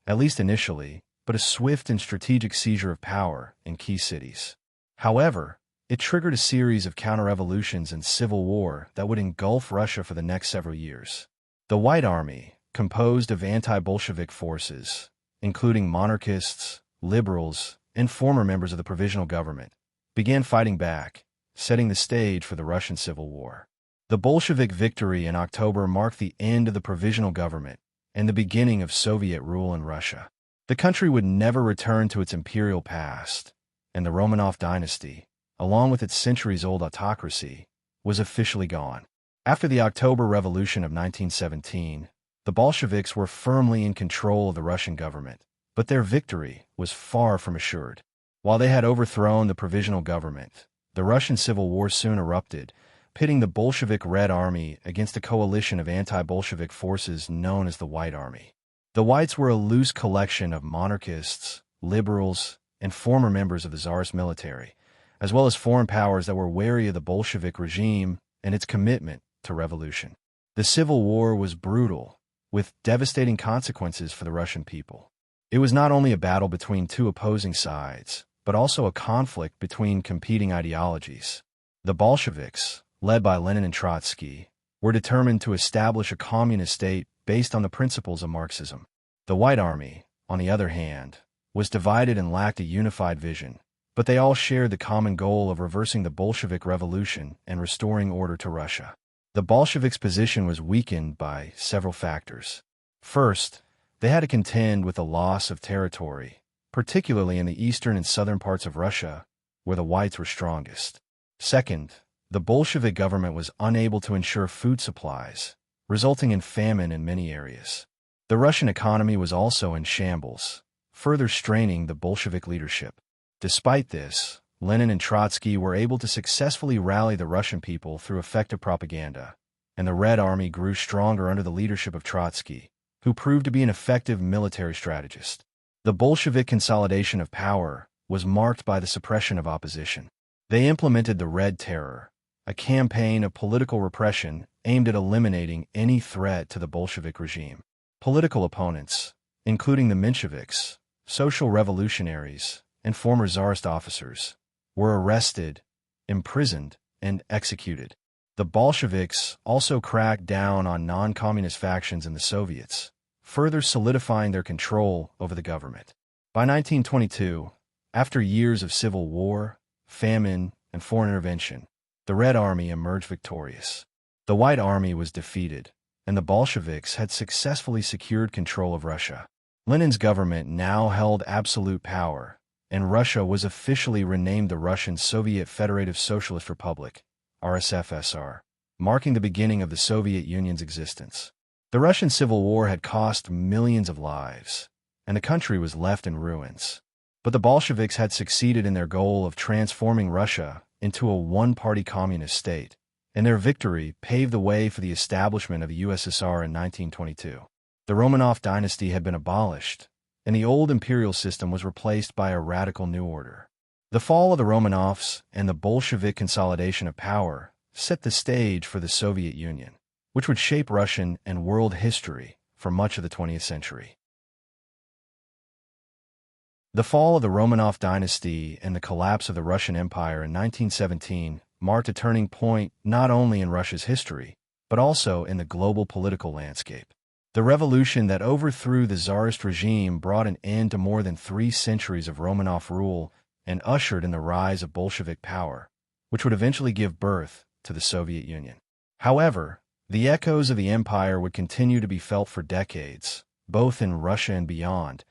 at least initially, but a swift and strategic seizure of power in key cities. However, it triggered a series of counter-revolutions and civil war that would engulf Russia for the next several years. The White Army, composed of anti-Bolshevik forces, including monarchists, liberals, and former members of the provisional government, began fighting back, setting the stage for the Russian Civil War. The Bolshevik victory in October marked the end of the provisional government and the beginning of Soviet rule in Russia. The country would never return to its imperial past, and the Romanov dynasty, along with its centuries-old autocracy, was officially gone. After the October Revolution of 1917, the Bolsheviks were firmly in control of the Russian government, but their victory was far from assured. While they had overthrown the provisional government, the Russian Civil War soon erupted, pitting the Bolshevik Red Army against a coalition of anti-Bolshevik forces known as the White Army. The Whites were a loose collection of monarchists, liberals, and former members of the Tsarist military, as well as foreign powers that were wary of the Bolshevik regime and its commitment to revolution. The Civil War was brutal, with devastating consequences for the Russian people. It was not only a battle between two opposing sides, but also a conflict between competing ideologies. The Bolsheviks, led by Lenin and Trotsky, were determined to establish a communist state based on the principles of Marxism. The White Army, on the other hand, was divided and lacked a unified vision, but they all shared the common goal of reversing the Bolshevik Revolution and restoring order to Russia. The Bolsheviks' position was weakened by several factors. First, they had to contend with the loss of territory, particularly in the eastern and southern parts of Russia, where the Whites were strongest. Second, the Bolshevik government was unable to ensure food supplies, resulting in famine in many areas. The Russian economy was also in shambles, further straining the Bolshevik leadership. Despite this, Lenin and Trotsky were able to successfully rally the Russian people through effective propaganda, and the Red Army grew stronger under the leadership of Trotsky, who proved to be an effective military strategist. The Bolshevik consolidation of power was marked by the suppression of opposition. They implemented the Red Terror, a campaign of political repression aimed at eliminating any threat to the Bolshevik regime. Political opponents, including the Mensheviks, social revolutionaries, and former Tsarist officers, were arrested, imprisoned, and executed. The Bolsheviks also cracked down on non-communist factions in the Soviets, further solidifying their control over the government. By 1922, after years of civil war, famine, and foreign intervention, the Red Army emerged victorious. The White Army was defeated, and the Bolsheviks had successfully secured control of Russia. Lenin's government now held absolute power, and Russia was officially renamed the Russian Soviet Federative Socialist Republic, RSFSR, marking the beginning of the Soviet Union's existence. The Russian Civil War had cost millions of lives, and the country was left in ruins. But the Bolsheviks had succeeded in their goal of transforming Russia into a one-party communist state, and their victory paved the way for the establishment of the USSR in 1922. The Romanov dynasty had been abolished, and the old imperial system was replaced by a radical new order. The fall of the Romanovs and the Bolshevik consolidation of power set the stage for the Soviet Union, which would shape Russian and world history for much of the 20th century. The fall of the Romanov dynasty and the collapse of the Russian Empire in 1917 marked a turning point not only in Russia's history, but also in the global political landscape. The revolution that overthrew the Tsarist regime brought an end to more than 3 centuries of Romanov rule and ushered in the rise of Bolshevik power, which would eventually give birth to the Soviet Union. However, the echoes of the empire would continue to be felt for decades, both in Russia and beyond,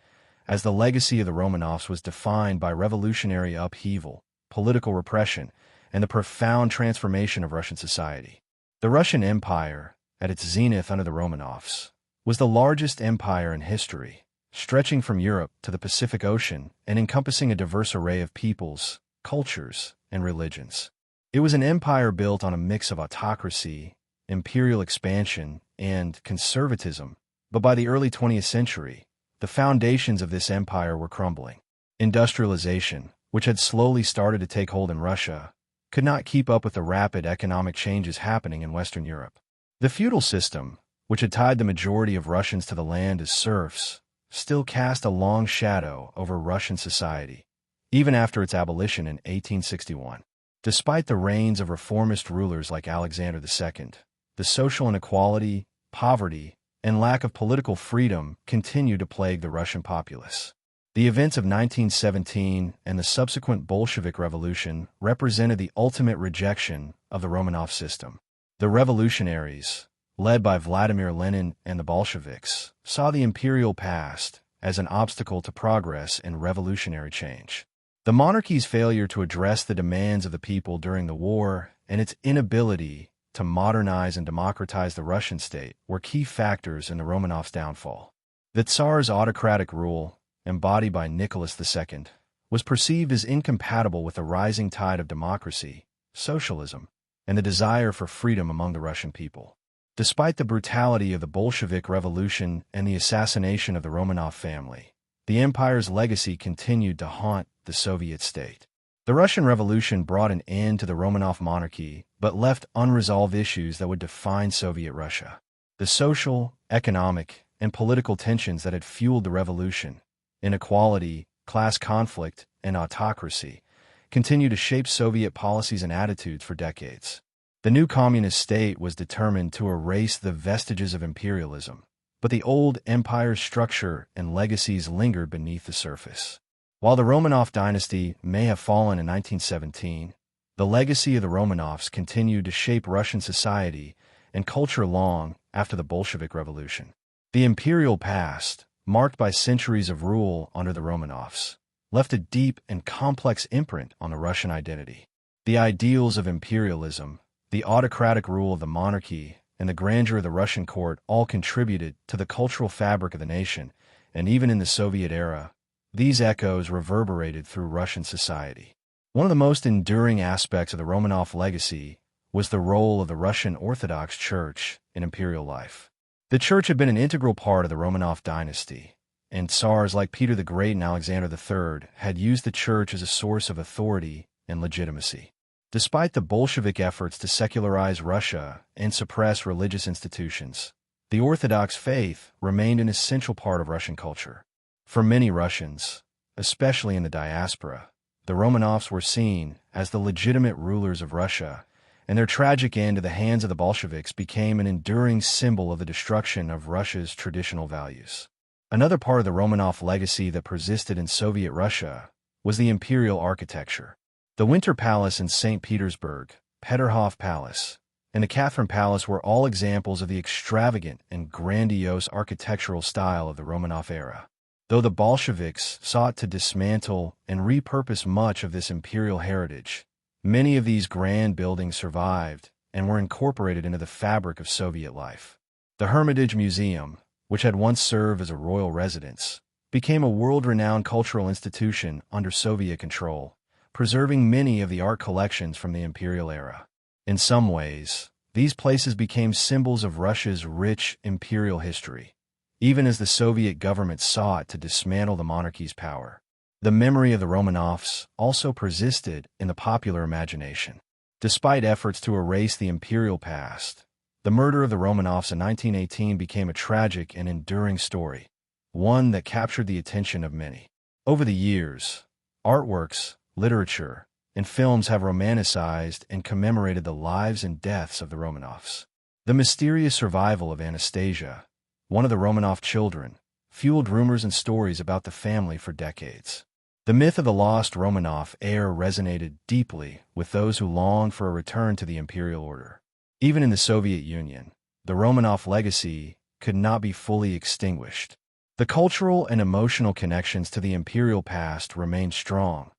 as the legacy of the Romanovs was defined by revolutionary upheaval, political repression, and the profound transformation of Russian society. The Russian Empire, at its zenith under the Romanovs, was the largest empire in history, stretching from Europe to the Pacific Ocean and encompassing a diverse array of peoples, cultures, and religions. It was an empire built on a mix of autocracy, imperial expansion, and conservatism, but by the early 20th century, the foundations of this empire were crumbling. Industrialization, which had slowly started to take hold in Russia, could not keep up with the rapid economic changes happening in Western Europe. The feudal system, which had tied the majority of Russians to the land as serfs, still cast a long shadow over Russian society, even after its abolition in 1861. Despite the reigns of reformist rulers like Alexander II, the social inequality, poverty, and lack of political freedom continued to plague the Russian populace. The events of 1917 and the subsequent Bolshevik Revolution represented the ultimate rejection of the Romanov system. The revolutionaries, led by Vladimir Lenin and the Bolsheviks, saw the imperial past as an obstacle to progress and revolutionary change. The monarchy's failure to address the demands of the people during the war and its inability to modernize and democratize the Russian state were key factors in the Romanovs' downfall. The Tsar's autocratic rule, embodied by Nicholas II, was perceived as incompatible with the rising tide of democracy, socialism, and the desire for freedom among the Russian people. Despite the brutality of the Bolshevik Revolution and the assassination of the Romanov family, the empire's legacy continued to haunt the Soviet state. The Russian Revolution brought an end to the Romanov monarchy, but left unresolved issues that would define Soviet Russia. The social, economic, and political tensions that had fueled the revolution, inequality, class conflict, and autocracy, continued to shape Soviet policies and attitudes for decades. The new communist state was determined to erase the vestiges of imperialism, but the old empire's structure and legacies lingered beneath the surface. While the Romanov dynasty may have fallen in 1917, the legacy of the Romanovs continued to shape Russian society and culture long after the Bolshevik Revolution. The imperial past, marked by centuries of rule under the Romanovs, left a deep and complex imprint on the Russian identity. The ideals of imperialism, the autocratic rule of the monarchy, and the grandeur of the Russian court all contributed to the cultural fabric of the nation, and even in the Soviet era, these echoes reverberated through Russian society. One of the most enduring aspects of the Romanov legacy was the role of the Russian Orthodox Church in imperial life. The church had been an integral part of the Romanov dynasty, and Tsars like Peter the Great and Alexander III had used the church as a source of authority and legitimacy. Despite the Bolshevik efforts to secularize Russia and suppress religious institutions, the Orthodox faith remained an essential part of Russian culture. For many Russians, especially in the diaspora, the Romanovs were seen as the legitimate rulers of Russia, and their tragic end at the hands of the Bolsheviks became an enduring symbol of the destruction of Russia's traditional values. Another part of the Romanov legacy that persisted in Soviet Russia was the imperial architecture. The Winter Palace in St. Petersburg, Peterhof Palace, and the Catherine Palace were all examples of the extravagant and grandiose architectural style of the Romanov era. Though the Bolsheviks sought to dismantle and repurpose much of this imperial heritage, many of these grand buildings survived and were incorporated into the fabric of Soviet life. The Hermitage Museum, which had once served as a royal residence, became a world-renowned cultural institution under Soviet control, preserving many of the art collections from the imperial era. In some ways, these places became symbols of Russia's rich imperial history, even as the Soviet government sought to dismantle the monarchy's power. The memory of the Romanovs also persisted in the popular imagination. Despite efforts to erase the imperial past, the murder of the Romanovs in 1918 became a tragic and enduring story, one that captured the attention of many. Over the years, artworks, literature, and films have romanticized and commemorated the lives and deaths of the Romanovs. The mysterious survival of Anastasia, one of the Romanov children, fueled rumors and stories about the family for decades. The myth of the lost Romanov heir resonated deeply with those who longed for a return to the imperial order. Even in the Soviet Union, the Romanov legacy could not be fully extinguished. The cultural and emotional connections to the imperial past remained strong,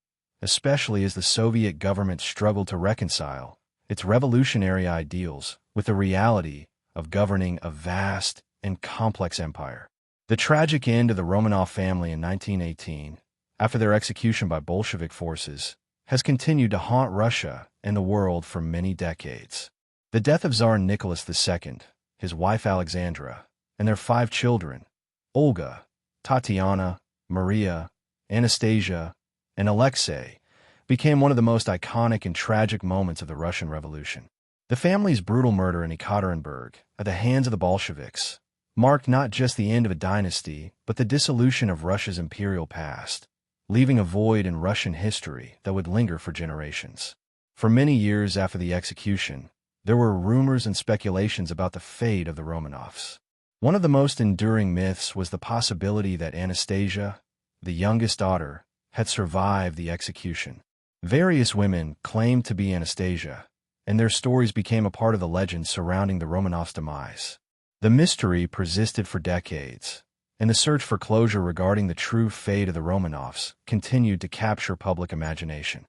especially as the Soviet government struggled to reconcile its revolutionary ideals with the reality of governing a vast and complex empire. The tragic end of the Romanov family in 1918, after their execution by Bolshevik forces, has continued to haunt Russia and the world for many decades. The death of Tsar Nicholas II, his wife Alexandra, and their 5 children, Olga, Tatiana, Maria, Anastasia, and Alexei, became one of the most iconic and tragic moments of the Russian Revolution. The family's brutal murder in Ekaterinburg at the hands of the Bolsheviks marked not just the end of a dynasty, but the dissolution of Russia's imperial past, leaving a void in Russian history that would linger for generations. For many years after the execution, there were rumors and speculations about the fate of the Romanovs. One of the most enduring myths was the possibility that Anastasia, the youngest daughter, had survived the execution. Various women claimed to be Anastasia, and their stories became a part of the legend surrounding the Romanovs' demise. The mystery persisted for decades, and the search for closure regarding the true fate of the Romanovs continued to capture public imagination.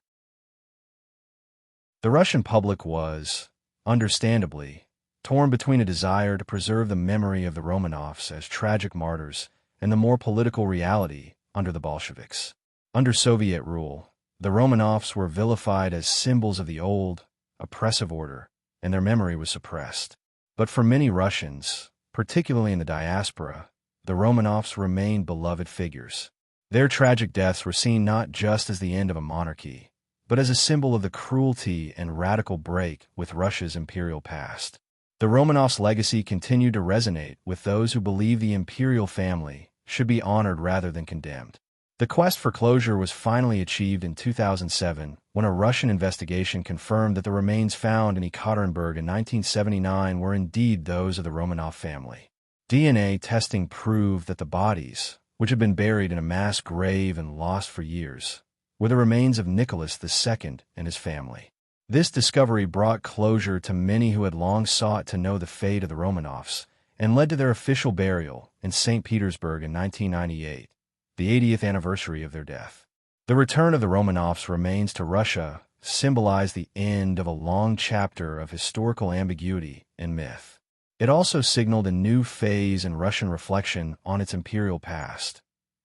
The Russian public was, understandably, torn between a desire to preserve the memory of the Romanovs as tragic martyrs and the more political reality under the Bolsheviks. Under Soviet rule, the Romanovs were vilified as symbols of the old, oppressive order, and their memory was suppressed. But for many Russians, particularly in the diaspora, the Romanovs remained beloved figures. Their tragic deaths were seen not just as the end of a monarchy, but as a symbol of the cruelty and radical break with Russia's imperial past. The Romanovs' legacy continued to resonate with those who believe the imperial family should be honored rather than condemned. The quest for closure was finally achieved in 2007 when a Russian investigation confirmed that the remains found in Ekaterinburg in 1979 were indeed those of the Romanov family. DNA testing proved that the bodies, which had been buried in a mass grave and lost for years, were the remains of Nicholas II and his family. This discovery brought closure to many who had long sought to know the fate of the Romanovs and led to their official burial in St. Petersburg in 1998, the 80th anniversary of their death. The return of the Romanovs' remains to Russia symbolized the end of a long chapter of historical ambiguity and myth. It also signaled a new phase in Russian reflection on its imperial past,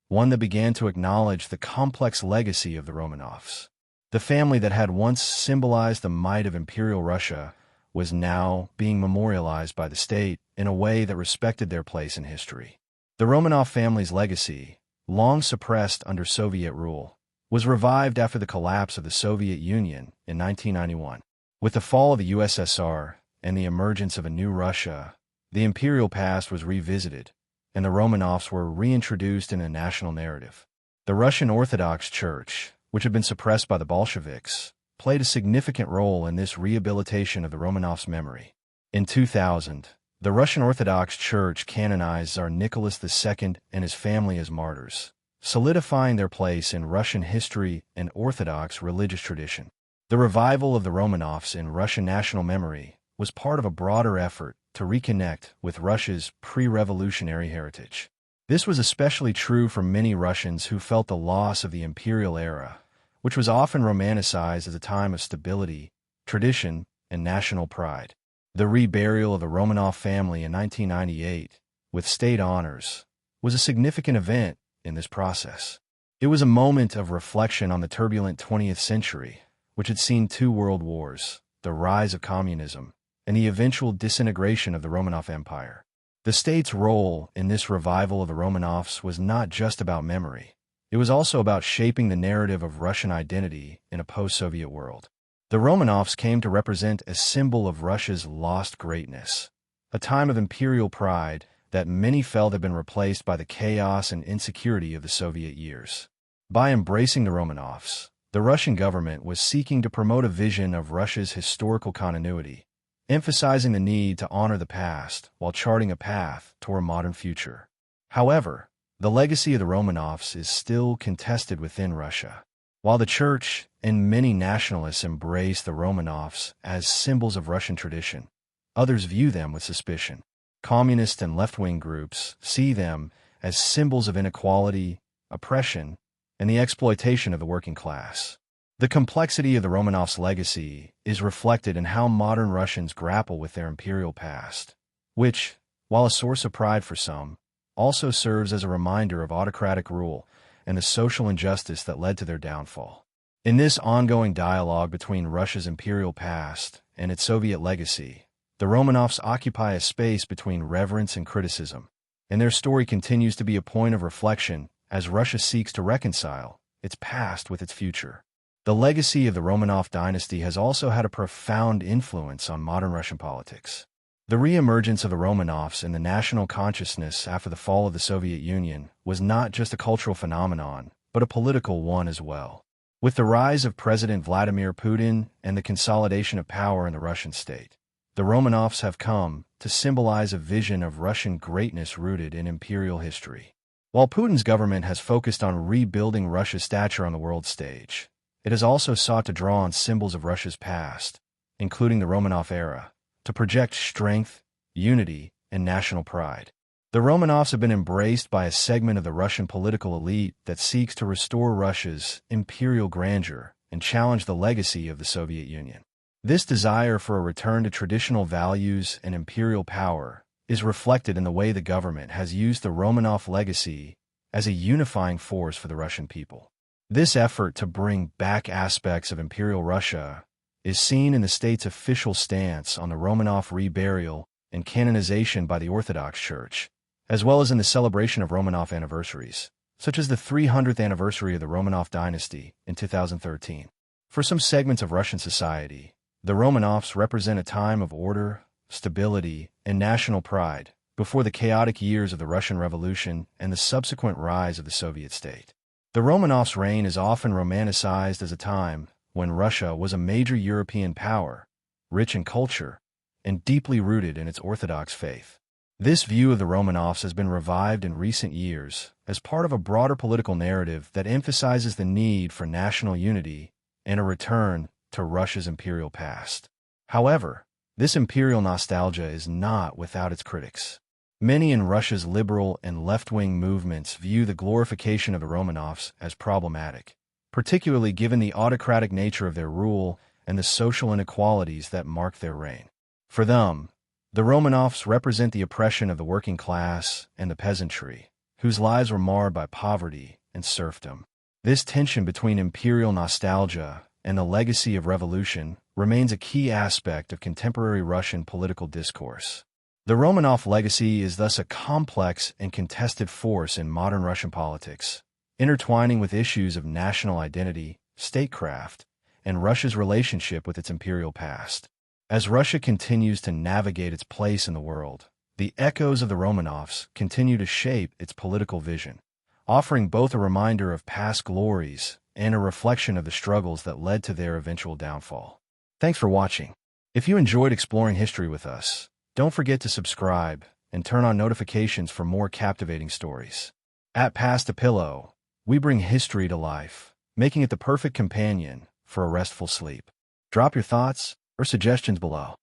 one that began to acknowledge the complex legacy of the Romanovs. The family that had once symbolized the might of imperial Russia was now being memorialized by the state in a way that respected their place in history. The Romanov family's legacy, long suppressed under Soviet rule, was revived after the collapse of the Soviet Union in 1991. With the fall of the USSR and the emergence of a new Russia, the imperial past was revisited, and the Romanovs were reintroduced in a national narrative. The Russian Orthodox Church, which had been suppressed by the Bolsheviks, played a significant role in this rehabilitation of the Romanovs' memory. In 2000, the Russian Orthodox Church canonized Tsar Nicholas II and his family as martyrs, solidifying their place in Russian history and Orthodox religious tradition. The revival of the Romanovs in Russian national memory was part of a broader effort to reconnect with Russia's pre-revolutionary heritage. This was especially true for many Russians who felt the loss of the imperial era, which was often romanticized as a time of stability, tradition, and national pride. The reburial of the Romanov family in 1998, with state honors, was a significant event in this process. It was a moment of reflection on the turbulent 20th century, which had seen 2 world wars, the rise of communism, and the eventual disintegration of the Romanov Empire. The state's role in this revival of the Romanovs was not just about memory. It was also about shaping the narrative of Russian identity in a post-Soviet world. The Romanovs came to represent a symbol of Russia's lost greatness, a time of imperial pride that many felt had been replaced by the chaos and insecurity of the Soviet years. By embracing the Romanovs, the Russian government was seeking to promote a vision of Russia's historical continuity, emphasizing the need to honor the past while charting a path toward a modern future. However, the legacy of the Romanovs is still contested within Russia. While the Church and many nationalists embrace the Romanovs as symbols of Russian tradition, others view them with suspicion. Communist and left-wing groups see them as symbols of inequality, oppression, and the exploitation of the working class. The complexity of the Romanovs' legacy is reflected in how modern Russians grapple with their imperial past, which, while a source of pride for some, also serves as a reminder of autocratic rule and the social injustice that led to their downfall. In this ongoing dialogue between Russia's imperial past and its Soviet legacy, the Romanovs occupy a space between reverence and criticism, and their story continues to be a point of reflection as Russia seeks to reconcile its past with its future. The legacy of the Romanov dynasty has also had a profound influence on modern Russian politics. The re-emergence of the Romanovs in the national consciousness after the fall of the Soviet Union was not just a cultural phenomenon, but a political one as well. With the rise of President Vladimir Putin and the consolidation of power in the Russian state, the Romanovs have come to symbolize a vision of Russian greatness rooted in imperial history. While Putin's government has focused on rebuilding Russia's stature on the world stage, it has also sought to draw on symbols of Russia's past, including the Romanov era, to project strength, unity, and national pride. The Romanovs have been embraced by a segment of the Russian political elite that seeks to restore Russia's imperial grandeur and challenge the legacy of the Soviet Union. This desire for a return to traditional values and imperial power is reflected in the way the government has used the Romanov legacy as a unifying force for the Russian people. This effort to bring back aspects of Imperial Russia is seen in the state's official stance on the Romanov reburial and canonization by the Orthodox Church, as well as in the celebration of Romanov anniversaries, such as the 300th anniversary of the Romanov dynasty in 2013. For some segments of Russian society, the Romanovs represent a time of order, stability, and national pride before the chaotic years of the Russian Revolution and the subsequent rise of the Soviet state. The Romanovs' reign is often romanticized as a time when Russia was a major European power, rich in culture, and deeply rooted in its Orthodox faith. This view of the Romanovs has been revived in recent years as part of a broader political narrative that emphasizes the need for national unity and a return to Russia's imperial past. However, this imperial nostalgia is not without its critics. Many in Russia's liberal and left-wing movements view the glorification of the Romanovs as problematic, particularly given the autocratic nature of their rule and the social inequalities that mark their reign. For them, the Romanovs represent the oppression of the working class and the peasantry, whose lives were marred by poverty and serfdom. This tension between imperial nostalgia and the legacy of revolution remains a key aspect of contemporary Russian political discourse. The Romanov legacy is thus a complex and contested force in modern Russian politics, intertwining with issues of national identity, statecraft, and Russia's relationship with its imperial past. As Russia continues to navigate its place in the world, the echoes of the Romanovs continue to shape its political vision, offering both a reminder of past glories and a reflection of the struggles that led to their eventual downfall. Thanks for watching. If you enjoyed exploring history with us, don't forget to subscribe and turn on notifications for more captivating stories. At Past a Pillow, we bring history to life, making it the perfect companion for a restful sleep. Drop your thoughts or suggestions below.